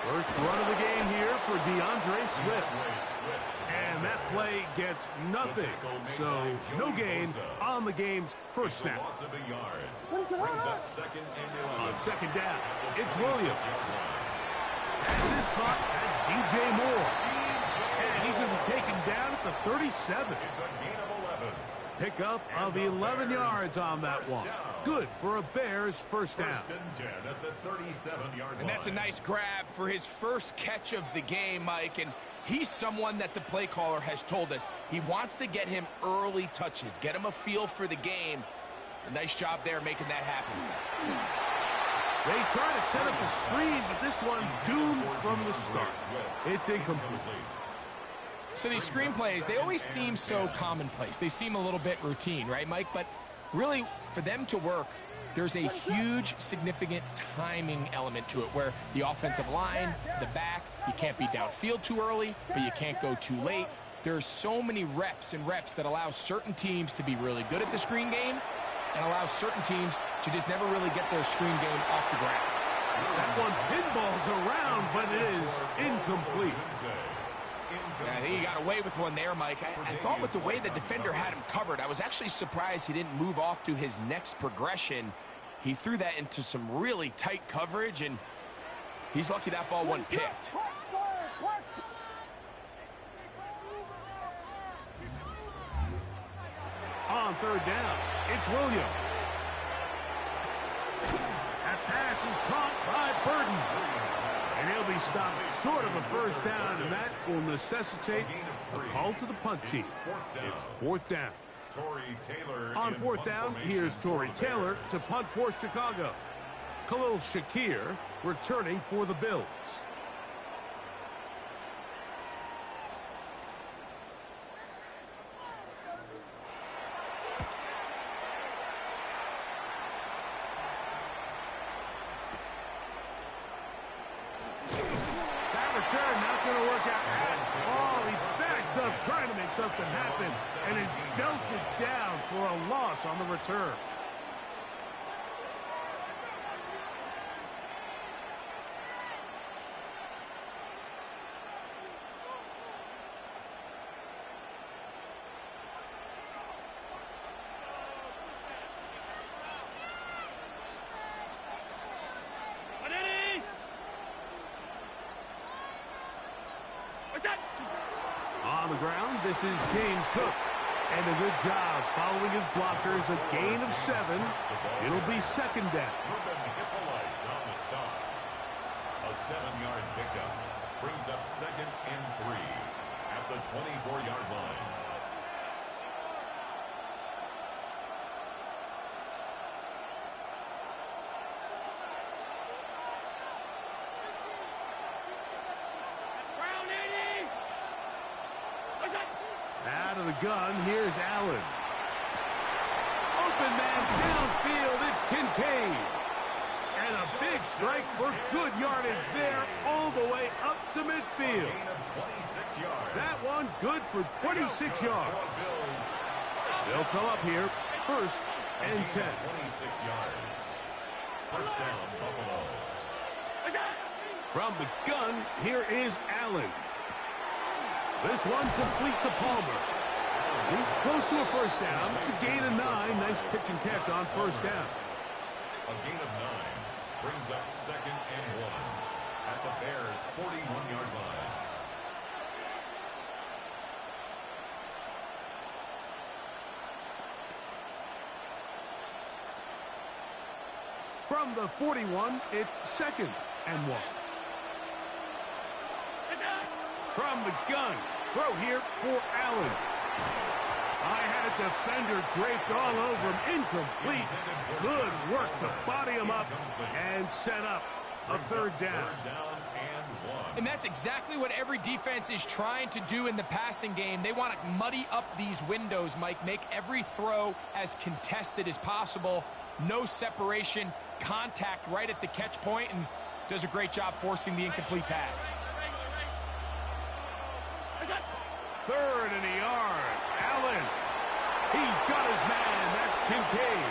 First run of the game here for DeAndre Swift. And that play gets nothing. So no gain on the game's first snap. Loss of a yard. Brings up second and 11. On second down, it's Williams. Pass is caught. That's DJ Moore. And he's going to be taken down at the 37. It's a gain of 11. Pickup of 11 yards on that one. Good for a Bears first down. First and 10 at the 37-yard line. And that's a nice grab for his first catch of the game, Mike. And he's someone that the play caller has told us he wants to get him early touches, get him a feel for the game. A nice job there making that happen. They try to set up the screen, but this one doomed from the start. It's incomplete. So these screen plays, they always seem so commonplace. They seem a little bit routine, right, Mike? But really, for them to work, there's a huge, significant timing element to it where the offensive line, the back, you can't be downfield too early, but you can't go too late. There's so many reps and reps that allow certain teams to be really good at the screen game and allow certain teams to just never really get their screen game off the ground. That one pinballs around, but it is incomplete. I think he got away with one there, Mike. I thought with the way the defender had him covered, I was actually surprised he didn't move off to his next progression. He threw that into some really tight coverage, and he's lucky that ball wasn't picked. On third down, it's Williams. That pass is caught by Burton. And he'll be stopped short of a first down, and that will necessitate a call to the punt team. It's fourth down. On fourth down, here's Torrey Taylor to punt for Chicago. Khalil Shakir returning for the Bills. Trying to make something happen, and is belted down for a loss on the return. On the ground, this is James Cook. And a good job following his blockers. A gain of 7. It'll be second down. A 7-yard pickup brings up 2nd and 3 at the 24-yard line. Out of the gun, here's Allen. Open man downfield, it's Kincaid. And a big strike for good yardage there all the way up to midfield. That one good for 26 yards. They'll come up here, 1st and 10. 26 yards. First down, Buffalo. From the gun, here is Allen. This one complete to Palmer. He's close to a first down. To gain a 9. Nice pitch and catch on first down. A gain of 9 brings up 2nd and 1 at the Bears' 41-yard line. From the 41, it's 2nd and 1. From the gun, throw here for Allen. I had a defender draped all over him, incomplete. Good work to body him up and set up a 3rd down. And that's exactly what every defense is trying to do in the passing game. They want to muddy up these windows, Mike, make every throw as contested as possible. No separation, contact right at the catch point, and does a great job forcing the incomplete pass. 3rd and a yard. Allen. He's got his man. That's Kincaid.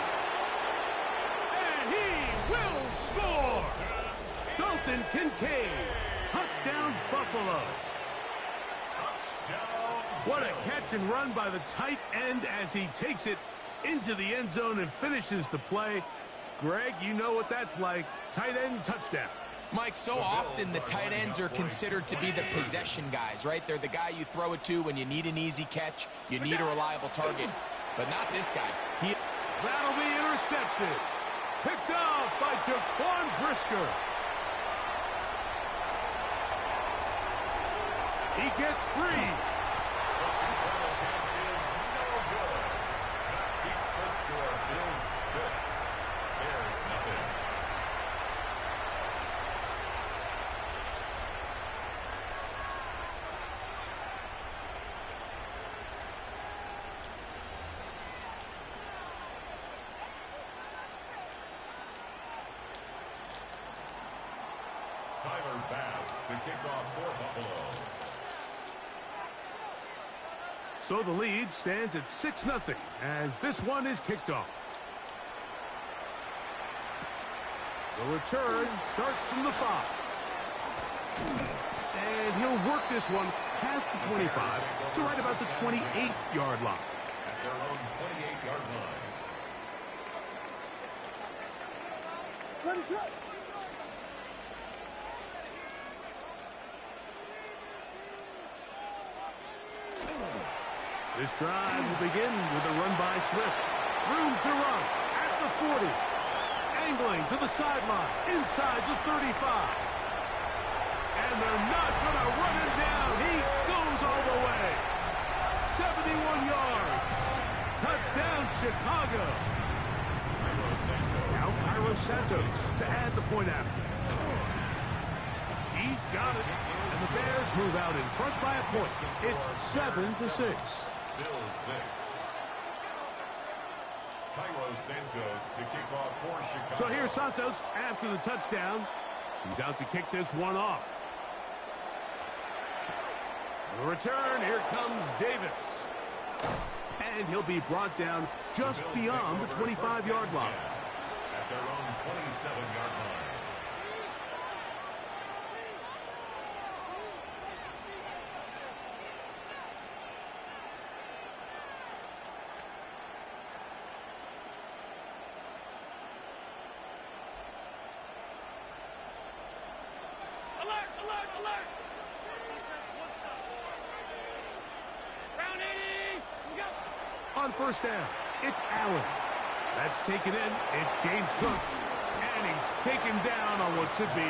And he will score. Dalton Kincaid. Touchdown, Buffalo. What a catch and run by the tight end as he takes it into the end zone and finishes the play. Greg, you know what that's like. Tight end touchdown. Mike, so often the tight ends are considered to be the possession guys, right? They're the guy you throw it to when you need an easy catch, you need a reliable target, but not this guy. That'll be intercepted. Picked off by Jaquan Brisker. He gets free. Keeps the score. Bills 6. Bears nothing. Tyler Bass to kick off for Buffalo. So the lead stands at 6-0 as this one is kicked off. The return starts from the 5. And he'll work this one past the 25 to right about the 28-yard line. At their own 28-yard line. Ready, try. This drive will begin with a run by Swift. Room to run at the 40. Angling to the sideline, inside the 35. And they're not going to run him down. He goes all the way. 71 yards. Touchdown, Chicago. Now Cairo Santos to add the point after. He's got it. And the Bears move out in front by a point. It's 7-6. Bills 6. Cairo Santos to kick off for Chicago. So here's Santos after the touchdown. He's out to kick this one off. The return, here comes Davis. And he'll be brought down just beyond the 25-yard line. At their own 27-yard line. On first down, it's Allen. That's taken in. It's James Cook. And he's taken down on what should be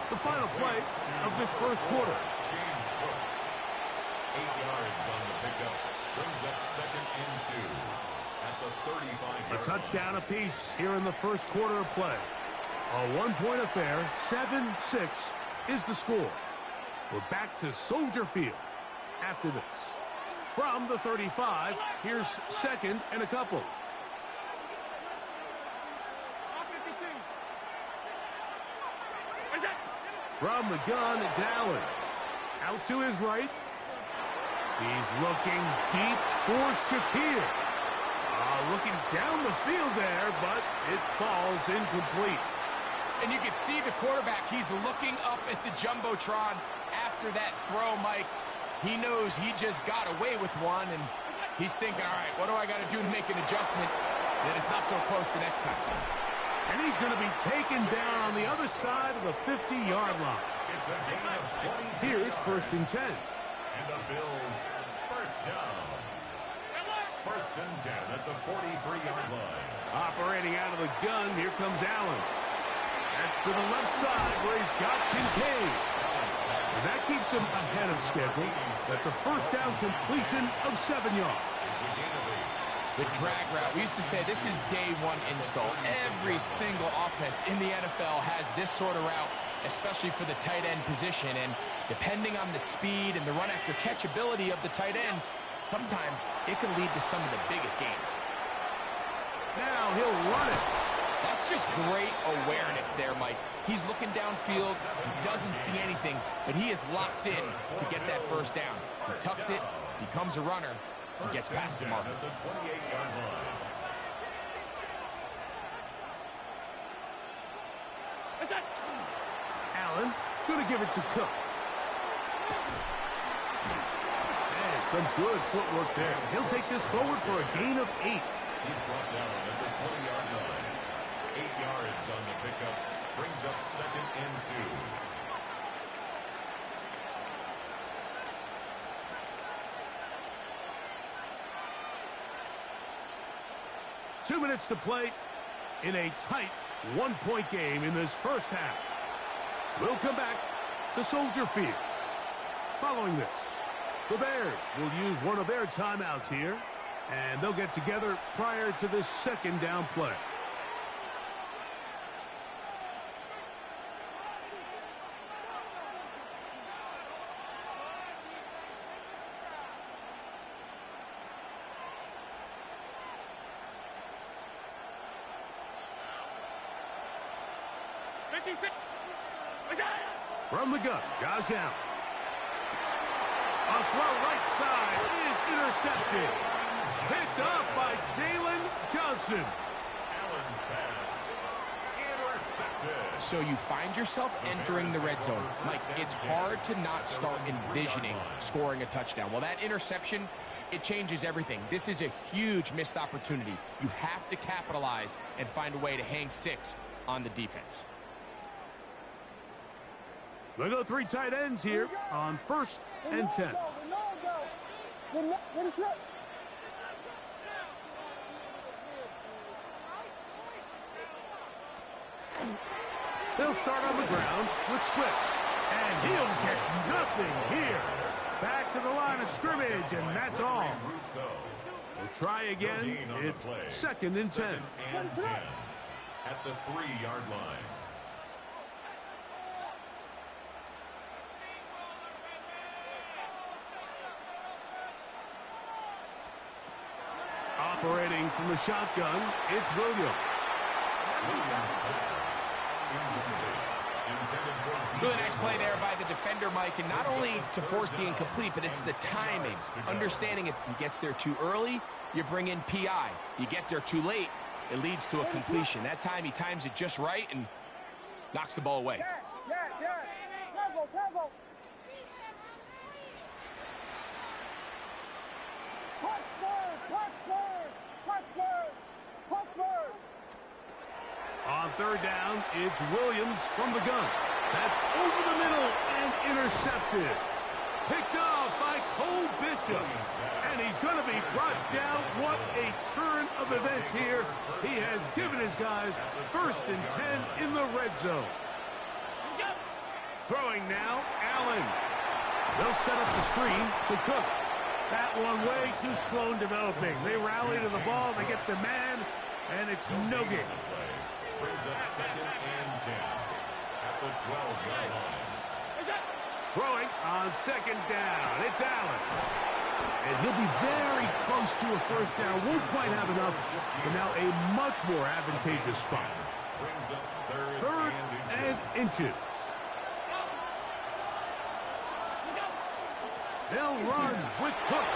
the final play of this first quarter. James Cook, 8 yards on the pickup. Brings up second and 2 at the 35-yard line. A touchdown apiece here in the first quarter of play. A one-point affair, 7-6 is the score. We're back to Soldier Field after this. From the 35, here's second and a couple. From the gun, it's Allen. Out to his right. He's looking deep for Shakir. Looking down the field there, but it falls incomplete. And you can see the quarterback. He's looking up at the Jumbotron after that throw, Mike. He knows he just got away with one, and he's thinking, all right, what do I got to do to make an adjustment that it's not so close the next time? And he's going to be taken down on the other side of the 50-yard line. It's a gain of 22. Here's first and 10. And the Bills first down. First and 10 at the 43-yard line. Operating out of the gun, here comes Allen. That's to the left side where he's got Kincaid. And that keeps him ahead of schedule. That's a first down completion of 7 yards. The drag route. We used to say this is day one install. Every single offense in the NFL has this sort of route, especially for the tight end position. And depending on the speed and the run after catch ability of the tight end, sometimes it can lead to some of the biggest gains. Now he'll run it. That's just great awareness there, Mike. He's looking downfield. He doesn't see anything, but he is locked in to get that first down. He tucks it, becomes a runner, and gets past the marker. At the 28-yard line. Allen going to give it to Cook. And some good footwork there. He'll take this forward for a gain of 8. He's brought down at the 20-yard line. 8 yards on the pickup. Brings up second and 2. 2 minutes to play in a tight one-point game in this first half. We'll come back to Soldier Field. Following this, the Bears will use one of their timeouts here, and they'll get together prior to this second down play. From the gun, Josh Allen. A throw right side is intercepted. Picked off by Jalen Johnson. Allen's pass intercepted. So you find yourself entering the red zone. Mike, it's hard to not start envisioning scoring a touchdown. Well, that interception, it changes everything. This is a huge missed opportunity. You have to capitalize and find a way to hang 6 on the defense. We'll go 3 tight ends here on first and 10. They'll start on the ground with Swift. And he'll get nothing here. Back to the line of scrimmage, and that's all. We'll try again. It's second and 10. Second and 10 at the 3-yard line. Operating from the shotgun, it's Williams. Really nice play there by the defender, Mike, and not only to force the incomplete, but it's the timing. Understanding if he gets there too early, you bring in PI. You get there too late, it leads to a completion. That time he times it just right and knocks the ball away. On third down, it's Williams from the gun. That's over the middle and intercepted. Picked off by Cole Bishop. And he's going to be brought down. What a turn of events here. He has given his guys 1st and 10 in the red zone. Throwing now, Allen. They'll set up the screen to Cook. That one way too slow in developing. They rally to the ball, they get the man, and it's no gain. Brings up 2nd and 10 at the 12-yard line. Throwing on 2nd down. It's Allen. And he'll be very close to a 1st down. Won't quite have enough, but now a much more advantageous spot. Brings up 3rd and inches. They'll run with Cook.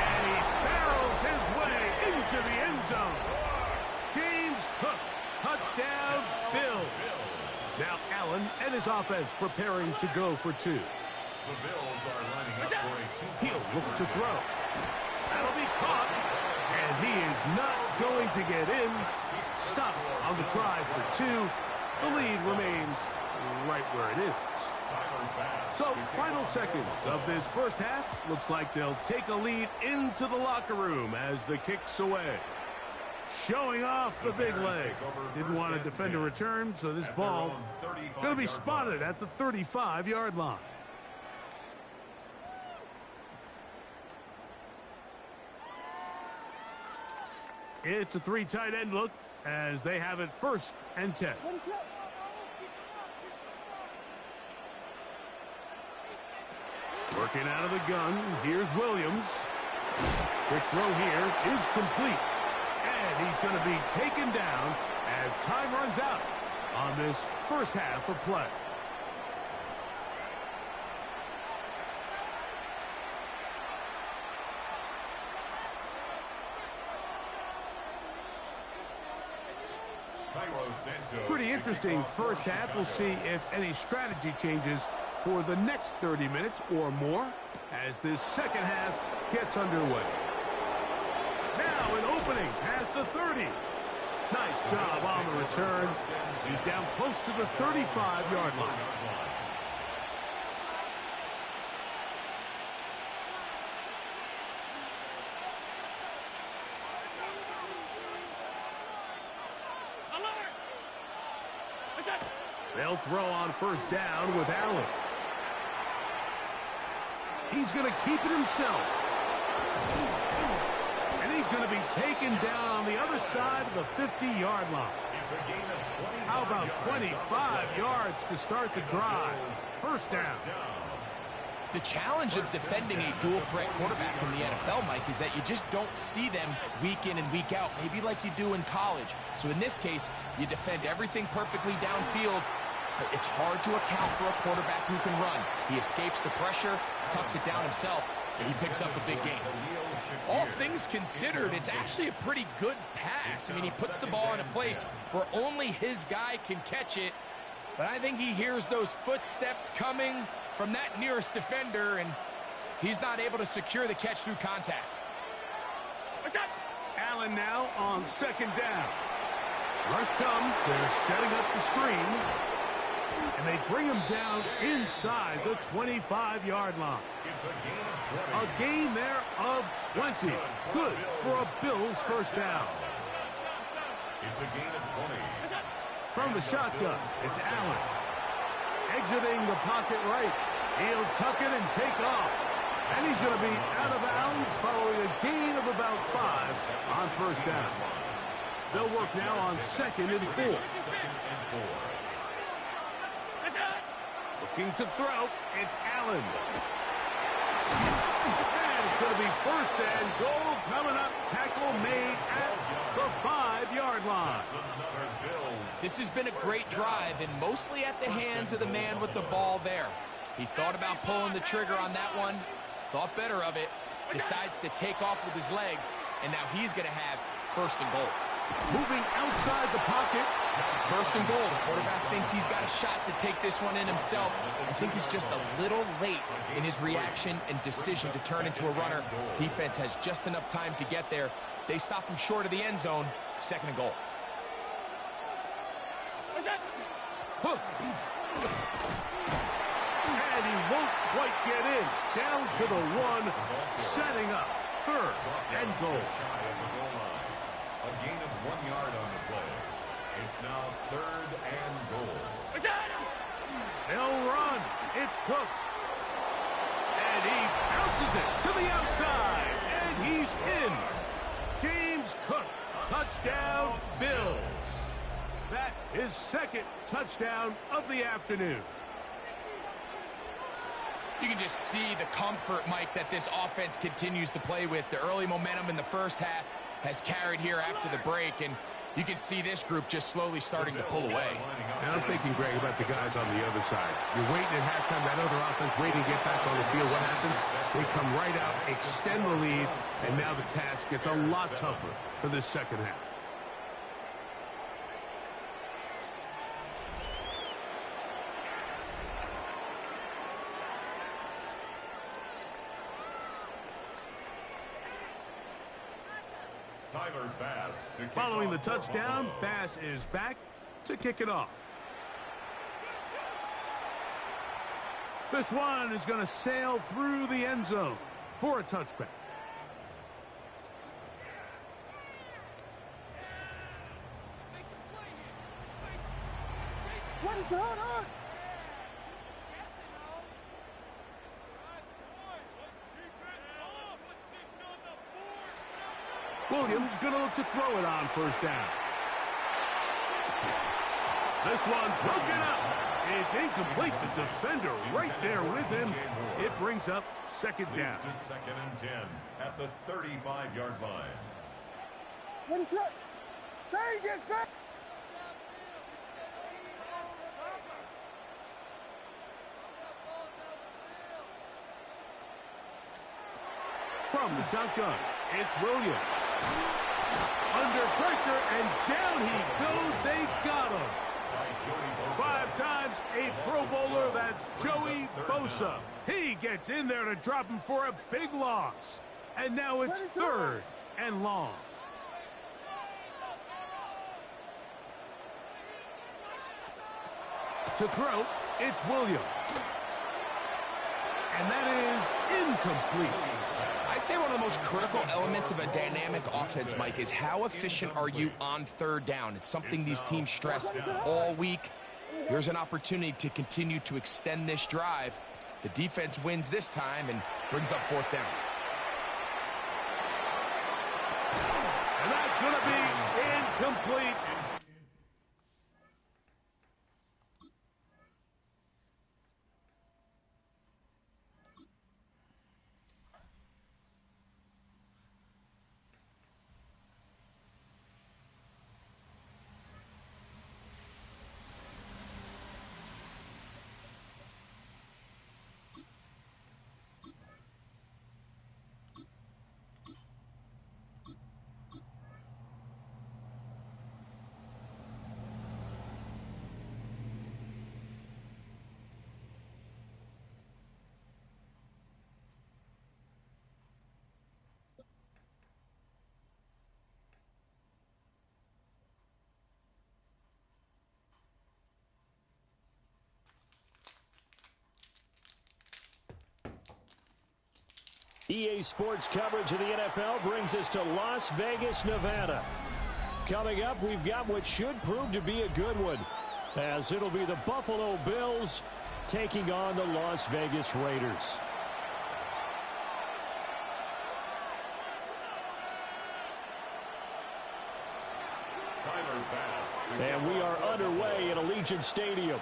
And he barrels his way into the end zone. James Cook. Touchdown, Bills. Now Allen and his offense preparing to go for 2. The Bills are lining up for a 2-point. He'll look to throw. That'll be caught. And he is not going to get in. Stop on the try for 2. The lead remains right where it is. So, final seconds of this first half. Looks like they'll take a lead into the locker room as the kick's away. Showing off the big leg. Didn't want to defend a return, so this ball going to be spotted at the 35-yard line. It's a 3 tight end look as they have it 1st and 10. Working out of the gun, here's Williams. Quick throw here is complete. And he's going to be taken down as time runs out on this first half of play. Pretty interesting first half. We'll see if any strategy changes for the next 30 minutes or more as this second half gets underway. Now an opening past the 30. Nice job on the return. He's down close to the 35-yard line. They'll throw on 1st down with Allen. He's going to keep it himself. And he's going to be taken down on the other side of the 50-yard line. How about 25 yards to start the drive? 1st down. The challenge of defending a dual-threat quarterback in the NFL, Mike, is that you just don't see them week in and week out, maybe like you do in college. So in this case, you defend everything perfectly downfield, but it's hard to account for a quarterback who can run. He escapes the pressure, tucks it down himself, and he picks up a big gain. All things considered, it's actually a pretty good pass. I mean, he puts the ball in a place where only his guy can catch it, but I think he hears those footsteps coming from that nearest defender, and he's not able to secure the catch through contact. Allen now on 2nd down. Rush comes. They're setting up the screen. And they bring him down inside the 25-yard line. A gain there of 20. Good for a Bills 1st down. It's a gain of 20. From the shotgun, it's Allen. Exiting the pocket right. He'll tuck it and take off. And he's going to be out of bounds following a gain of about 5 on 1st down. They'll work now on 2nd and 4. Looking to throw, it's Allen. And it's going to be 1st and goal coming up. Tackle made at the 5-yard line. This has been a great drive, and mostly at the hands of the man with the ball there. He thought about pulling the trigger on that one, thought better of it, decides to take off with his legs, and now he's going to have 1st and goal. Moving outside the pocket. 1st and goal. The quarterback thinks he's got a shot to take this one in himself. I think he's just a little late in his reaction and decision to turn into a runner. Defense has just enough time to get there. They stop him short of the end zone. 2nd and goal. And he won't quite get in, down to the 1, setting up 3rd and goal. Shy of the goal line. A gain of 1 yard on the play. It's now 3rd and goal. They'll run. It's Cook. And he bounces it to the outside. And he's in. James Cook, touchdown, Bills. That is 2nd touchdown of the afternoon. You can just see the comfort, Mike, that this offense continues to play with. The early momentum in the first half has carried here after the break, and you can see this group just slowly starting to pull away. And I'm thinking, Greg, about the guys on the other side. You're waiting at halftime, that other offense waiting to get back on the field. What happens? They come right out, extend the lead, and now the task gets a lot tougher for this second half. Tyler Bass to kick Following the off for touchdown, Buffalo. Bass is back to kick it off. This one is going to sail through the end zone for a touchback. What is on? Williams going to look to throw it on 1st down. This one broken up. It's incomplete. The defender right there with him. It brings up 2nd down. Leads to 2nd and 10 at the 35-yard line. What is that? There he gets that. From the shotgun, it's Williams. Under pressure, and down he goes. They got him. 5 times a Pro Bowler, that's Joey Bosa. He gets in there to drop him for a big loss. And now it's 3rd and long. To throw, it's Williams. And that is incomplete. I say one of the most critical elements of a dynamic offense, Mike, is how efficient are you on 3rd down. It's something these teams stress all week. Here's an opportunity to continue to extend this drive. The defense wins this time and brings up 4th down. And that's going to be incomplete. EA Sports coverage of the NFL brings us to Las Vegas, Nevada. Coming up, we've got what should prove to be a good one, as it'll be the Buffalo Bills taking on the Las Vegas Raiders. Tyler Bass. And we are underway at Allegiant Stadium.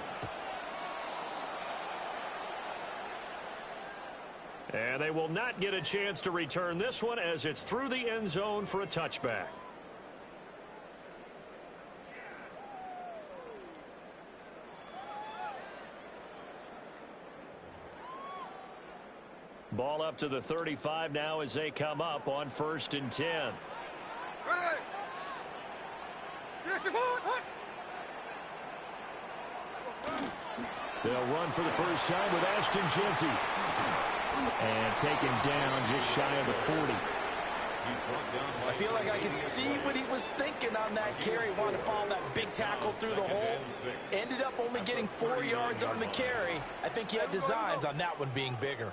And they will not get a chance to return this one as it's through the end zone for a touchback. Ball up to the 35 now as they come up on 1st and 10. They'll run for the first time with Ashton Jeanty. And taken down just shy of the 40. I feel like I could see what he was thinking on that carry. Wanted to follow that big tackle through the hole. Ended up only getting 4 yards on the carry. I think he had designs on that one being bigger.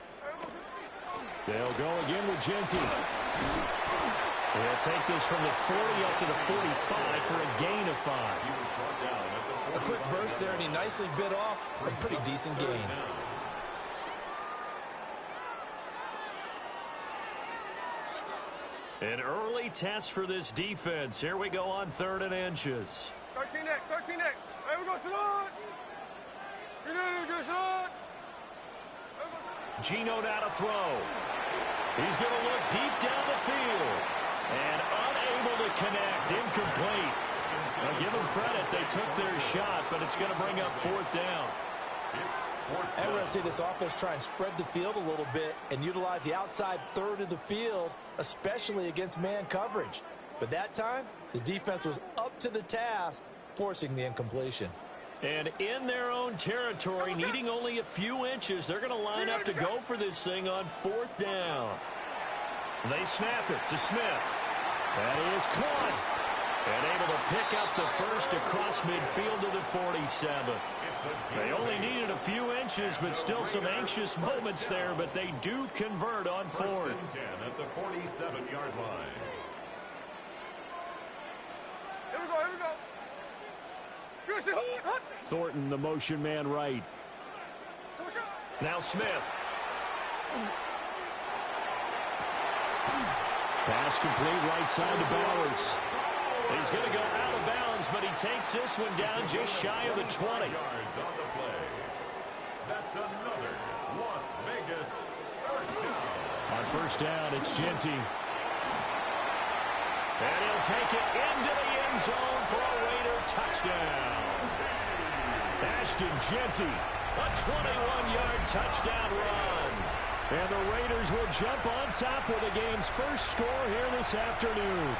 They'll go again with Genty. They'll take this from the 40 up to the 45 for a gain of 5. A quick burst there, and he nicely bit off a pretty decent gain. An early test for this defense. Here we go on 3rd and inches. 13 next, 13 next. Hey, we go, Salon. Get in, get a shot. Gino now to throw. He's going to look deep down the field. And unable to connect. Incomplete. Now give them credit. They took their shot, but it's going to bring up 4th down. And we're going to see this offense try and spread the field a little bit and utilize the outside third of the field, especially against man coverage. But that time, the defense was up to the task, forcing the incompletion. And in their own territory, needing only a few inches, they're going to line up to go for this thing on 4th down. They snap it to Smith. That is caught. And able to pick up the first across midfield to the 47. They only needed a few inches, but still some anxious moments there, but they do convert on 4th. 10 at the 47-yard line. Here we go, here we go. Thornton, the motion man right. Now Smith. Pass complete right side to Bowers. He's going to go out of bounds, but he takes this one down just shy of the 20. Yards on the play. That's another Las Vegas first down. On 1st down, it's Genty. And he'll take it into the end zone for a Raider touchdown. Ashton Genty, a 21-yard touchdown run. And the Raiders will jump on top with the game's first score here this afternoon.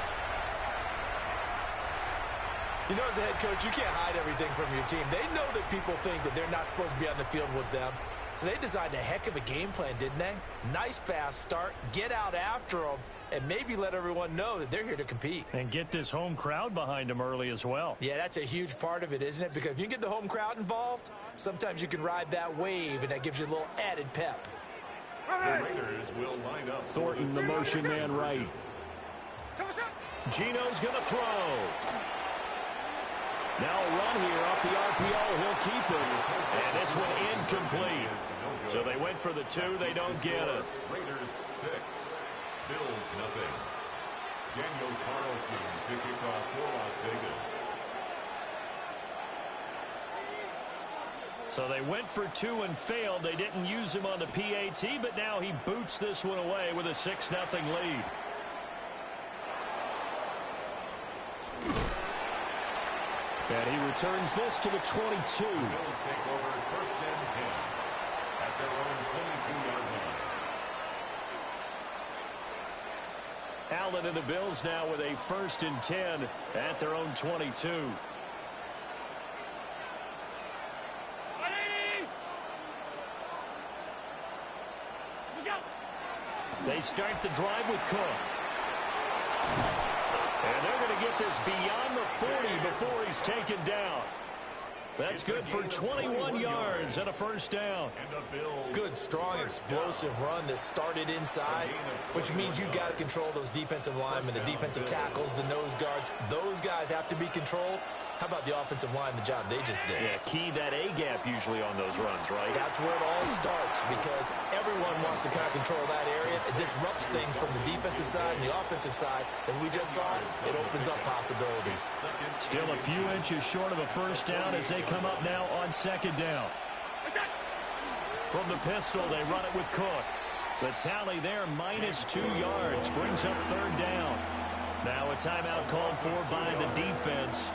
You know, as a head coach, you can't hide everything from your team. They know that people think that they're not supposed to be on the field with them. So they designed a heck of a game plan, didn't they? Nice fast start, get out after them, and maybe let everyone know that they're here to compete. And get this home crowd behind them early as well. Yeah, that's a huge part of it, isn't it? Because if you can get the home crowd involved, sometimes you can ride that wave, and that gives you a little added pep. The Raiders will line up. Thornton, the motion man right. Gino's going to throw. Now a run here off the RPO. He'll keep it. And this one incomplete. So they went for the 2. They don't get it. Raiders 6. Bills nothing. Daniel Carlson to kick off for Las Vegas. So they went for 2 and failed. They didn't use him on the PAT, but now he boots this one away with a 6-0 lead. And he returns this to the 22. Bills take over 1st and 10 at their own 22-yard line. Allen and the Bills now with a 1st and 10 at their own 22. They start the drive with Cook. And they're going to get this beyond the 40 before he's taken down. That's good for 21 yards and a 1st down. Good, strong, explosive run that started inside, which means you've got to control those defensive linemen, the defensive tackles, the nose guards. Those guys have to be controlled. How about the offensive line, the job they just did? Yeah, key that A-gap usually on those runs, right? That's where it all starts because everyone wants to kind of control that area. It disrupts things from the defensive side and the offensive side. As we just saw, it opens up possibilities. Still a few inches short of a 1st down as they come up now on 2nd down. From the pistol, they run it with Cook. The tally there, -2 yards, brings up 3rd down. Now a timeout called for by the defense.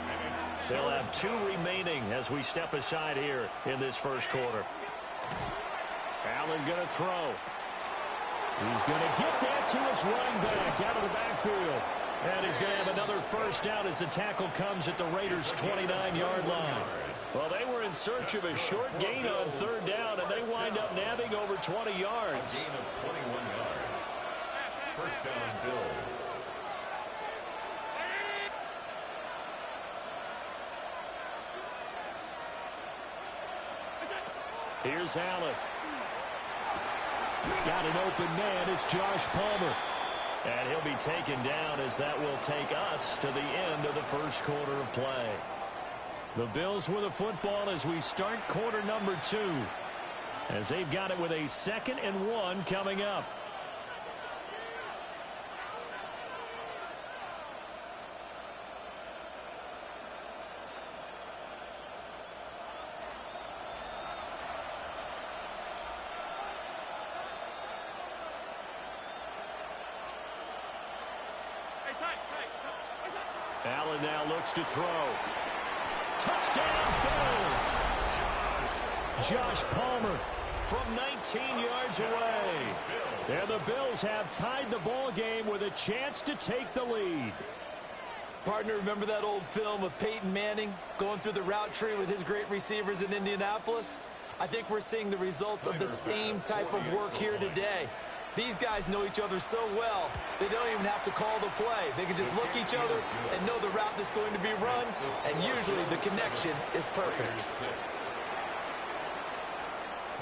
They'll have 2 remaining as we step aside here in this 1st quarter. Allen going to throw. He's going to get that to his running back out of the backfield. And he's going to have another 1st down as the tackle comes at the Raiders' 29-yard line. Well, they were in search of a short gain on 3rd down, and they wind up nabbing over 20 yards. A gain of 21 yards. 1st down, Bills. Here's Allen. Got an open man. It's Josh Palmer. And he'll be taken down as that will take us to the end of the first quarter of play. The Bills with the football as we start quarter number 2. As they've got it with a 2nd and 1 coming up. Allen now looks to throw. Touchdown, Bills! Josh Palmer from 19 yards away. And the Bills have tied the ball game with a chance to take the lead. Partner, remember that old film of Peyton Manning going through the route tree with his great receivers in Indianapolis? I think we're seeing the results of the same type of work here today. These guys know each other so well, they don't even have to call the play. They can just look each other and know the route that's going to be run, and usually the connection is perfect.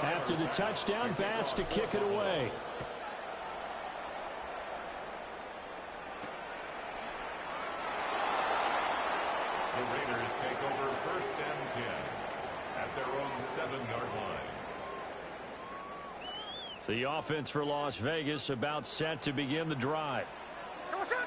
After the touchdown, Bass to kick it away. The Raiders take over 1st and 10 at their own 7-yard line. The offense for Las Vegas about set to begin the drive.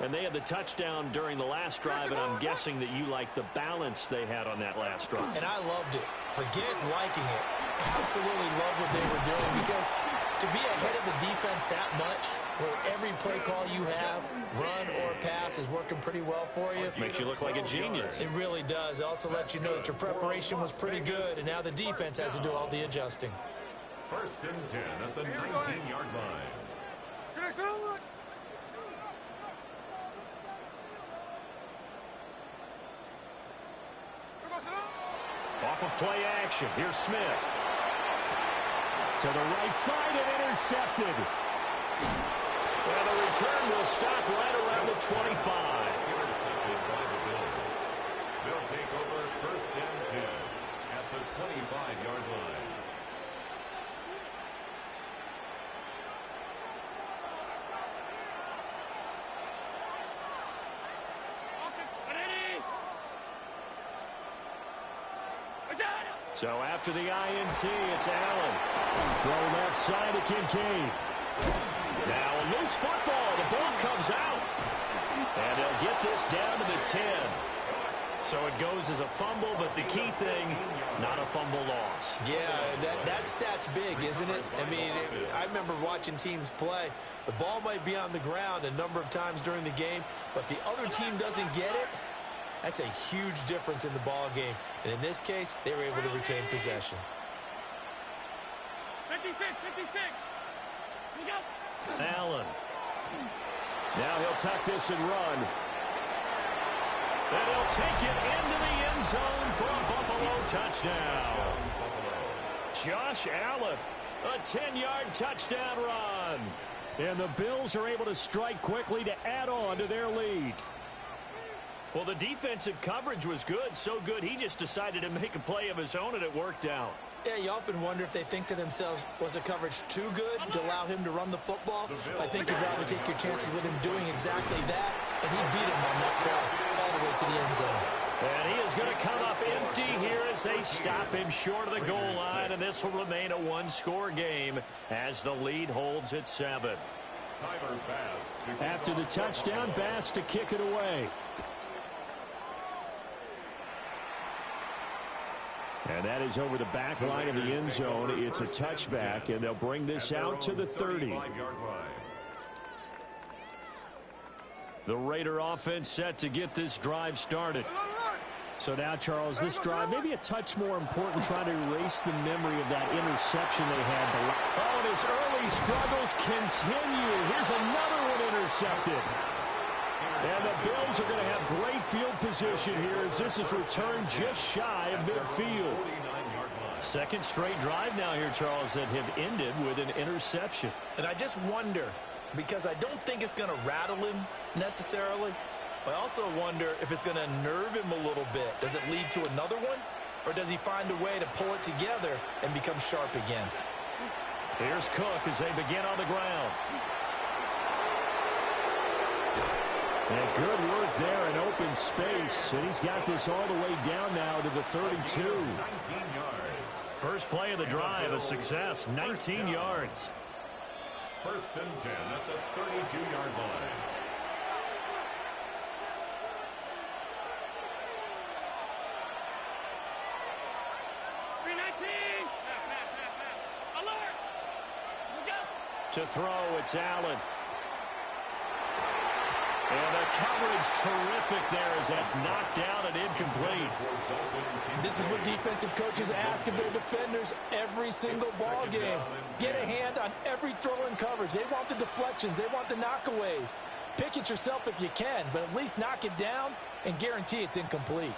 And they had the touchdown during the last drive, and I'm guessing that you like the balance they had on that last drive. And I loved it. Forget liking it. Absolutely love what they were doing, because to be ahead of the defense that much, where every play call you have, run or pass, is working pretty well for you. Makes you look like a genius. It really does. It also lets you know that your preparation was pretty good, and now the defense has to do all the adjusting. 1st and 10 at the 19-yard line. Off of play action. Here's Smith. To the right side and intercepted. And the return will stop right around the 25. Intercepted by the Bills. They'll take over 1st and 10 at the 25-yard line. So after the INT, it's Allen. Throw left side to Kincaid. Now a loose football. The ball comes out. And they'll get this down to the 10. So it goes as a fumble, but the key thing, not a fumble loss. Yeah, that stat's big, isn't it? I mean, I remember watching teams play. The ball might be on the ground a number of times during the game, but if the other team doesn't get it, that's a huge difference in the ball game. And in this case, they were able to retain possession. 56. Look out. Allen. Now he'll tuck this and run. And he'll take it into the end zone for a Buffalo touchdown. Josh Allen, a 10-yard touchdown run. And the Bills are able to strike quickly to add on to their lead. Well, the defensive coverage was good, so good he just decided to make a play of his own, and it worked out. Yeah, you often wonder if they think to themselves, was the coverage too good to allow him to run the football? I think you'd rather take your chances with him doing exactly that, and he beat him on that play all the way to the end zone. And he is going to come up empty here as they stop him short of the goal line, and this will remain a one-score game as the lead holds at 7. After the touchdown, Bass to kick it away. And that is over the back line of the end zone. It's a touchback, and they'll bring this out to the 30. The Raider offense set to get this drive started. So now, Charles, this drive maybe a touch more important, trying to erase the memory of that interception they had. Oh, and his early struggles continue. Here's another one intercepted. And the Bills are going to have great field position here as this is returned just shy of midfield. Second straight drive now here, Charles, that have ended with an interception. And I just wonder, because I don't think it's going to rattle him necessarily, but I also wonder if it's going to nerve him a little bit. Does it lead to another one? Or does he find a way to pull it together and become sharp again? Here's Cook as they begin on the ground. And good work there in open space. And he's got this all the way down now to the 32. 19 yards. First play of the drive, a success, 19 yards. First and 10 at the 32-yard line. To throw, it's Allen. And the coverage terrific there as that's knocked down and incomplete. This is what defensive coaches ask of their defenders every single ball game. Get a hand on every throw in coverage. They want the deflections. They want the knockaways. Pick it yourself if you can, but at least knock it down and guarantee it's incomplete.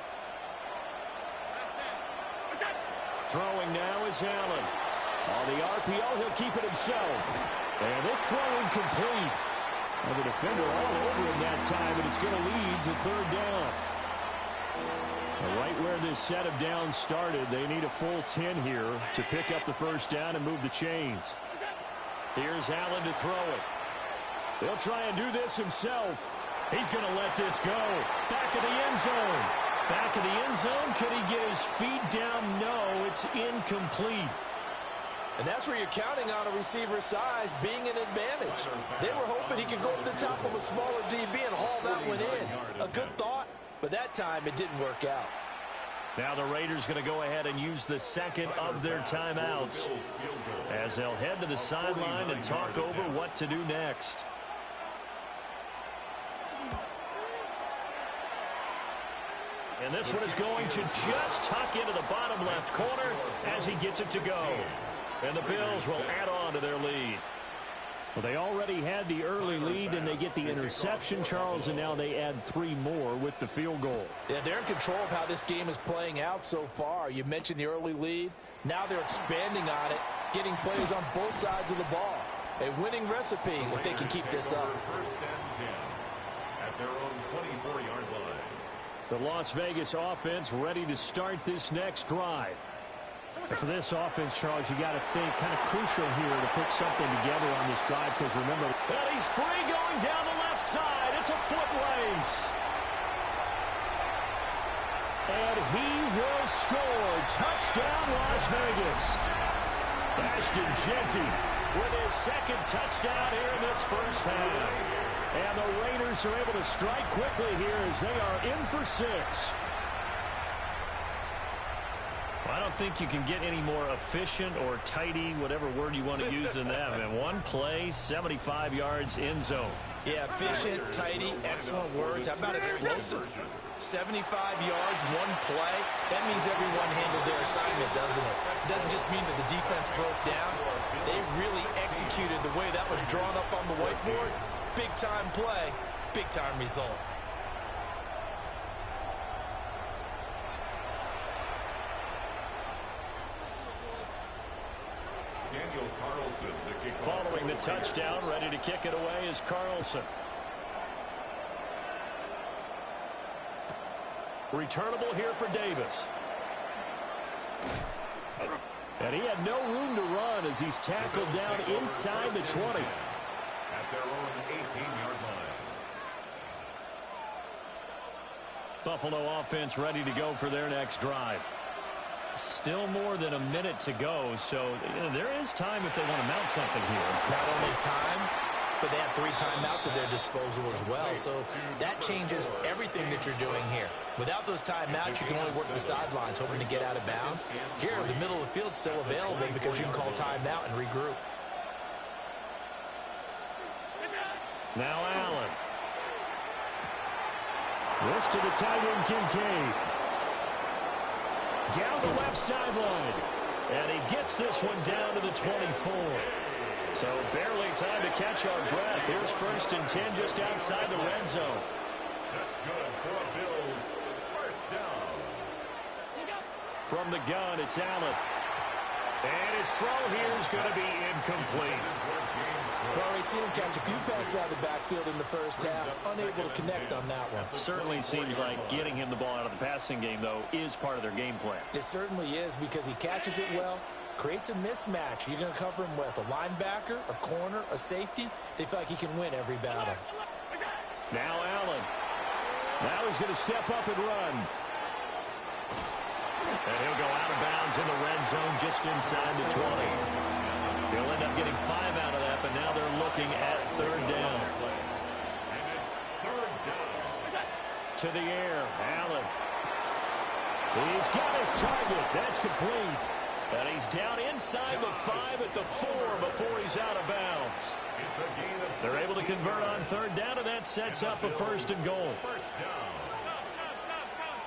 Throwing now is Allen. On the RPO, he'll keep it himself. And this throw incomplete. And the defender all over him that time, and it's going to lead to third down. And right where this set of downs started, they need a full 10 here to pick up the first down and move the chains. Here's Allen to throw it. He'll try and do this himself. He's going to let this go. Back of the end zone. Back of the end zone. Could he get his feet down? No, it's incomplete. And that's where you're counting on a receiver's size being an advantage. They were hoping he could go to the top of a smaller DB and haul that one in. A good thought, but that time it didn't work out. Now the Raiders going to go ahead and use the second of their timeouts as they'll head to the sideline and talk over what to do next. And this one is going to just tuck into the bottom left corner as he gets it to go. And the Bills will add on to their lead. Well, they already had the early lead, and they get the interception, Charles, and now they add 3 more with the field goal. Yeah, they're in control of how this game is playing out so far. You mentioned the early lead. Now they're expanding on it, getting plays on both sides of the ball. A winning recipe if they can keep this up. First and 10 at their own 24-yard line. The Las Vegas offense ready to start this next drive. For this offense, Charles, you got to think kind of crucial here to put something together on this drive because remember, well, he's free going down the left side. It's a foot race. And he will score. Touchdown, Las Vegas. Ashton Jeanty with his second touchdown here in this first half. And the Raiders are able to strike quickly here as they are in for 6. I don't think you can get any more efficient or tidy, whatever word you want to use in that. And one play, 75 yards in zone. Yeah, efficient, tidy, excellent words. How about explosive? 75 yards, one play. That means everyone handled their assignment, doesn't it? It doesn't just mean that the defense broke down. They really executed the way that was drawn up on the whiteboard. Big-time play, big-time result. Following the touchdown, ready to kick it away is Carlson. Returnable here for Davis. And he had no room to run as he's tackled down inside the 20. At their own 18-yard line. Buffalo offense ready to go for their next drive. Still more than a minute to go, so there is time if they want to mount something here. Not only time, but they have 3 timeouts at their disposal as well, so that changes everything that you're doing here. Without those timeouts, you can only work the sidelines, hoping to get out of bounds. Here, the middle of the field is still available because you can call timeout and regroup. Now Allen. Wrist to the tight end, Kincaid. Down the left sideline. And he gets this one down to the 24. So barely time to catch our breath. Here's first and 10 just outside the red zone. That's good for a Bills first down. From the gun, it's Allen. And his throw here is going to be incomplete. Well, we've seen him catch a few passes out of the backfield in the first half, unable to connect on that one. Certainly seems like getting him the ball out of the passing game, though, is part of their game plan. It certainly is because he catches it well, creates a mismatch. You're going to cover him with a linebacker, a corner, a safety. They feel like he can win every battle. Now Allen. Now he's going to step up and run. And he'll go out of bounds in the red zone just inside the 20. He'll end up getting 5 out of that, but now they're looking at 3rd down. And it's 3rd down. To the air, Allen. He's got his target. That's complete. And he's down inside the 5 at the 4 before he's out of bounds. It's a gain of They're able to convert on 3rd down, and that sets up a 1st and goal. 1st down.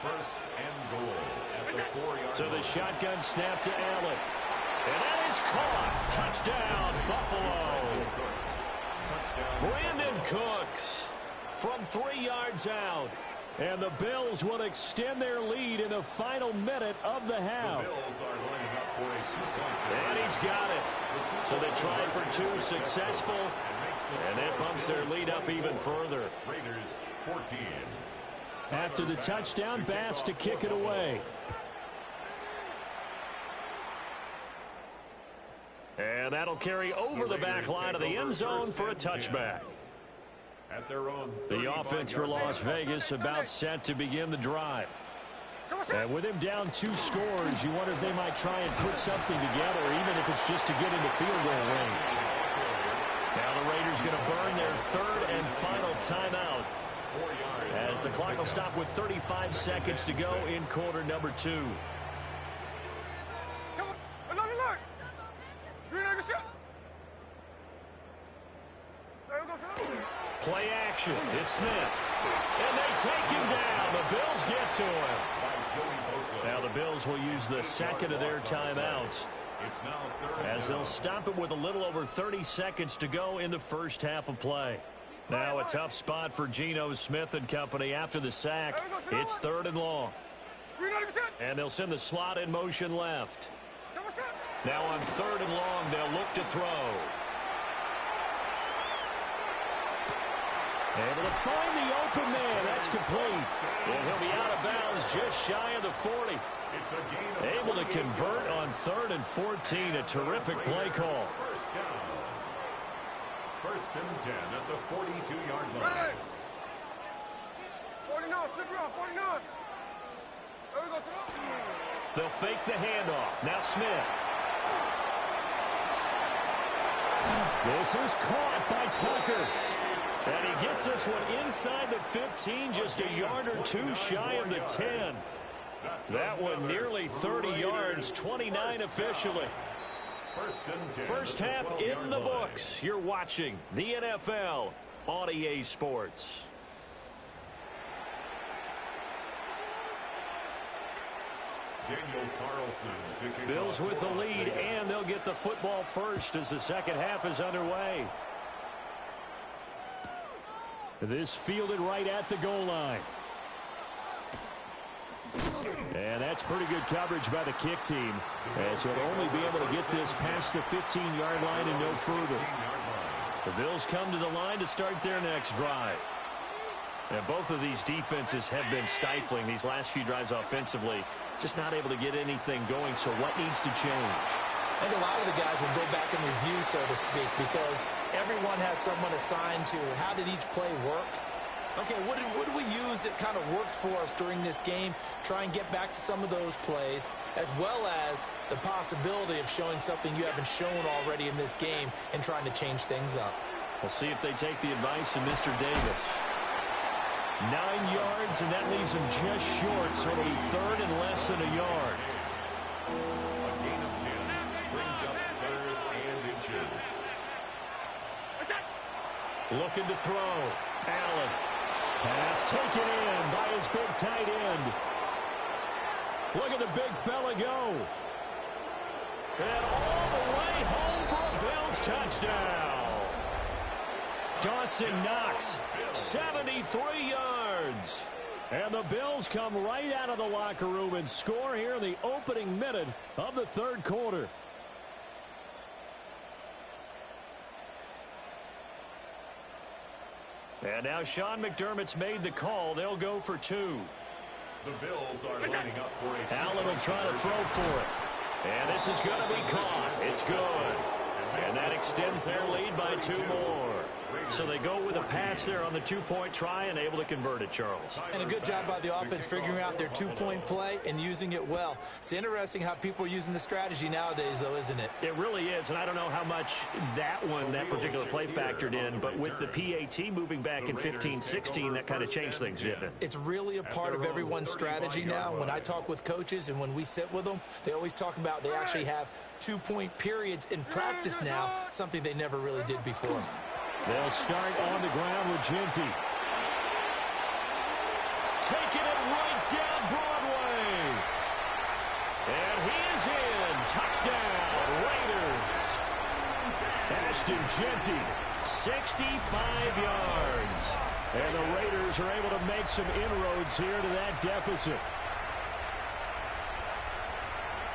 1st and goal at the 4-yard So the shotgun snap to Allen. And that is caught. Touchdown, Buffalo. Brandon Cooks from 3 yards out. And the Bills will extend their lead in the final minute of the half. The Bills are lining up for a 2-point. And he's got it. So they try for 2, successful. And that bumps their lead up even further. Raiders 14. After the touchdown, Bass to kick it away. And that'll carry over the back line of the end zone for a touchback. At their own The offense for Las Vegas about set to begin the drive. And with him down 2 scores, you wonder if they might try and put something together, even if it's just to get into field goal range. Now the Raiders going to burn their 3rd and final timeout, as the clock will stop with 35 seconds to go in quarter number 2. Play action. It's Smith. And they take him down. The Bills get to him. Now the Bills will use the 2nd of their timeouts, as they'll stop it with a little over 30 seconds to go in the first half of play. Now a tough spot for Geno Smith and company after the sack. It's 3rd and long. And they'll send the slot in motion left. Now on 3rd and long, they'll look to throw. Able to find the open man. That's complete. And he'll be out of bounds just shy of the 40. Able to convert on 3rd and 14. A terrific play call. 1st and 10 at the 42-yard line. 49, flip around, 49. There we go, son. They'll fake the handoff. Now Smith. This is caught by Tucker. And he gets this one inside the 15, just a yard or 2 shy of the 10. That one nearly 30 yards, 29 officially. First half in the books. You're watching the NFL on EA Sports. Daniel Carlson. Bills with the lead, and they'll get the football first as the second half is underway. This fielded right at the goal line. And that's pretty good coverage by the kick team, as he'll only be able to get this past the 15-yard line and no further. The Bills come to the line to start their next drive. And both of these defenses have been stifling these last few drives offensively, just not able to get anything going. So what needs to change? I think a lot of the guys will go back and review, so to speak, because everyone has someone assigned to how did each play work. Okay, what did we use that kind of worked for us during this game? Try and get back to some of those plays, as well as the possibility of showing something you haven't shown already in this game and trying to change things up. We'll see if they take the advice of Mr. Davis. 9 yards, and that leaves him just short, so it'll be 3rd and less than a yard. A gain of 10 brings up 3rd and inches. Looking to throw. Allen. Pass taken in by his big tight end. Look at the big fella go. And all the way home for a Bills touchdown. Dawson Knox, 73 yards. And the Bills come right out of the locker room and score here in the opening minute of the 3rd quarter. And now Sean McDermott's made the call. They'll go for 2. The Bills are lining up for a Allen will try to throw for it. And this is going to be caught. It's good. And that extends their lead by 2 more. So they go with a pass there on the 2-point try and able to convert it, Charles. And a good job by the offense figuring out their 2-point play and using it well. It's interesting how people are using the strategy nowadays, though, isn't it? It really is, and I don't know how much that particular play factored in, but with the PAT moving back in 15-16, that kind of changed things, didn't it? It's really a part of everyone's strategy now. When I talk with coaches and when we sit with them, they always talk about they actually have 2-point periods in practice now, something they never really did before. They'll start on the ground with Genty. Taking it right down Broadway. And he is in. Touchdown, Raiders. Ashton Genty, 65 yards. And the Raiders are able to make some inroads here to that deficit.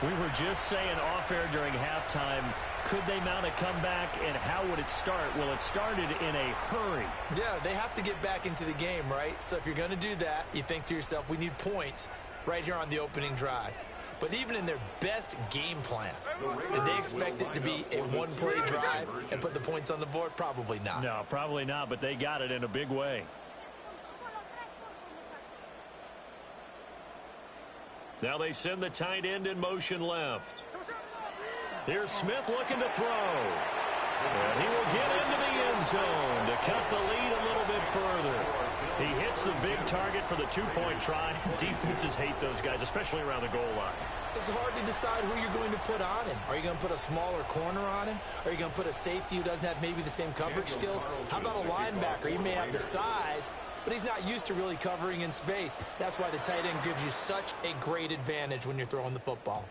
We were just saying off-air during halftime, could they mount a comeback, and how would it start? Well, it started in a hurry. Yeah, they have to get back into the game, right? So if you're going to do that, you think to yourself, we need points right here on the opening drive. But even in their best game plan, did they expect it to be a one-play drive and put the points on the board? Probably not. No, probably not, but they got it in a big way. Now they send the tight end in motion left. Here's Smith looking to throw. And he will get into the end zone to cut the lead a little bit further. He hits the big target for the 2-point try. Defenses hate those guys, especially around the goal line. It's hard to decide who you're going to put on him. Are you going to put a smaller corner on him? Are you going to put a safety who doesn't have maybe the same coverage skills? How about a linebacker? He may have the size, but he's not used to really covering in space. That's why the tight end gives you such a great advantage when you're throwing the football.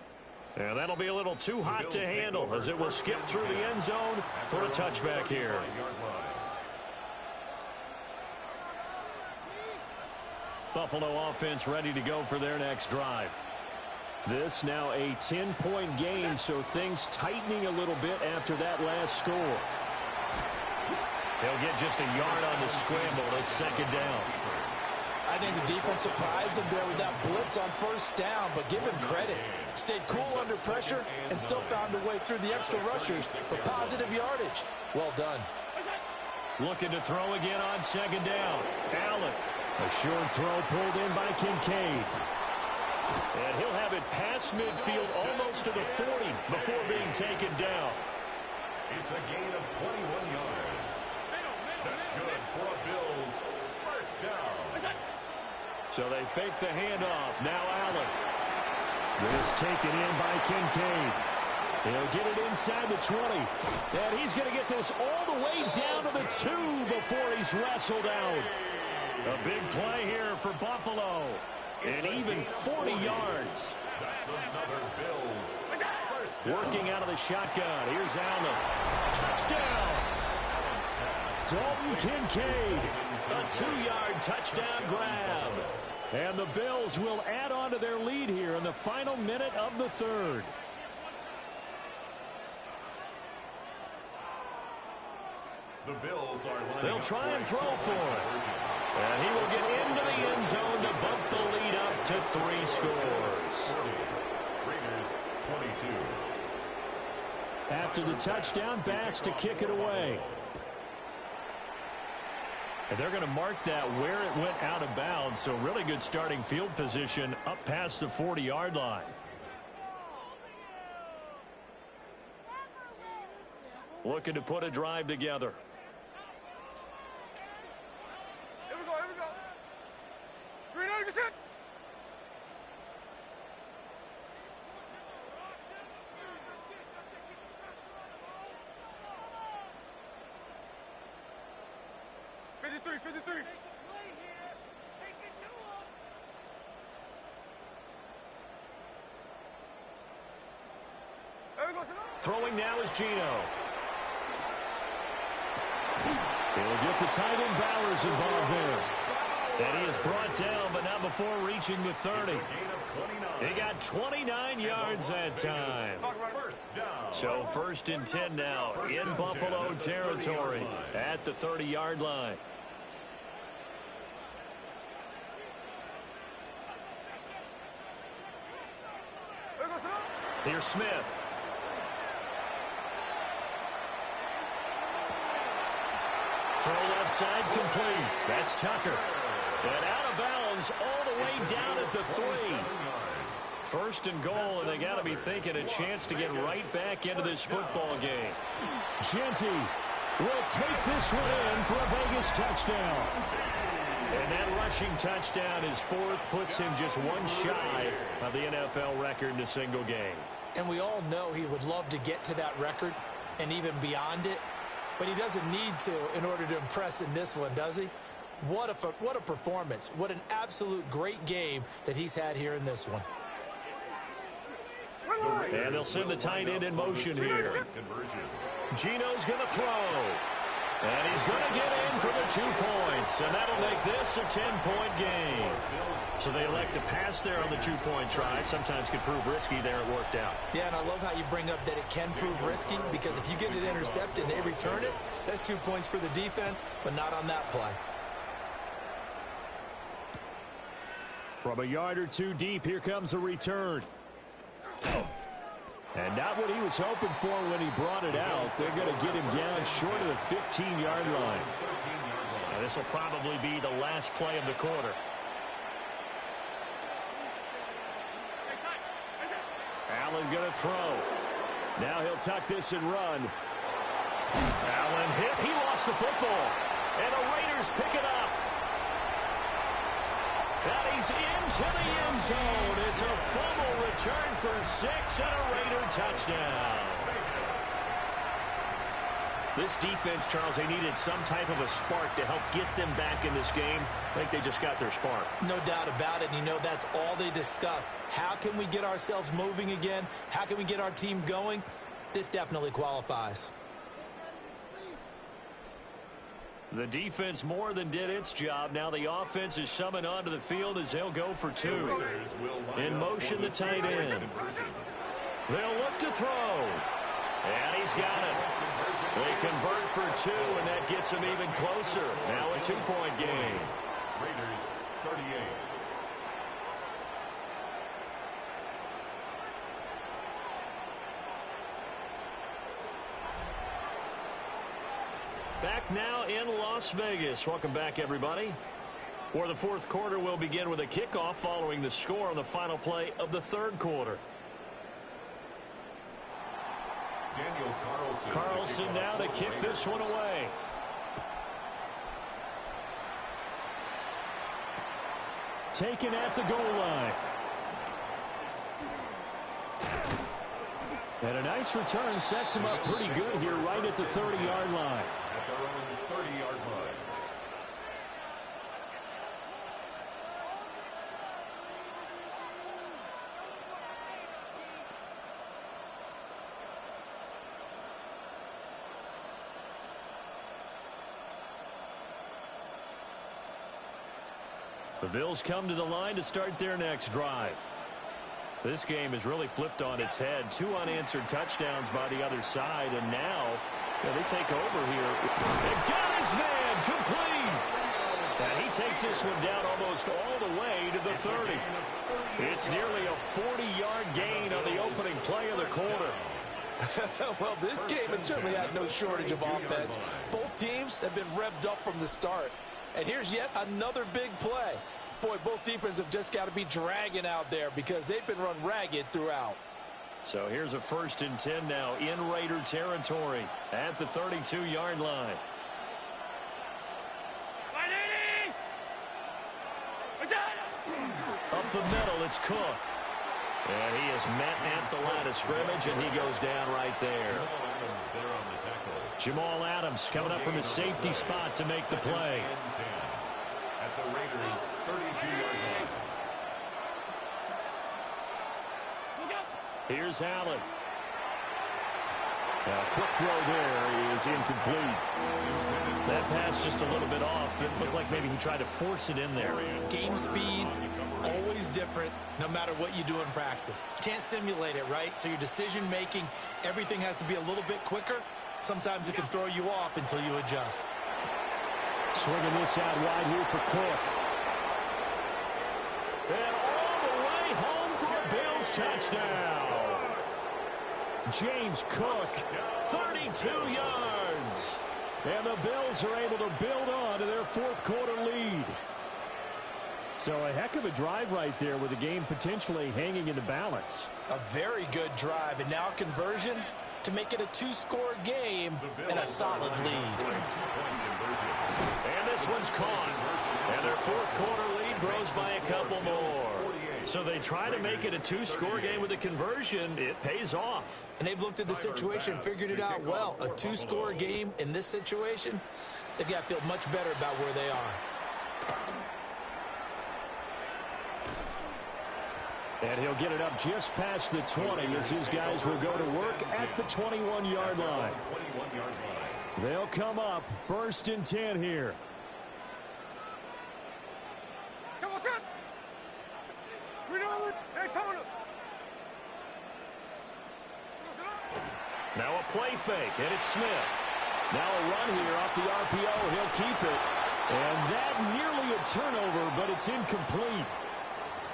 And that'll be a little too hot to handle as it will skip through the end zone for a touchback here. Buffalo offense ready to go for their next drive. This now a 10-point game, so things tightening a little bit after that last score. They'll get just a yard on the scramble. It's second down. I think the defense surprised him there with that blitz on first down, but give him credit. Stayed cool under pressure and still found a way through the extra rushers for positive yardage. Well done. Looking to throw again on second down. Allen. A short throw pulled in by Kincaid. And he'll have it past midfield almost to the 40 before being taken down. It's a gain of 21 yards. That's good for a Bills first down. So they fake the handoff. Now Allen. This taken in by Kincaid. He'll get it inside the 20. And he's going to get this all the way down to the 2 before he's wrestled out. A big play here for Buffalo. And even 40 yards. That's another Bills first down. Working out of the shotgun. Here's Allen. Touchdown. Dalton Kincaid. A 2-yard touchdown grab. And the Bills will add on to their lead here in the final minute of the third. The Bills are They'll try and throw for it. And he will get into the end zone to bump the lead up to 3 scores. Raiders 22. After the touchdown, Bass to kick it away. And they're going to mark that where it went out of bounds, so really good starting field position up past the 40-yard line. Looking to put a drive together. Here we go, here we go. 300%. Throwing now is Gino. He'll get the tight end Bowers involved there. And he is brought down, but not before reaching the 30. He got 29 yards that time. So 1st and 10 now in Buffalo territory at the 30-yard line. Here's Smith. Throw left side complete. That's Tucker. And out of bounds all the way down at the 3. First and goal, and they got to be thinking a chance to get right back into this football game. Genty will take this one in for a Vegas touchdown. And that rushing touchdown is 4th, puts him just one shy of the NFL record in a single game. And we all know he would love to get to that record and even beyond it, but he doesn't need to in order to impress in this one, does he? What a performance. What an absolute great game that he's had here in this one. And they'll send the tight end in motion here. Gino's going to throw. And he's going to get in for the 2 points. And that'll make this a 10-point game. So they elect to pass there on the 2-point try. Sometimes could prove risky there. It worked out. Yeah, and I love how you bring up that it can prove risky, because if you get it intercepted and they return it, that's 2 points for the defense, but not on that play. From a yard or 2 deep, here comes a return. And not what he was hoping for when he brought it out. They're going to get him down short of the 15-yard line. Now, this will probably be the last play of the quarter. Allen going to throw. Now he'll tuck this and run. Allen hit. He lost the football. And the Raiders pick it up. And he's into the end zone. It's a fumble return for 6 and a Raider touchdown. This defense, Charles, they needed some type of a spark to help get them back in this game. I think they just got their spark. No doubt about it. And you know, that's all they discussed. How can we get ourselves moving again? How can we get our team going? This definitely qualifies. The defense more than did its job. Now the offense is summoned onto the field as they'll go for 2. In motion, the tight end. They'll look to throw. And he's got it. They convert for 2, and that gets them even closer. Now a 2-point game. Raiders 38. Back now in Las Vegas. Welcome back, everybody. For the 4th quarter, we'll begin with a kickoff following the score on the final play of the 3rd quarter. Daniel Carlson now to kick this one away. Taken at the goal line. And a nice return sets him up pretty good here right at the 30-yard line. At their own 30-yard line. The Bills come to the line to start their next drive. This game has really flipped on its head. 2 unanswered touchdowns by the other side, and now they take over here. And got his man complete. And he takes this one down almost all the way to the 30. It's nearly a 40-yard gain on the opening play of the quarter. Well, this game has certainly had no shortage of offense. Both teams have been revved up from the start. And here's yet another big play. Boy, both defenses have just got to be dragging out there because they've been run ragged throughout. So here's a 1st and 10 now in Raider territory at the 32-yard line. Up the middle, it's Cook. And he is met at the line of scrimmage, and he goes down right there. Jamal Adams coming up from his safety spot to make the play. At the Raiders' 32-yard line. Here's Allen. A quick throw there is incomplete. That pass just a little bit off. It looked like maybe he tried to force it in there. Game speed, always different, no matter what you do in practice. You can't simulate it, right? So your decision-making, everything has to be a little bit quicker. Sometimes it can throw you off until you adjust. Swinging this out wide here for Cook. And all the way home for a Bills touchdown. James Cook, 32 yards. And the Bills are able to build on to their fourth quarter lead. So a heck of a drive right there with the game potentially hanging in the balance. A very good drive, and now conversion to make it a two-score game and a solid lead. And this one's caught. And their fourth quarter lead grows by a couple more. So they try to make it a two-score game with a conversion. It pays off. And they've looked at the situation, figured it out well. A two-score game in this situation, they've got to feel much better about where they are. And he'll get it up just past the 20 as his guys will go to work at the 21-yard line. They'll come up 1st and 10 here. Now a play fake, and it's Smith. Now a run here off the RPO. He'll keep it. And that nearly a turnover, but it's incomplete.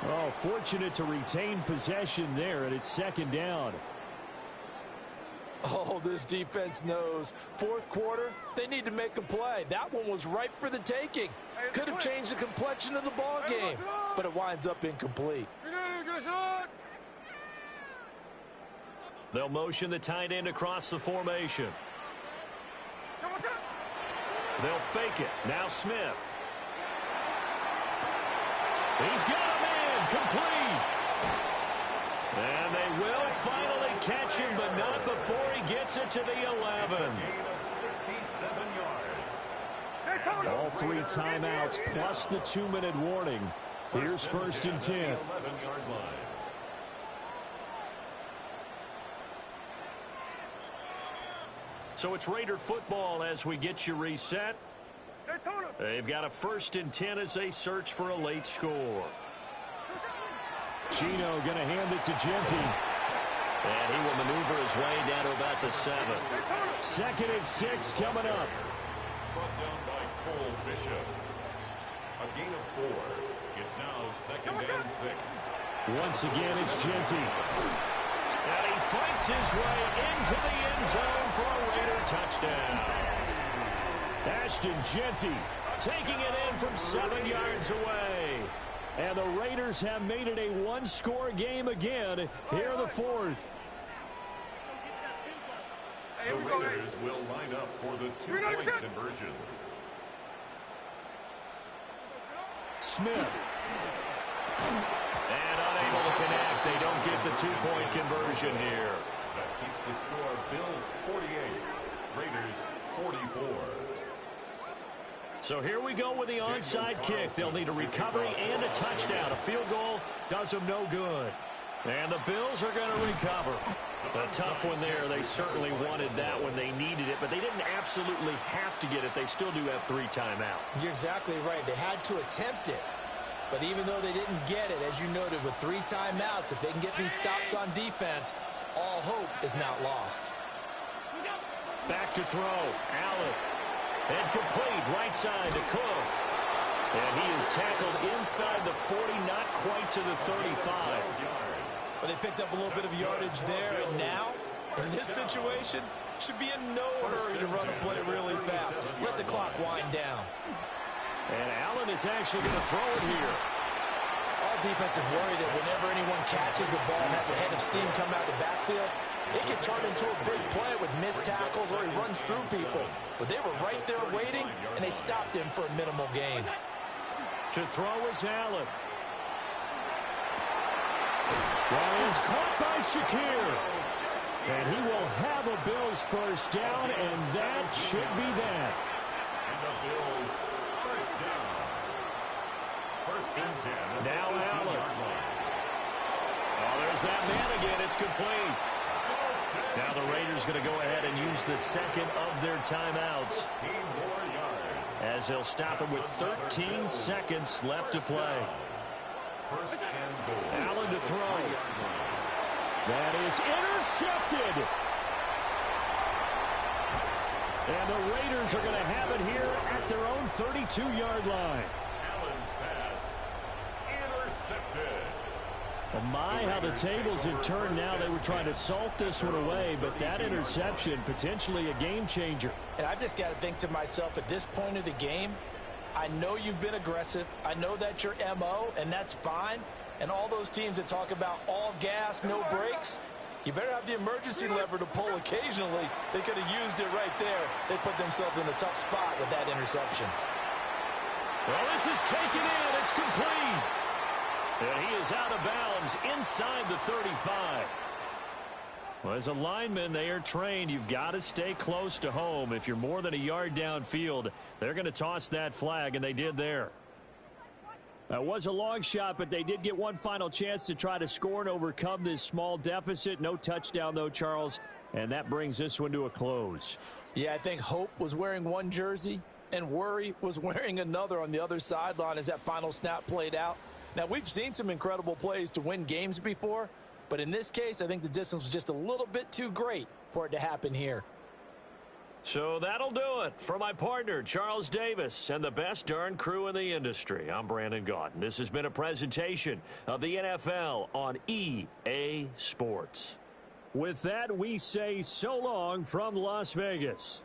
Oh, fortunate to retain possession there, and it's 2nd down. Oh, this defense knows. Fourth quarter, they need to make a play. That one was ripe for the taking. Could have changed the complexion of the ball game, but it winds up incomplete. They'll motion the tight end across the formation. They'll fake it. Now Smith. He's got him in. Complete. And they will finally catch him, but not before he gets it to the 11. All 3 timeouts plus the 2-minute warning. Here's 1st and 10. So it's Raider football as we get you reset. They've got a 1st and 10 as they search for a late score. Gino going to hand it to Genty. And he will maneuver his way down to about the 7. 2nd and 6 coming up. Brought down by Cole Bishop. A gain of 4. It's now 2nd and 6. Once again, it's Genty. And he fights his way into the end zone for a Raider touchdown. Ashton Genty taking it in from 7 yards away. And the Raiders have made it a one-score game again here in the 4th. The Raiders will line up for the 2-point conversion. Smith. And unable to connect. They don't get the 2-point conversion here. That keeps the score Bills 48, Raiders 44. So here we go with the onside kick. They'll need a recovery and a touchdown. A field goal does them no good. And the Bills are going to recover. A tough one there. They certainly wanted that when they needed it, but they didn't absolutely have to get it. They still do have 3 timeouts. You're exactly right. They had to attempt it. But even though they didn't get it, as you noted, with 3 timeouts, if they can get these stops on defense, all hope is not lost. Back to throw. Allen. And complete right side to Cook. And he is tackled inside the 40, not quite to the 35. But they picked up a little bit of yardage there, and now, in this situation, should be in no hurry to run a play really fast. Let the clock wind down. And Allen is actually going to throw it here. All defense is worried that whenever anyone catches the ball and has a head of steam come out of the backfield, it can turn into a big play with missed tackles or he runs through people. But they were right there waiting, and they stopped him for a minimal gain. To throw is Allen. Well, he's caught by Shakir. And he will have a Bills first down, and that should be that. And the Bills first down. 1st and 10. Now Allen. Oh, there's that man again. It's complete. Now the Raiders going to go ahead and use the 2nd of their timeouts. 15 more yards. As they'll stop it with 13 seconds left to play. 1st and goal. Allen to throw. That is intercepted. And the Raiders are going to have it here at their own 32-yard line. Allen's pass intercepted. Well, my, how the tables have turned now. They were trying to salt this one away, but that interception, potentially a game changer. And I've just got to think to myself, at this point of the game, I know you've been aggressive. I know that's your MO, and that's fine. And all those teams that talk about all gas, no brakes, you better have the emergency lever to pull occasionally. They could have used it right there. They put themselves in a tough spot with that interception. Well, this is taken in. It's complete. And he is out of bounds inside the 35. Well, as a lineman, they are trained. You've got to stay close to home. If you're more than a yard downfield, they're going to toss that flag, and they did there. That was a long shot, but they did get one final chance to try to score and overcome this small deficit. No touchdown, though, Charles, and that brings this one to a close. Yeah, I think Hope was wearing one jersey, and Worry was wearing another on the other sideline as that final snap played out. Now, we've seen some incredible plays to win games before, but in this case, I think the distance was just a little bit too great for it to happen here. So that'll do it. For my partner, Charles Davis, and the best darn crew in the industry, I'm Brandon Gaudin. This has been a presentation of the NFL on EA Sports. With that, we say so long from Las Vegas.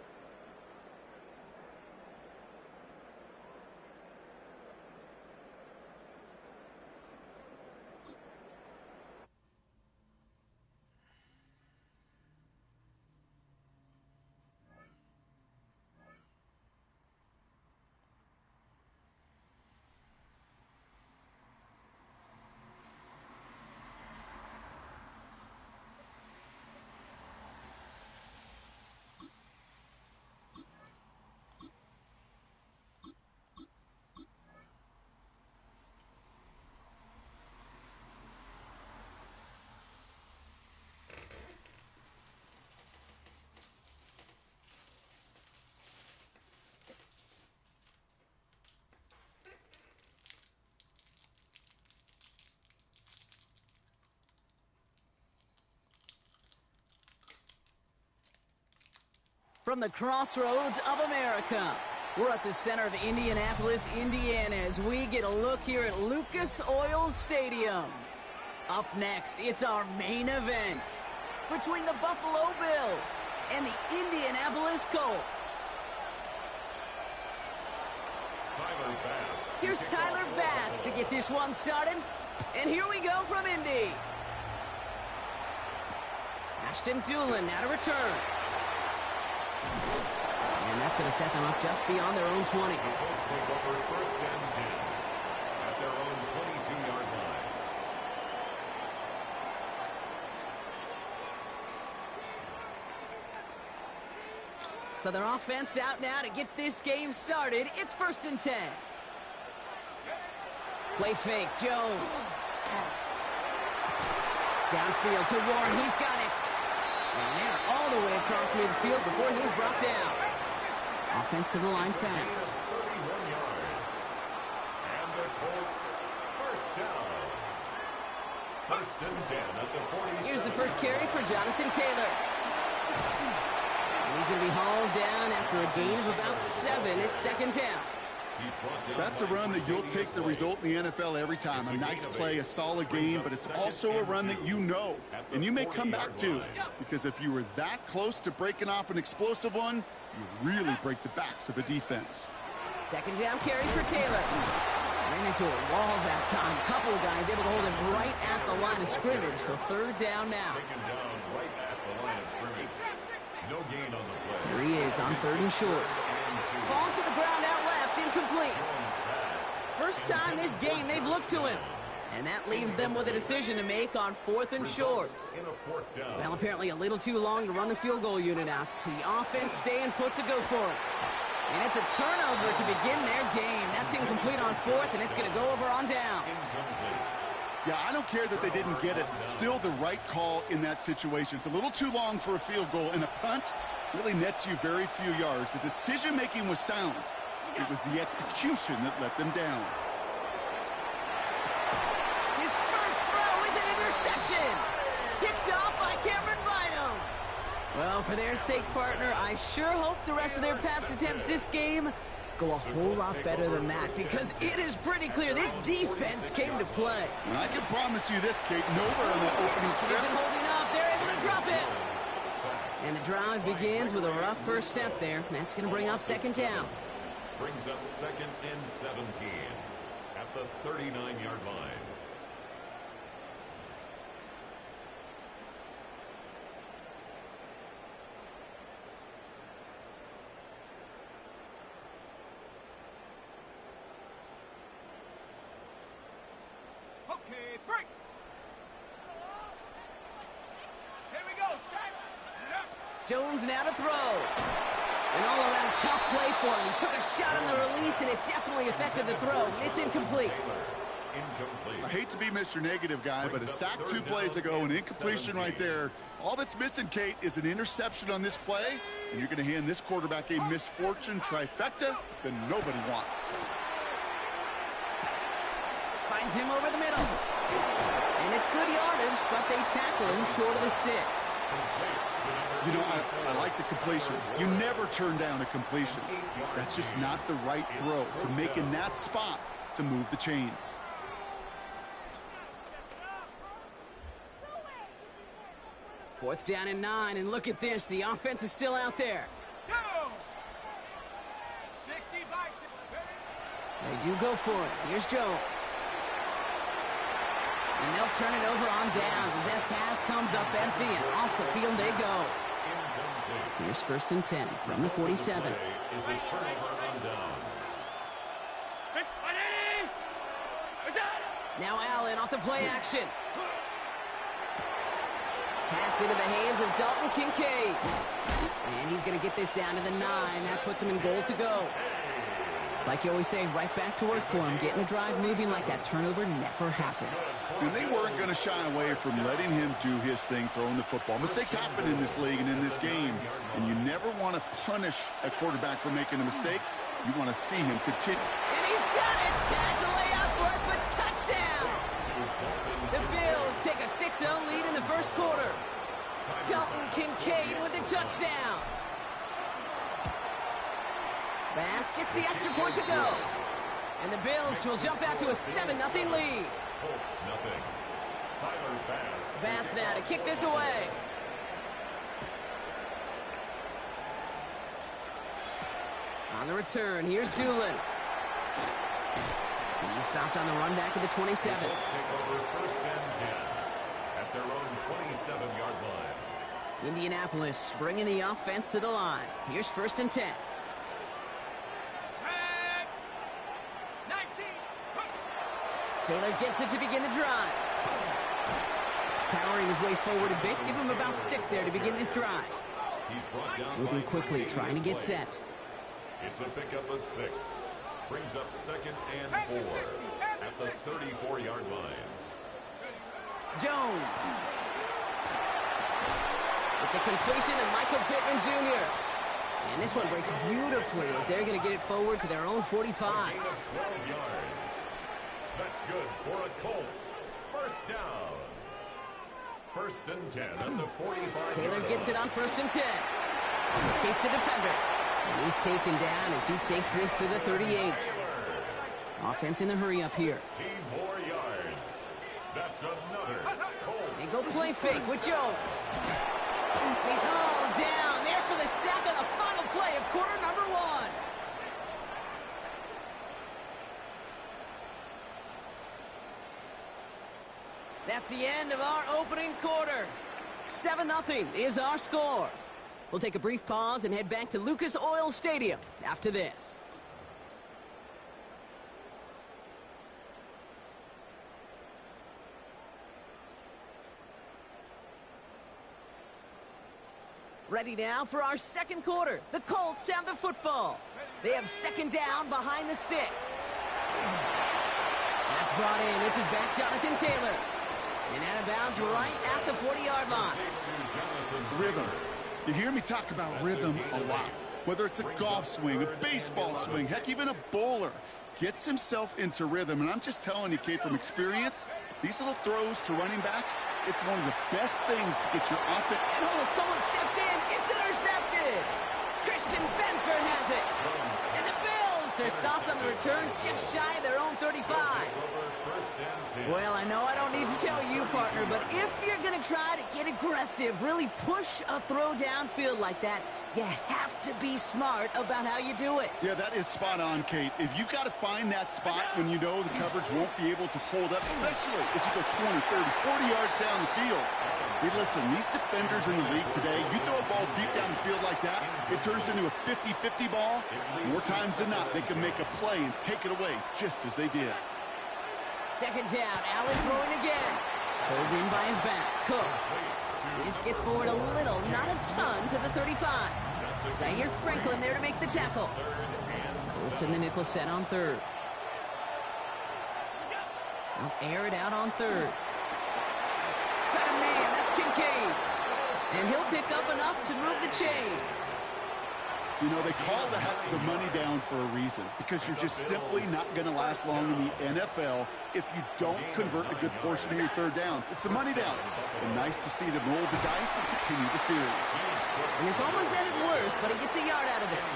From the crossroads of America, we're at the center of Indianapolis, Indiana, as we get a look here at Lucas Oil Stadium. Up next, it's our main event between the Buffalo Bills and the Indianapolis Colts. Here's Tyler Bass to get this one started. And here we go from Indy. Ashton Doolin now to return. And that's going to set them up just beyond their own 20. The Colts take over first and 10 at their own 22-yard line. So their offense out now to get this game started. It's first and 10. Play fake, Jones. Downfield to Warren, he's got it. And they're all the way across midfield before he's brought down. Offense to the line fast. 31 yards. And the Colts first down. First and 10 at the 47. Here's the first carry for Jonathan Taylor. And he's going to be hauled down after a gain of about 7. It's second down. That's a run that you'll take the result in the NFL every time. A nice play, a solid game, but it's also a run that you know, and you may come back to, because if you were that close to breaking off an explosive one, you really break the backs of a defense. Second down carry for Taylor. Ran into a wall that time. A couple of guys able to hold him right at the line of scrimmage, so third down now. Taken down right at the line of scrimmage. No gain on the play. There he is on third and short. Falls to the ground out left, incomplete. First time this game they've looked to him. And that leaves them with a decision to make on fourth and short. Well, apparently a little too long to run the field goal unit out. The offense staying put to go for it. And it's a turnover to begin their game. That's incomplete on fourth, and it's going to go over on downs. Yeah, I don't care that they didn't get it. Still the right call in that situation. It's a little too long for a field goal, and a punt really nets you very few yards. The decision-making was sound. It was the execution that let them down. His first throw is an interception. Picked off by Cameron Bynum. Well, for their sake, partner, I sure hope the rest of their pass attempts this game go a whole lot better than that, because it is pretty clear this defense came to play. And I can promise you this, Kate, nowhere on that opening Isn't snap. holding up. They're able to drop it. And the drive begins with a rough first step there. That's going to bring up second down. Brings up second and 17 at the 39-yard line. Okay, break. Here we go, set. Jones now to throw. An all-around tough play for him. He took a shot on the release, and it definitely affected the throw. It's incomplete. I hate to be Mr. Negative guy, but a sack 2 plays ago, an incompletion right there. All that's missing, Kate, is an interception on this play, and you're going to hand this quarterback a misfortune trifecta that nobody wants. Finds him over the middle. And it's good yardage, but they tackle him short of the sticks. You know, I like the completion. You never turn down a completion. That's just not the right throw to make in that spot to move the chains. Fourth down and 9, and look at this. The offense is still out there. 60 by 6. They do go for it. Here's Jones. And they'll turn it over on downs as that pass comes up empty, and off the field they go. Here's first and 10 from the 47. Is a turnover on downs. Now Allen off the play action. Pass into the hands of Dalton Kincaid. And he's going to get this down to the 9. That puts him in goal to go. It's like you always say, right back to work for him. Getting the drive moving like that turnover never happened. And they weren't going to shy away from letting him do his thing, throwing the football. Mistakes happen in this league and in this game. And you never want to punish a quarterback for making a mistake. You want to see him continue. And he's got it. Has a layout for it, but touchdown. The Bills take a 6-0 lead in the first quarter. Dalton Kincaid with the touchdown. Bass gets the extra point to go. And the Bills will jump out to a 7-0 lead. Colts nothing. Tyler Bass. Bass now to kick this away. On the return, here's Doolin. He's stopped on the run back of the 27. The Colts take over first and 10 at their own 27-yard line. Indianapolis bringing the offense to the line. Here's first and 10. Taylor gets it to begin the drive. Powering his way forward a bit. Give him about 6 there to begin this drive. He's brought down Moving quickly, trying to get set. It's a pickup of 6. Brings up second and 4 at the 34-yard line. Jones. It's a completion to Michael Pittman Jr. And this one breaks beautifully as they're going to get it forward to their own 45. 12 yards. That's good for a Colts. First down. First and 10 at the 45. Taylor gets it on first and 10. Escapes the defender. And he's taken down as he takes this to the 38. Offense in the hurry up here. 16 more yards. That's another Colts. They go play fake with Jones. He's hauled down there for the sack on the final play of quarter number 1. That's the end of our opening quarter. 7-0 is our score. We'll take a brief pause and head back to Lucas Oil Stadium after this. Ready now for our second quarter. The Colts have the football. They have second down behind the sticks. That's brought in. It's his back, Jonathan Taylor. And out of bounds right at the 40-yard line. Rhythm. You hear me talk about rhythm a lot. Whether it's a golf swing, a baseball swing, heck, even a bowler gets himself into rhythm. And I'm just telling you, Kate, from experience, these little throws to running backs, it's one of the best things to get your offense. And someone stepped in. It's intercepted. Christian Benford has it. And the Bills are stopped on the return just shy of their own 35. Well, I know I don't need to tell you, partner, but if you're going to try to get aggressive, really push a throw downfield like that, you have to be smart about how you do it. Yeah, that is spot on, Kate. If you've got to find that spot when you know the coverage won't be able to hold up, especially as you go 20, 30, 40 yards down the field. Hey, listen, these defenders in the league today, you throw a ball deep down the field like that, it turns into a 50-50 ball. More times than not, they can make a play and take it away just as they did. Second down, Allen throwing again. Pulled in by his back. Cook. This gets forward a little, not a ton, to the 35. Zaire Franklin there to make the tackle. Colts in the nickel set on third. They'll air it out on third. Got a man, that's Kincaid. And he'll pick up enough to move the chains. You know, they call the money down for a reason, because you're just simply not going to last long in the NFL if you don't convert a good portion of your third downs. It's the money down. And nice to see them roll the dice and continue the series. And it's almost ended worse, but he gets a yard out of this.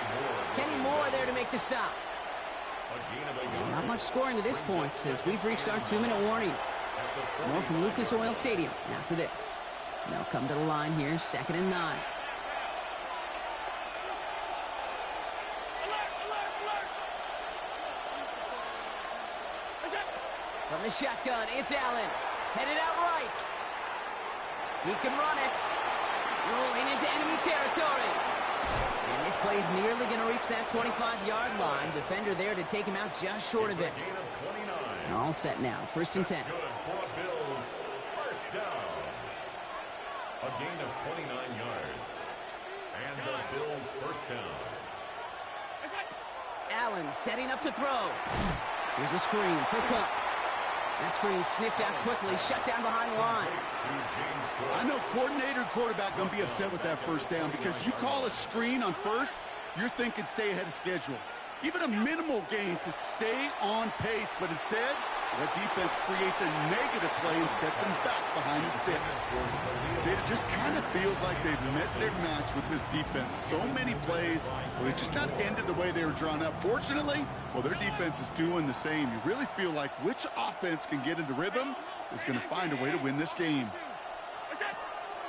Kenny Moore there to make the stop. Not much scoring to this point as we've reached our 2-minute warning. More from Lucas Oil Stadium after this. They'll come to the line here, 2nd and 9. From the shotgun, it's Allen. Headed out right. He can run it. Rolling into enemy territory. And this play's nearly going to reach that 25-yard line. Defender there to take him out just short of it. All set now. 1st and 10. First down. A gain of 29 yards. And the Bills first down. Allen setting up to throw. Here's a screen for Cook. That screen sniffed out quickly, shut down behind the line. I know coordinator and quarterback going to be upset with that first down, because you call a screen on first, you're thinking stay ahead of schedule. Even a minimal gain to stay on pace, but instead, that defense creates a negative play and sets them back behind the sticks. It just kind of feels like they've met their match with this defense. So many plays, well, they just not ended the way they were drawn up. Fortunately, well, their defense is doing the same. You really feel like which offense can get into rhythm is going to find a way to win this game.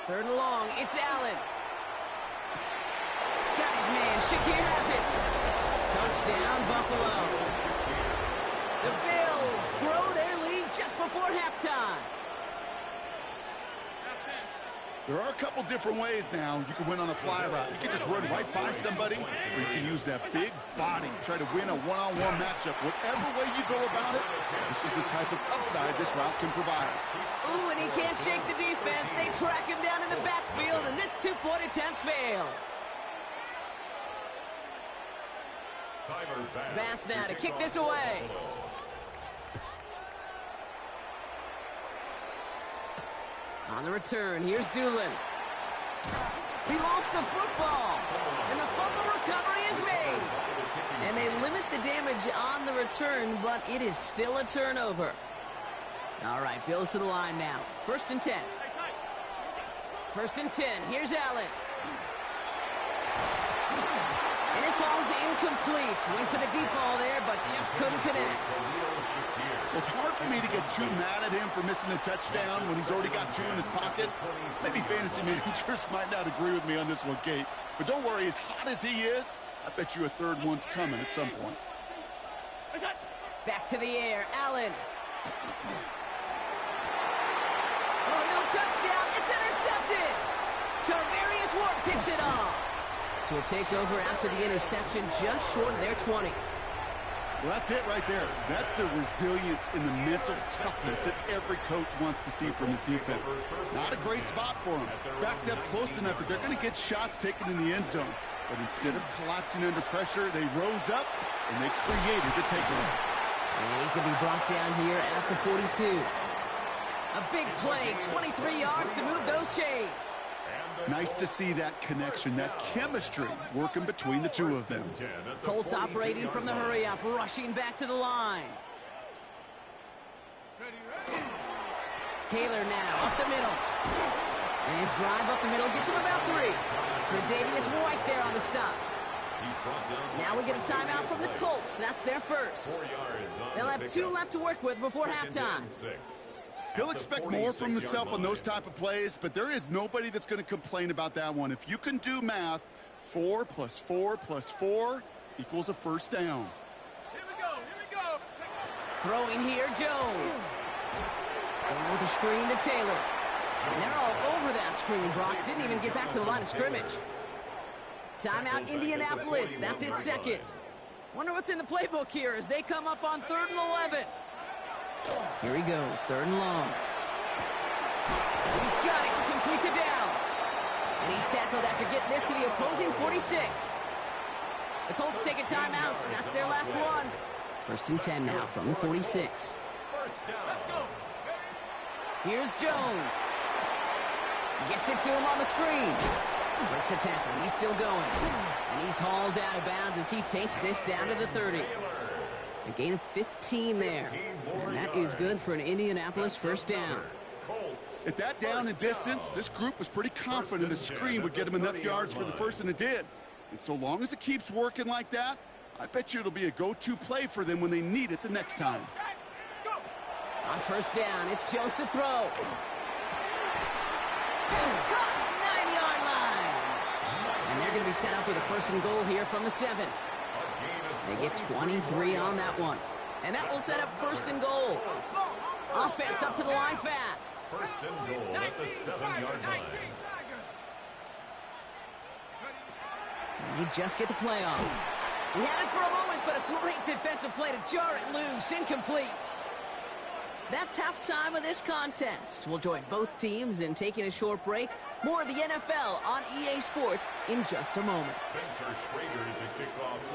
3rd and long, it's Allen. Got his man, Shakir has it. Touchdown, Buffalo. The Bills grow their lead just before halftime. There are a couple different ways now. You can win on a fly route. You can just run right by somebody, or you can use that big body, try to win a one-on-one matchup. Whatever way you go about it, this is the type of upside this route can provide. Ooh, and he can't shake the defense. They track him down in the backfield, and this 2-point attempt fails. Bass now to kick this away. On the return, here's Doolin. He lost the football, and the fumble recovery is made. And they limit the damage on the return, but it is still a turnover. All right, Bills to the line now. 1st and 10. 1st and 10, here's Allen. And it falls incomplete. Went for the deep ball there, but just couldn't connect. Well, it's hard for me to get too mad at him for missing a touchdown when he's already got 2 in his pocket. Maybe fantasy managers might not agree with me on this one, Kate. But don't worry, as hot as he is, I bet you a 3rd one's coming at some point. Back to the air, Allen. Oh, no touchdown. It's intercepted. Tarvarius Ward picks it off. So a takeover after the interception, just short of their 20. Well, that's it right there. That's the resilience and the mental toughness that every coach wants to see from his defense. Not a great spot for him. Backed up close enough that they're going to get shots taken in the end zone. But instead of collapsing under pressure, they rose up and they created the takeaway. And he's going to be brought down here at the 42. A big play, 23 yards to move those chains. Nice to see that connection, that chemistry working between the two of them. Colts operating from the hurry-up, rushing back to the line. Taylor now up the middle. And his drive up the middle gets him about 3. Tre'Davious White there on the stop. Now we get a timeout from the Colts. That's their first. They'll have 2 left to work with before halftime. He'll expect more from himself on those type of plays, but there is nobody that's going to complain about that one. If you can do math, 4 + 4 + 4 equals a first down. Here we go. Throwing here, Jones. Going with the screen to Taylor. And they're all over that screen. Brock didn't even get back to the line of scrimmage. Timeout, Indianapolis. That's its second. Wonder what's in the playbook here as they come up on 3rd and 11. Here he goes, 3rd and long. He's got it to complete to Downs. And he's tackled after getting this to the opposing 46. The Colts take a timeout. That's their last one. 1st and 10 now from the 46. Here's Jones. Gets it to him on the screen. Breaks a tackle. He's still going. And he's hauled out of bounds as he takes this down to the 30. A gain of 15 there. And that is good for an Indianapolis first down. At that down and distance, this group was pretty confident a screen would get him enough yards for the first, and it did. And so long as it keeps working like that, I bet you it'll be a go-to play for them when they need it the next time. On 1st down, it's Jones to throw. Just caught 9-yard line. And they're going to be set up with a 1st and goal here from the 7. They get 23 on that one. And that will set up 1st and goal. Offense up to the line fast. 1st and goal at the 7-yard line. And they just get the play off. He had it for a moment, but a great defensive play to jar it loose. Incomplete. That's halftime of this contest. We'll join both teams in taking a short break. More of the NFL on EA Sports in just a moment.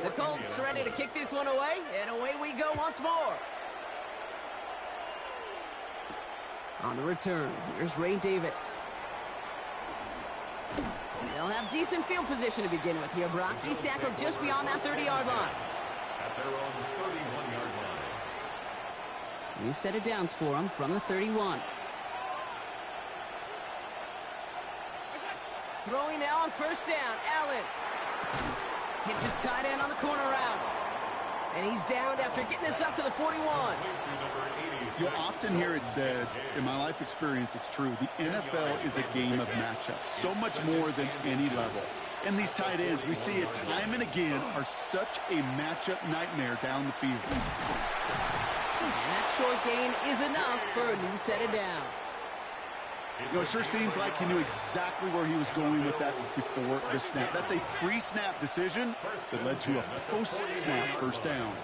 The Colts ready to kick this one away, and away we go once more. On the return, here's Ray Davis. They'll have decent field position to begin with here, Brock. He's tackled just beyond that 30-yard line. At their own 31-yard line. We've set it downs for him from the 31. Throwing now on 1st down, Allen. Hits his tight end on the corner route. And he's downed after getting this up to the 41. You'll often hear it said, in my life experience, it's true, the NFL is a game of matchups, so much more than any level. And these tight ends, we see it time and again, are such a matchup nightmare down the field. And that short gain is enough for a new set of downs. You know, it sure seems like he knew exactly where he was going with that before the snap. That's a pre-snap decision that led to a post-snap 1st down.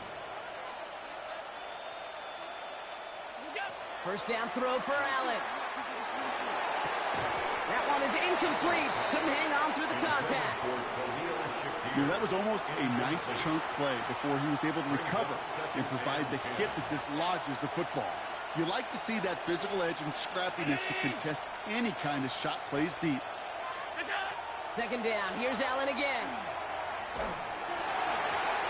1st down throw for Allen. That one is incomplete. Couldn't hang on through the contact. You know, that was almost a nice chunk play before he was able to recover and provide the hit that dislodges the football. You like to see that physical edge and scrappiness to contest any kind of shot plays deep. 2nd down. Here's Allen again.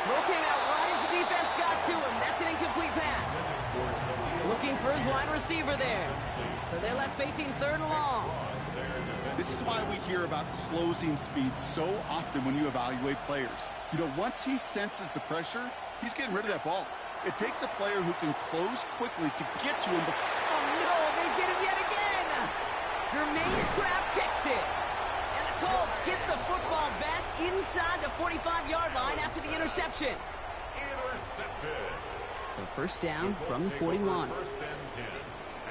Throw came out right as the defense got to him. That's an incomplete pass. Looking for his wide receiver there. So they're left facing 3rd and long. This is why we hear about closing speed so often when you evaluate players. You know, once he senses the pressure, he's getting rid of that ball. It takes a player who can close quickly to get to him. Oh, no, they get him yet again. Jermaine Crabb kicks it. And the Colts get the football back inside the 45-yard line after the interception. Intercepted. So 1st down from the 41. 1st and 10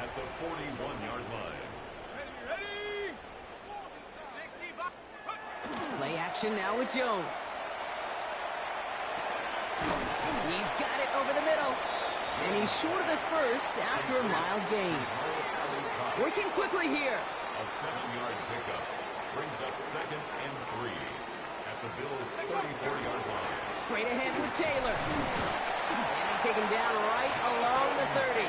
at the 41-yard line. Play action now with Jones. He's got it over the middle. And he's short of the 1st after a mild gain. Working quickly here. A 7-yard pickup brings up 2nd and 3 at the Bills' 34-yard line. Straight ahead with Taylor. And they take him down right along the 30.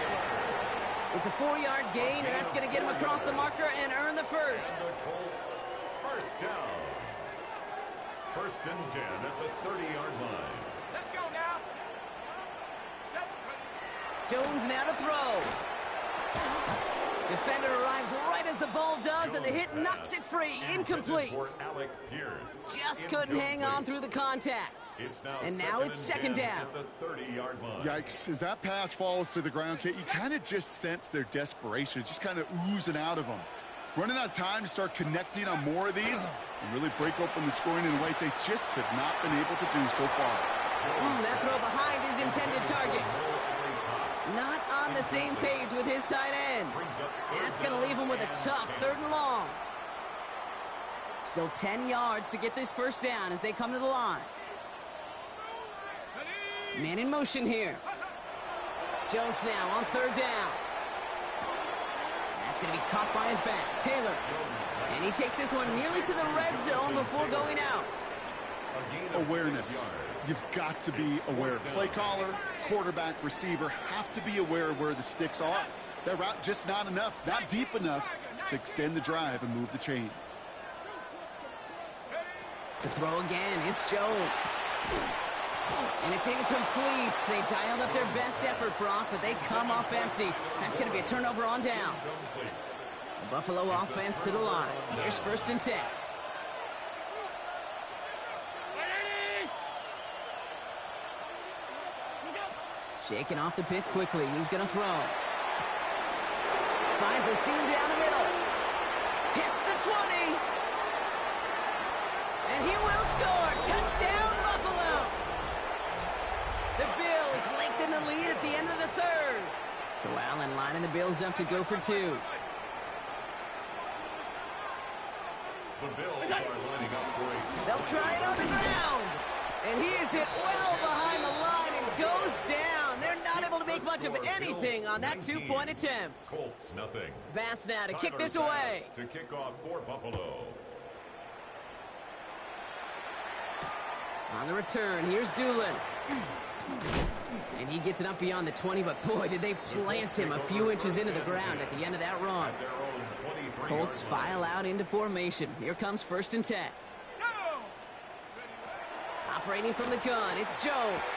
It's a 4-yard gain, and that's going to get him across the marker and earn the 1st. And the Colts, 1st down. 1st and 10 at the 30-yard line. Let's go now. Jones now to throw. Defender arrives right as the ball does, and the hit knocks it free. Incomplete. Just couldn't hang on through the contact. And now it's second down. Yikes. As that pass falls to the ground, Kate, you kind of just sense their desperation. Just kind of oozing out of them. Running out of time to start connecting on more of these and really break open the scoring in a way they just have not been able to do so far. That throw behind his intended target. Not on the same page with his tight end. That's going to leave him with a tough 3rd and long. Still 10 yards to get this first down as they come to the line. Man in motion here. Jones now on 3rd down. That's going to be caught by his back. Taylor. And he takes this one nearly to the red zone before going out. Awareness. You've got to be aware. Play caller, quarterback, receiver have to be aware of where the sticks are. That route just not enough, not deep enough to extend the drive and move the chains. To throw again, it's Jones. And it's incomplete. They dialed up their best effort, Brock, but they come up empty. That's going to be a turnover on downs. The Buffalo offense to the line. Here's 1st and 10. Shaking off the pick quickly. He's going to throw. Finds a seam down the middle. Hits the 20. And he will score. Touchdown, Buffalo. The Bills lengthen the lead at the end of the 3rd. So Allen lining the Bills up to go for 2. The Bills are lining up for a They'll try it on the ground. And he is hit well behind the line and goes down. They're not able to make much of anything on that 2-point attempt. Colts nothing. Bass now to kick this away. To kick off for Buffalo. On the return, here's Doolin. And he gets it up beyond the 20, but boy, did they plant him a few inches into the ground at the end of that run. Colts file out into formation. Here comes 1st and 10. Operating from the gun, it's Jones.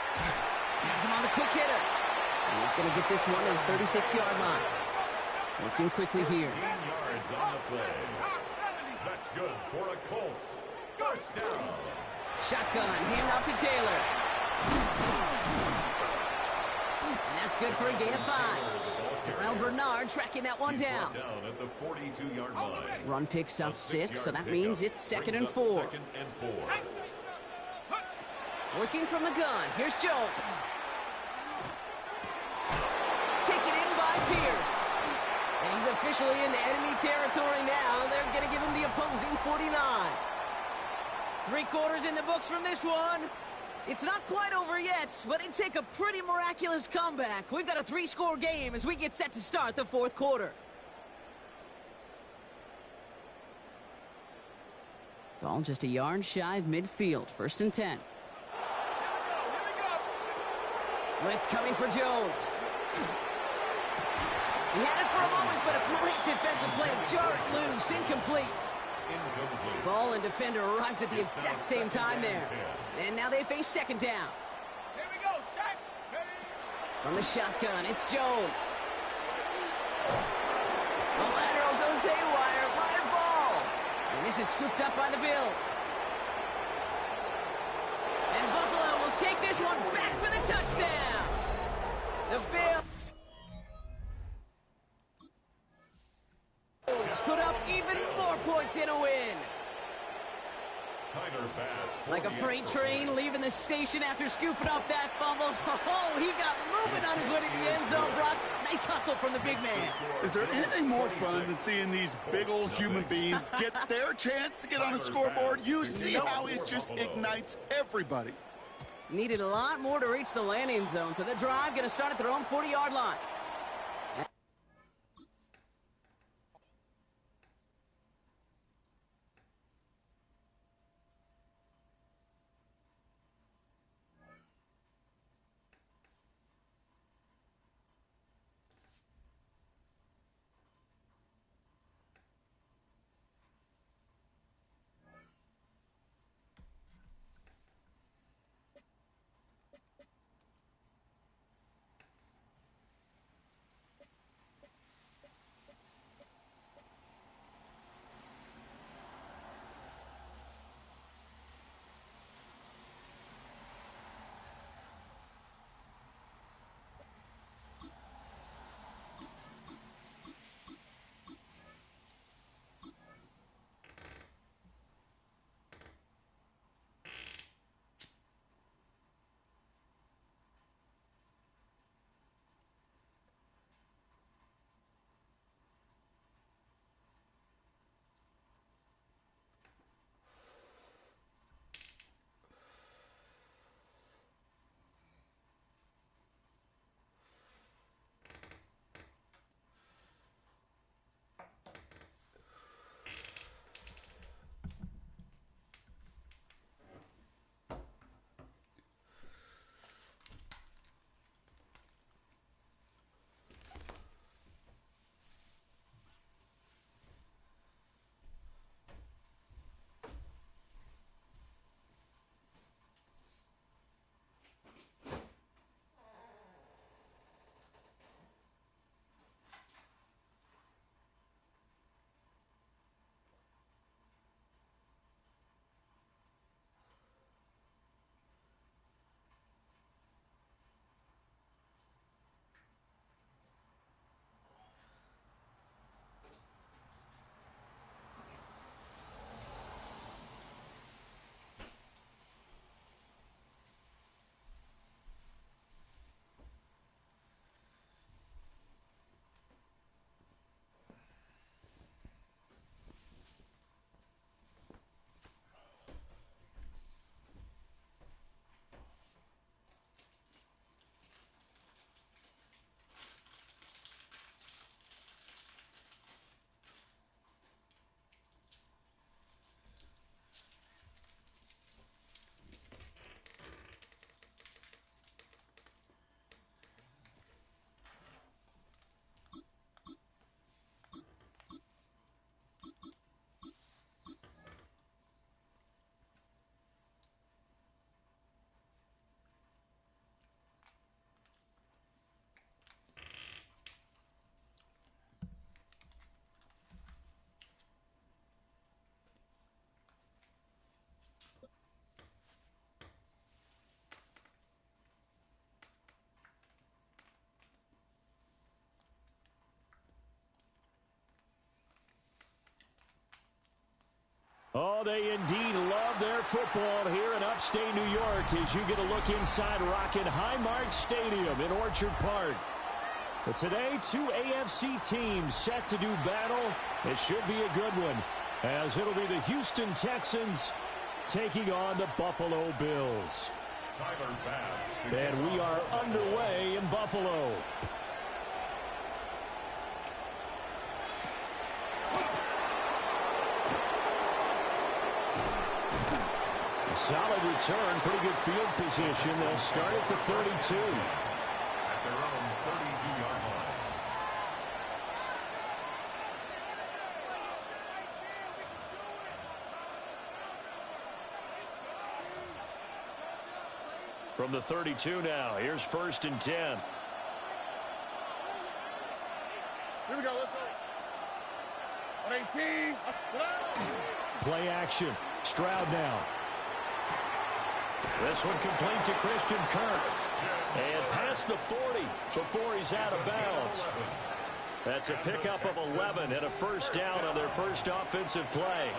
Has him on the quick hitter. And he's going to get this one to the 36-yard line. Working quickly here. 10 yards on the play. That's good for a Colts. First down. Shotgun, hand off to Taylor. And that's good for a gain of 5. Terrell Bernard tracking that one down. Down at the 42-yard line. Run picks up 6, so that means it's 2nd and 4. Working from the gun, here's Jones. Taken in by Pierce. And he's officially into enemy territory now. They're going to give him the opposing 49. 3 quarters in the books from this one. It's not quite over yet, but it'd take a pretty miraculous comeback. We've got a 3-score game as we get set to start the 4th quarter. Ball just a yard shy of midfield. 1st and 10. Blitz coming for Jones. He had it for a moment, but a great defensive play to jar it loose. Incomplete. Ball and defender arrived at the exact same time there. And now they face 2nd down. Here we go, set. From the shotgun, it's Jones. The lateral goes haywire. Live ball. And this is scooped up by the Bills. And Buffalo will take this one back for the touchdown. The Bills put up even more points in a win. Like a freight train leaving the station after scooping up that fumble. Oh, he got moving on his way to the end zone, Brock. Nice hustle from the big man. Is there anything more fun than seeing these big old human beings get their chance to get on a scoreboard? You see how it just ignites everybody. Needed a lot more to reach the landing zone, so the drive going to start at their own 40-yard line. Oh, they indeed love their football here in upstate New York as you get a look inside rockin' Highmark Stadium in Orchard Park. But today, two AFC teams set to do battle. It should be a good one, as it'll be the Houston Texans taking on the Buffalo Bills. And we are underway in Buffalo. A solid return, pretty good field position. They'll start at the 32. At their own 32-yard line. From the 32 now, here's 1st and 10. Here we go, let's go. 18. Play action. Stroud now. This one complete to Christian Kirk. And past the 40 before he's out of bounds. That's a pickup of 11 and a first down on their first offensive play.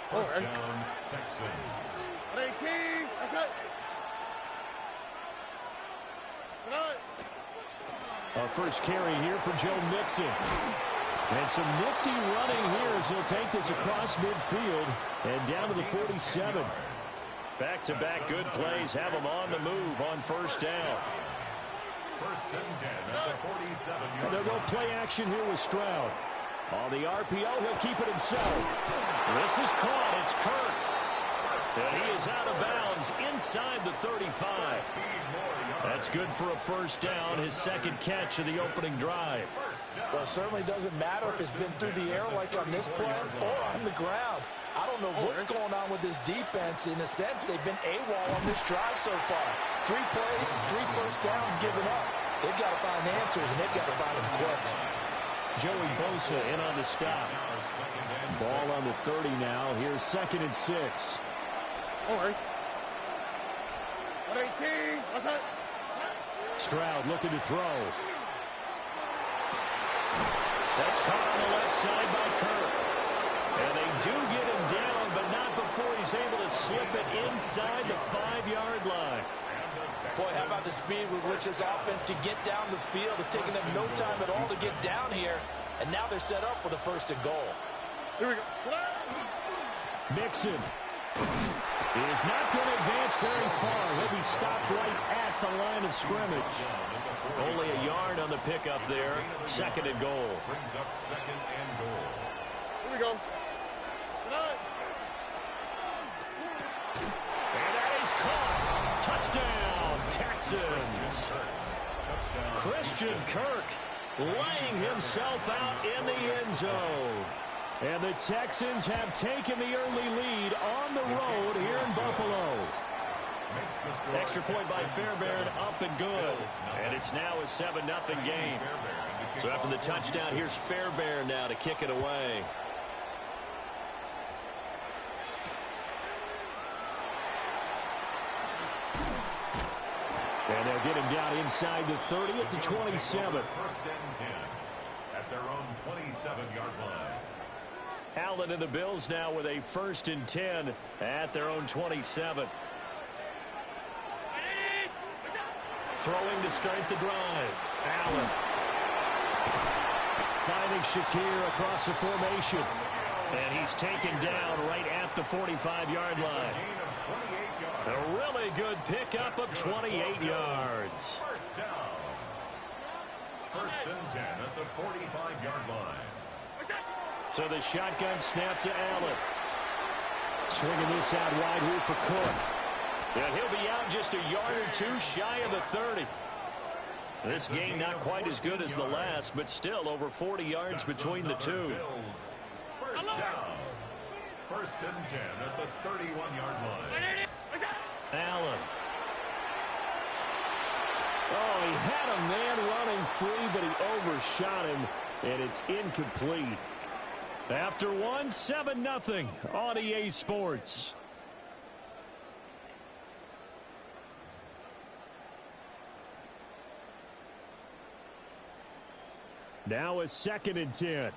First down, Texans. 18. That's it. Our first carry here for Joe Mixon. And some nifty running here as he'll take this across midfield and down to the 47. Back-to-back good plays have him on the move on first down. First and 10 at the 47. And they'll go play action here with Stroud. On the RPO, he'll keep it himself. This is caught. It's Kirk. And he is out of bounds inside the 35. That's good for a first down, his second catch of the opening drive. Well, it certainly doesn't matter if it's been through the air like on this play or on the ground. I don't know what's going on with this defense. In a sense, they've been AWOL on this drive so far. 3 plays, 3 first downs given up. They've got to find answers, and they've got to find them quick. Joey Bosa in on the stop. Ball on the 30 now. Here's 2nd and 6. All right. 18. What's that? Stroud looking to throw. That's caught on the left side by Kirk. And they do get him down, but not before he's able to slip it inside the 5-yard line. Boy, how about the speed with which this offense can get down the field? It's taken them no time at all to get down here. And now they're set up with a 1st and goal. Here we go. Mixon is not going to advance very far. He'll be stopped right at the line of scrimmage. Only a yard on the pickup there. 2nd and goal. Brings up 2nd and goal. Here we go. And that is caught. Touchdown, Texans. Christian Kirk laying himself out in the end zone. And the Texans have taken the early lead on the road here in Buffalo. Extra point by Fairbairn, up and good. And it's now a 7-0 game. So after the touchdown, here's Fairbairn now to kick it away. And they'll get him down inside the 30 at the 27. First and 10 at their own 27-yard line. Allen and the Bills now with a 1st and 10 at their own 27. Throwing to start the drive. Allen. Finding Shakir across the formation. And he's taken down right at the 45-yard line. A really good pickup of 28 yards. First down. First and 10 at the 45-yard line. So the shotgun snap to Allen. Swinging this out wide here for Cook. And he'll be out just a yard or 2 shy of the 30. This game not quite as good as the last, but still over 40 yards between the two. First down. First and 10 at the 31-yard line. Allen. Oh, he had a man running free, but he overshot him, and it's incomplete. After 7-0 on EA Sports. Now a 2nd and 10.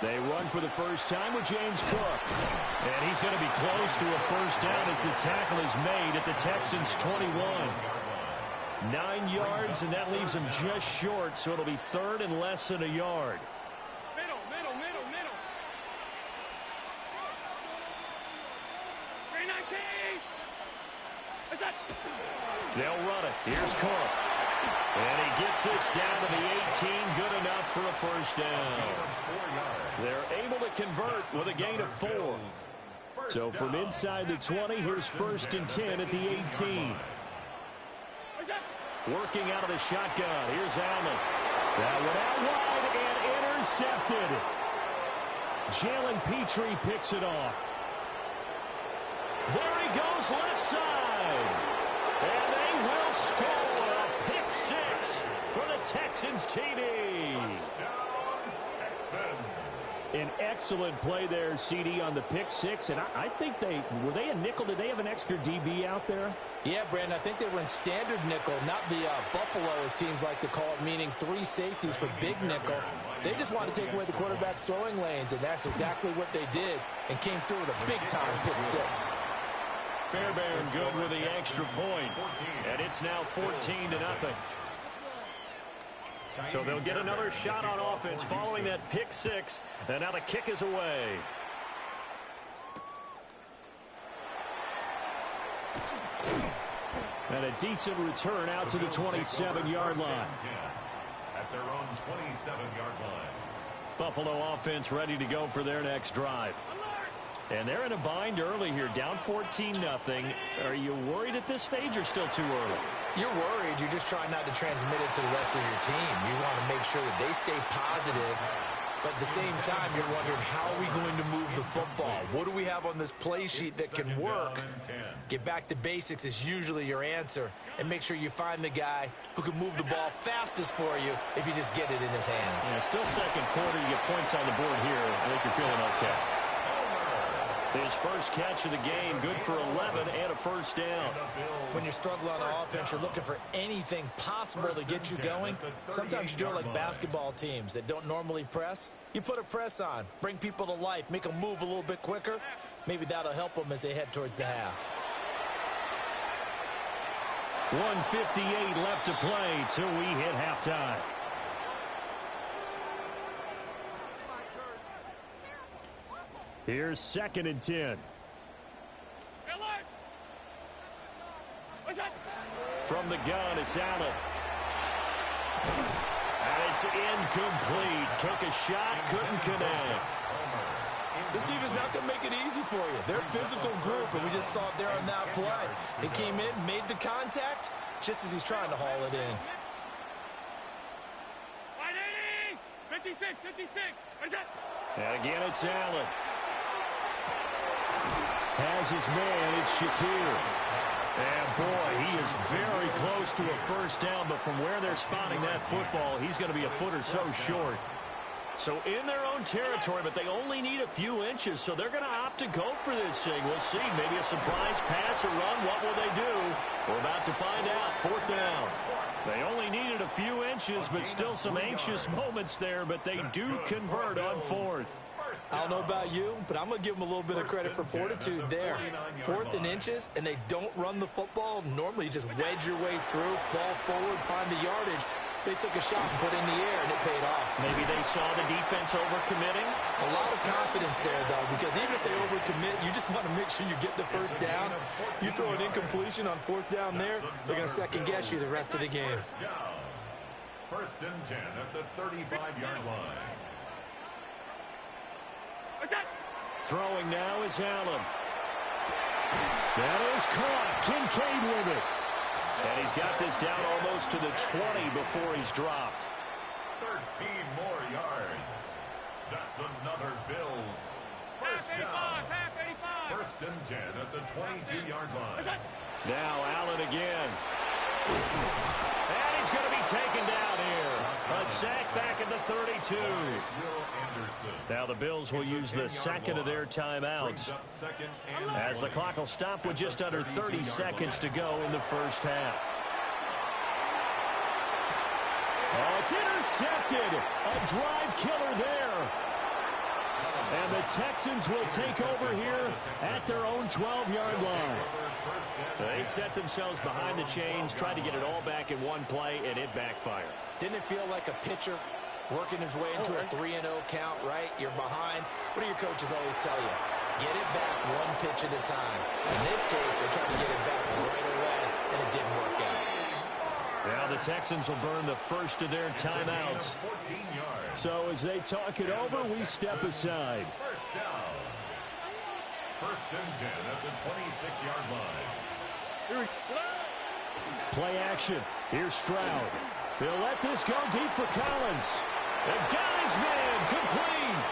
They run for the first time with James Cook. And he's going to be close to a first down as the tackle is made at the Texans' 21. 9 yards, and that leaves him just short, so it'll be third and less than a yard. Middle. 319. What's that? They'll run it. Here's Cook. And he gets this down to the 18. Good enough for a first down. They're able to convert with a gain of 4. So from inside the 20, here's first and 10 at the 18. Working out of the shotgun. Here's Allen. That one out wide and intercepted. Jalen Petrie picks it off. There he goes left side. And they will score a pick 6 for the Texans TD. An excellent play there, CD, on the pick 6. And I think were they a nickel? Did they have an extra DB out there? Yeah, Brandon, I think they were in standard nickel, not the Buffalo, as teams like to call it, meaning 3 safeties for big nickel. They just want to take away the quarterback's throwing lanes, and that's exactly what they did and came through with a big-time pick 6. Fairbairn good with the extra point, and it's now 14-0. So they'll get another shot on offense following that pick 6, and now the kick is away. And a decent return out to the 27-yard line. At their own 27-yard line. Buffalo offense ready to go for their next drive. And they're in a bind early here, down 14-0. Are you worried at this stage or still too early? You're worried. You're just trying not to transmit it to the rest of your team. You want to make sure that they stay positive. But at the same time, you're wondering, how are we going to move the football? What do we have on this play sheet that can work? Get back to basics is usually your answer. And make sure you find the guy who can move the ball fastest for you if you just get it in his hands. Yeah, still second quarter. You get points on the board here. I think you're feeling okay. His first catch of the game, good for 11 and a first down. When you struggle on offense, you're looking for anything possible to get you going. Sometimes you do it like basketball teams that don't normally press. You put a press on, bring people to life, make them move a little bit quicker. Maybe that'll help them as they head towards the half. 1:58 left to play till we hit halftime. Here's second and 10. From the gun, it's Allen. And it's incomplete. Took a shot, couldn't connect. This defense not going to make it easy for you. They're a physical group, and we just saw it there on that play. They came in, made the contact, just as he's trying to haul it in. 56. And again, it's Allen. Has his man, it's Shakir. And boy, he is very close to a first down, but from where they're spotting that football, he's going to be a foot or so short. So in their own territory, but they only need a few inches, so they're going to opt to go for this thing. We'll see. Maybe a surprise pass or run. What will they do? We're about to find out. Fourth down. They only needed a few inches, but still some anxious moments there, but they do convert on fourth. I don't know about you, but I'm going to give them a little bit of credit for fortitude there. 4th and inches, and they don't run the football. Normally, you just wedge your way through, fall forward, find the yardage. They took a shot and put it in the air, and it paid off. Maybe they saw the defense overcommitting. A lot of confidence there, though, because even if they overcommit, you just want to make sure you get the first down. You throw an incompletion on 4th down there, they're going to second-guess you the rest of the game. First and 10 at the 35-yard line. Throwing now is Allen. That is caught. Kincaid with it. And he's got this down almost to the 20 before he's dropped. 13 more yards. That's another Bills first down. First and 10 at the 22-yard line. Now Allen again. And he's going to be taken down here. A sack back at the 32. Now the Bills will use the second of their timeouts as the clock will stop with just under 30 seconds to go in the first half. Oh, it's intercepted. A drive killer there. And the Texans will take over here at their own 12-yard line. They set themselves behind the chains, tried to get it all back in one play, and it backfired. Didn't it feel like a pitcher working his way into a 3-0 count, right? You're behind. What do your coaches always tell you? Get it back one pitch at a time. In this case, they tried to get it back right away, and it didn't work out. Now the Texans will burn the first of their timeouts. So as they talk it over, we step aside. First down. First and 10 at the 26-yard line. Play action. Here's Stroud. He'll let this go deep for Collins. And got his man complete.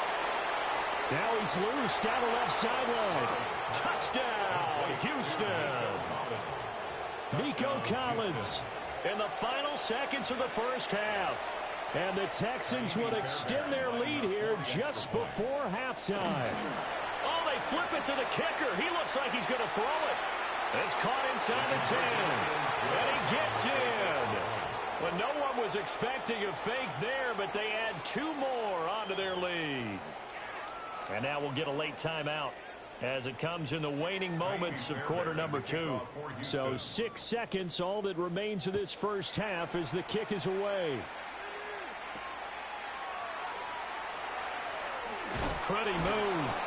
Now he's loose down the left sideline. Touchdown, Houston. Nico Collins in the final seconds of the first half. And the Texans would extend their lead here just before halftime. Oh, they flip it to the kicker. He looks like he's going to throw it. It's caught inside the 10. And he gets in. Well, no one was expecting a fake there, but they add 2 more onto their lead. And now we'll get a late timeout as it comes in the waning moments of quarter number 2. So 6 seconds, all that remains of this first half as the kick is away. Pretty move.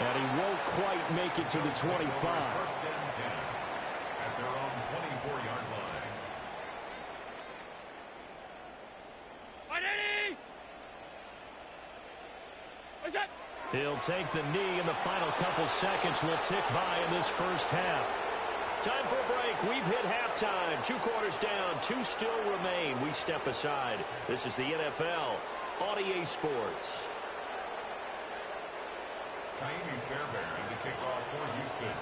And he won't quite make it to the 25. First and 10 at their own 24-yard line. He'll take the knee, and the final couple seconds will tick by in this first half. Time for a break. We've hit halftime. 2 quarters down, 2 still remain. We step aside. This is the NFL on EA Sports. Kaimi Fairbairn to kick off for Houston.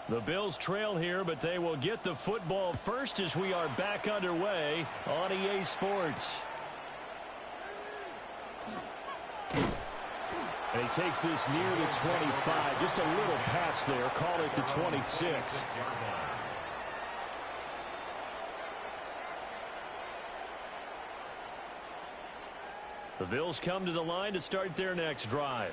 The Bills trail here, but they will get the football first as we are back underway on EA Sports. And he takes this near the 25. Just a little pass there. Call it the 26. The Bills come to the line to start their next drive.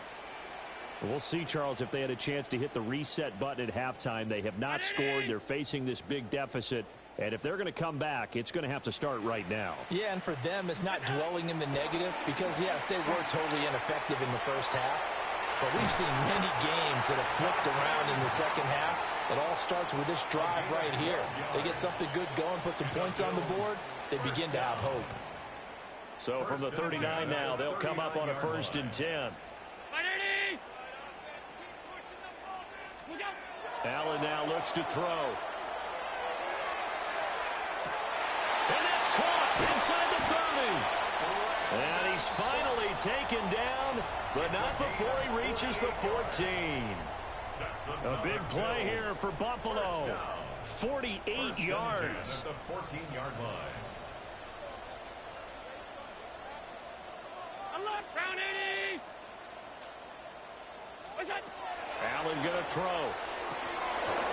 We'll see, Charles, if they had a chance to hit the reset button at halftime. They have not scored. They're facing this big deficit. And if they're going to come back, it's going to have to start right now. Yeah, and for them, it's not dwelling in the negative because, yes, they were totally ineffective in the first half. But we've seen many games that have flipped around in the second half. It all starts with this drive right here. They get something good going, put some points on the board, they begin to have hope. So from the 39 now, they'll come up on a 1st and 10. Allen now looks to throw. And that's caught inside the 30. And he's finally taken down, but not before he reaches the 14. A big play here for Buffalo. 48 yards. At the 14-yard line. Allen going to throw.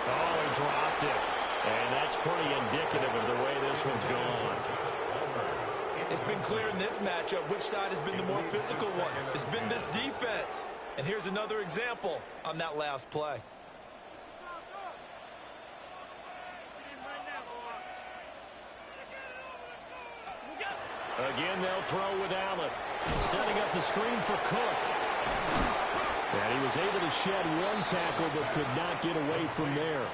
Oh, he dropped it. And that's pretty indicative of the way this one's gone. It's been clear in this matchup which side has been the more physical one. It's been this defense. And here's another example on that last play. Again, they'll throw with Allen. Setting up the screen for Cook. And he was able to shed 1 tackle but could not get away from there.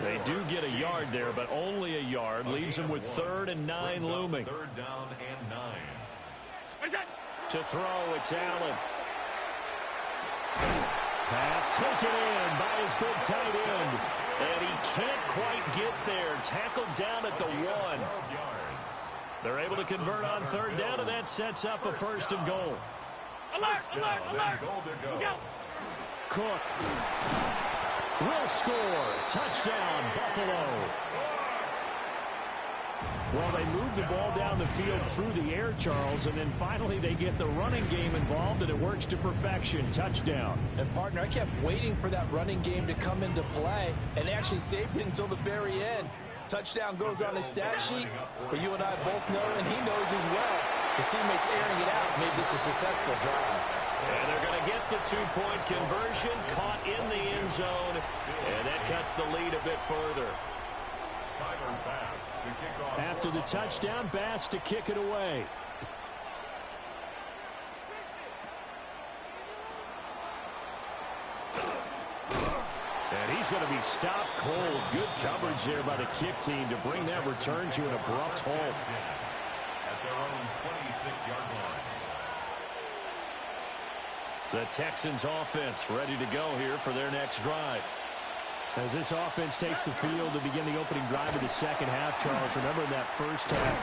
They do get a yard there, but only a yard. Leaves them with 3rd and 9 looming. 3rd down and 9. To throw, it's Allen. Pass taken in by his big tight end. And he can't quite get there. Tackled down at the 1. They're able to convert on 3rd down, and that sets up a 1st and goal. Alert! Cook will score. Touchdown, Buffalo. Well, they move the ball down the field through the air, Charles, and then finally they get the running game involved, and it works to perfection. Touchdown. And, partner, I kept waiting for that running game to come into play, and actually saved it until the very end. Touchdown goes on his stat sheet, but you and I both know, and he knows as well, his teammates airing it out made this a successful drive. And they're going to get the two-point conversion, caught in the end zone, and that cuts the lead a bit further. After the touchdown, Bass to kick it away. And he's going to be stopped cold. Good coverage there by the kick team to bring that return to an abrupt halt. At their own 26-yard line. The Texans offense ready to go here for their next drive. As this offense takes the field to begin the opening drive of the second half, Charles, remember that first half,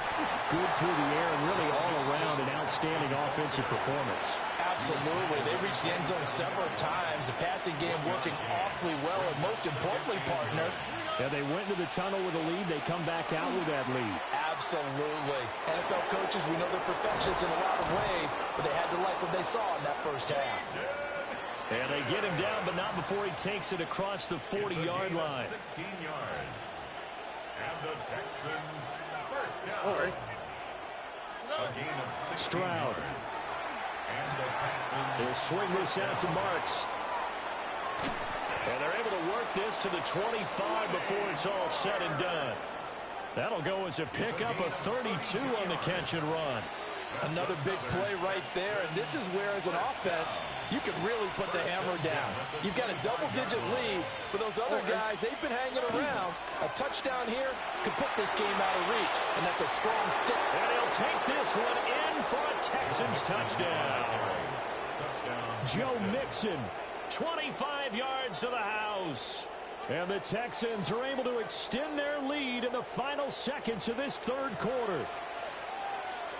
good through the air and really all around an outstanding offensive performance. Absolutely. They reached the end zone several times. The passing game working awfully well, and most importantly, partner, yeah, they went into the tunnel with a lead. They come back out with that lead. Absolutely. NFL coaches, we know they're perfectionists in a lot of ways, but they had to like what they saw in that first half. And they get him down, but not before he takes it across the 40-yard line. 16 yards. And the Texans first down. A gain of 16 Stroud. yards. And the Texans will swing this out to Marks. And they're able to work this to the 25 before it's all said and done. That'll go as a pickup of 32 on the catch and run. Another big play right there, and this is where, as an offense, you can really put the hammer down. You've got a double-digit lead, but those other guys, they've been hanging around. A touchdown here could put this game out of reach, and that's a strong step. And he'll take this one in for a Texans touchdown. Joe Mixon, 25 yards to the house. And the Texans are able to extend their lead in the final seconds of this third quarter.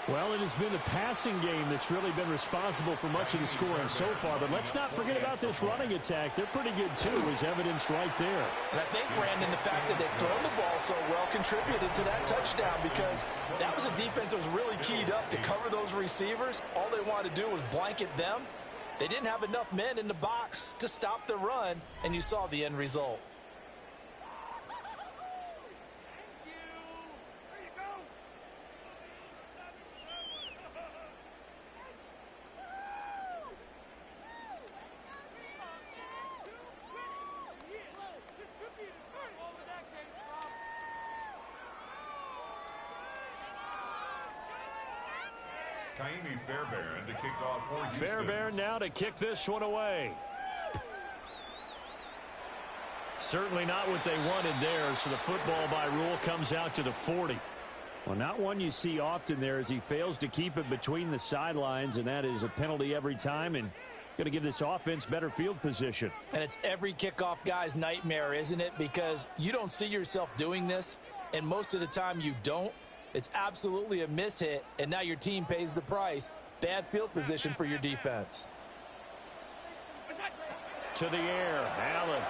Well, it has been the passing game that's really been responsible for much of the scoring so far. But let's not forget about this running attack. They're pretty good, too, as evidenced right there. And I think, Brandon, the fact that they've thrown the ball so well contributed to that touchdown, because that was a defense that was really keyed up to cover those receivers. All they wanted to do was blanket them. They didn't have enough men in the box to stop the run, and you saw the end result. Fairbairn to kick off for Houston. Fairbairn now to kick this one away. Certainly not what they wanted there, so the football by rule comes out to the 40. Well, not one you see often there as he fails to keep it between the sidelines, and that is a penalty every time, and going to give this offense better field position. And it's every kickoff guy's nightmare, isn't it? Because you don't see yourself doing this, and most of the time you don't. It's absolutely a mishit, and now your team pays the price. Bad field position for your defense. To the air, Allen.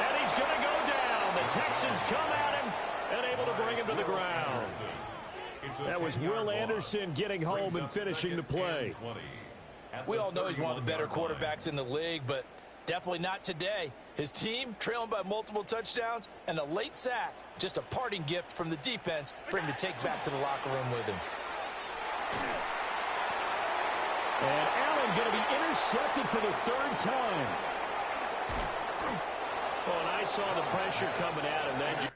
And he's going to go down. The Texans come at him and able to bring him to the ground. That was Will Anderson getting home and finishing the play. We all know he's one of the better quarterbacks in the league, but definitely not today. His team trailing by multiple touchdowns and a late sack. Just a parting gift from the defense for him to take back to the locker room with him. And Allen going to be intercepted for the third time. Oh, and I saw the pressure coming at him then.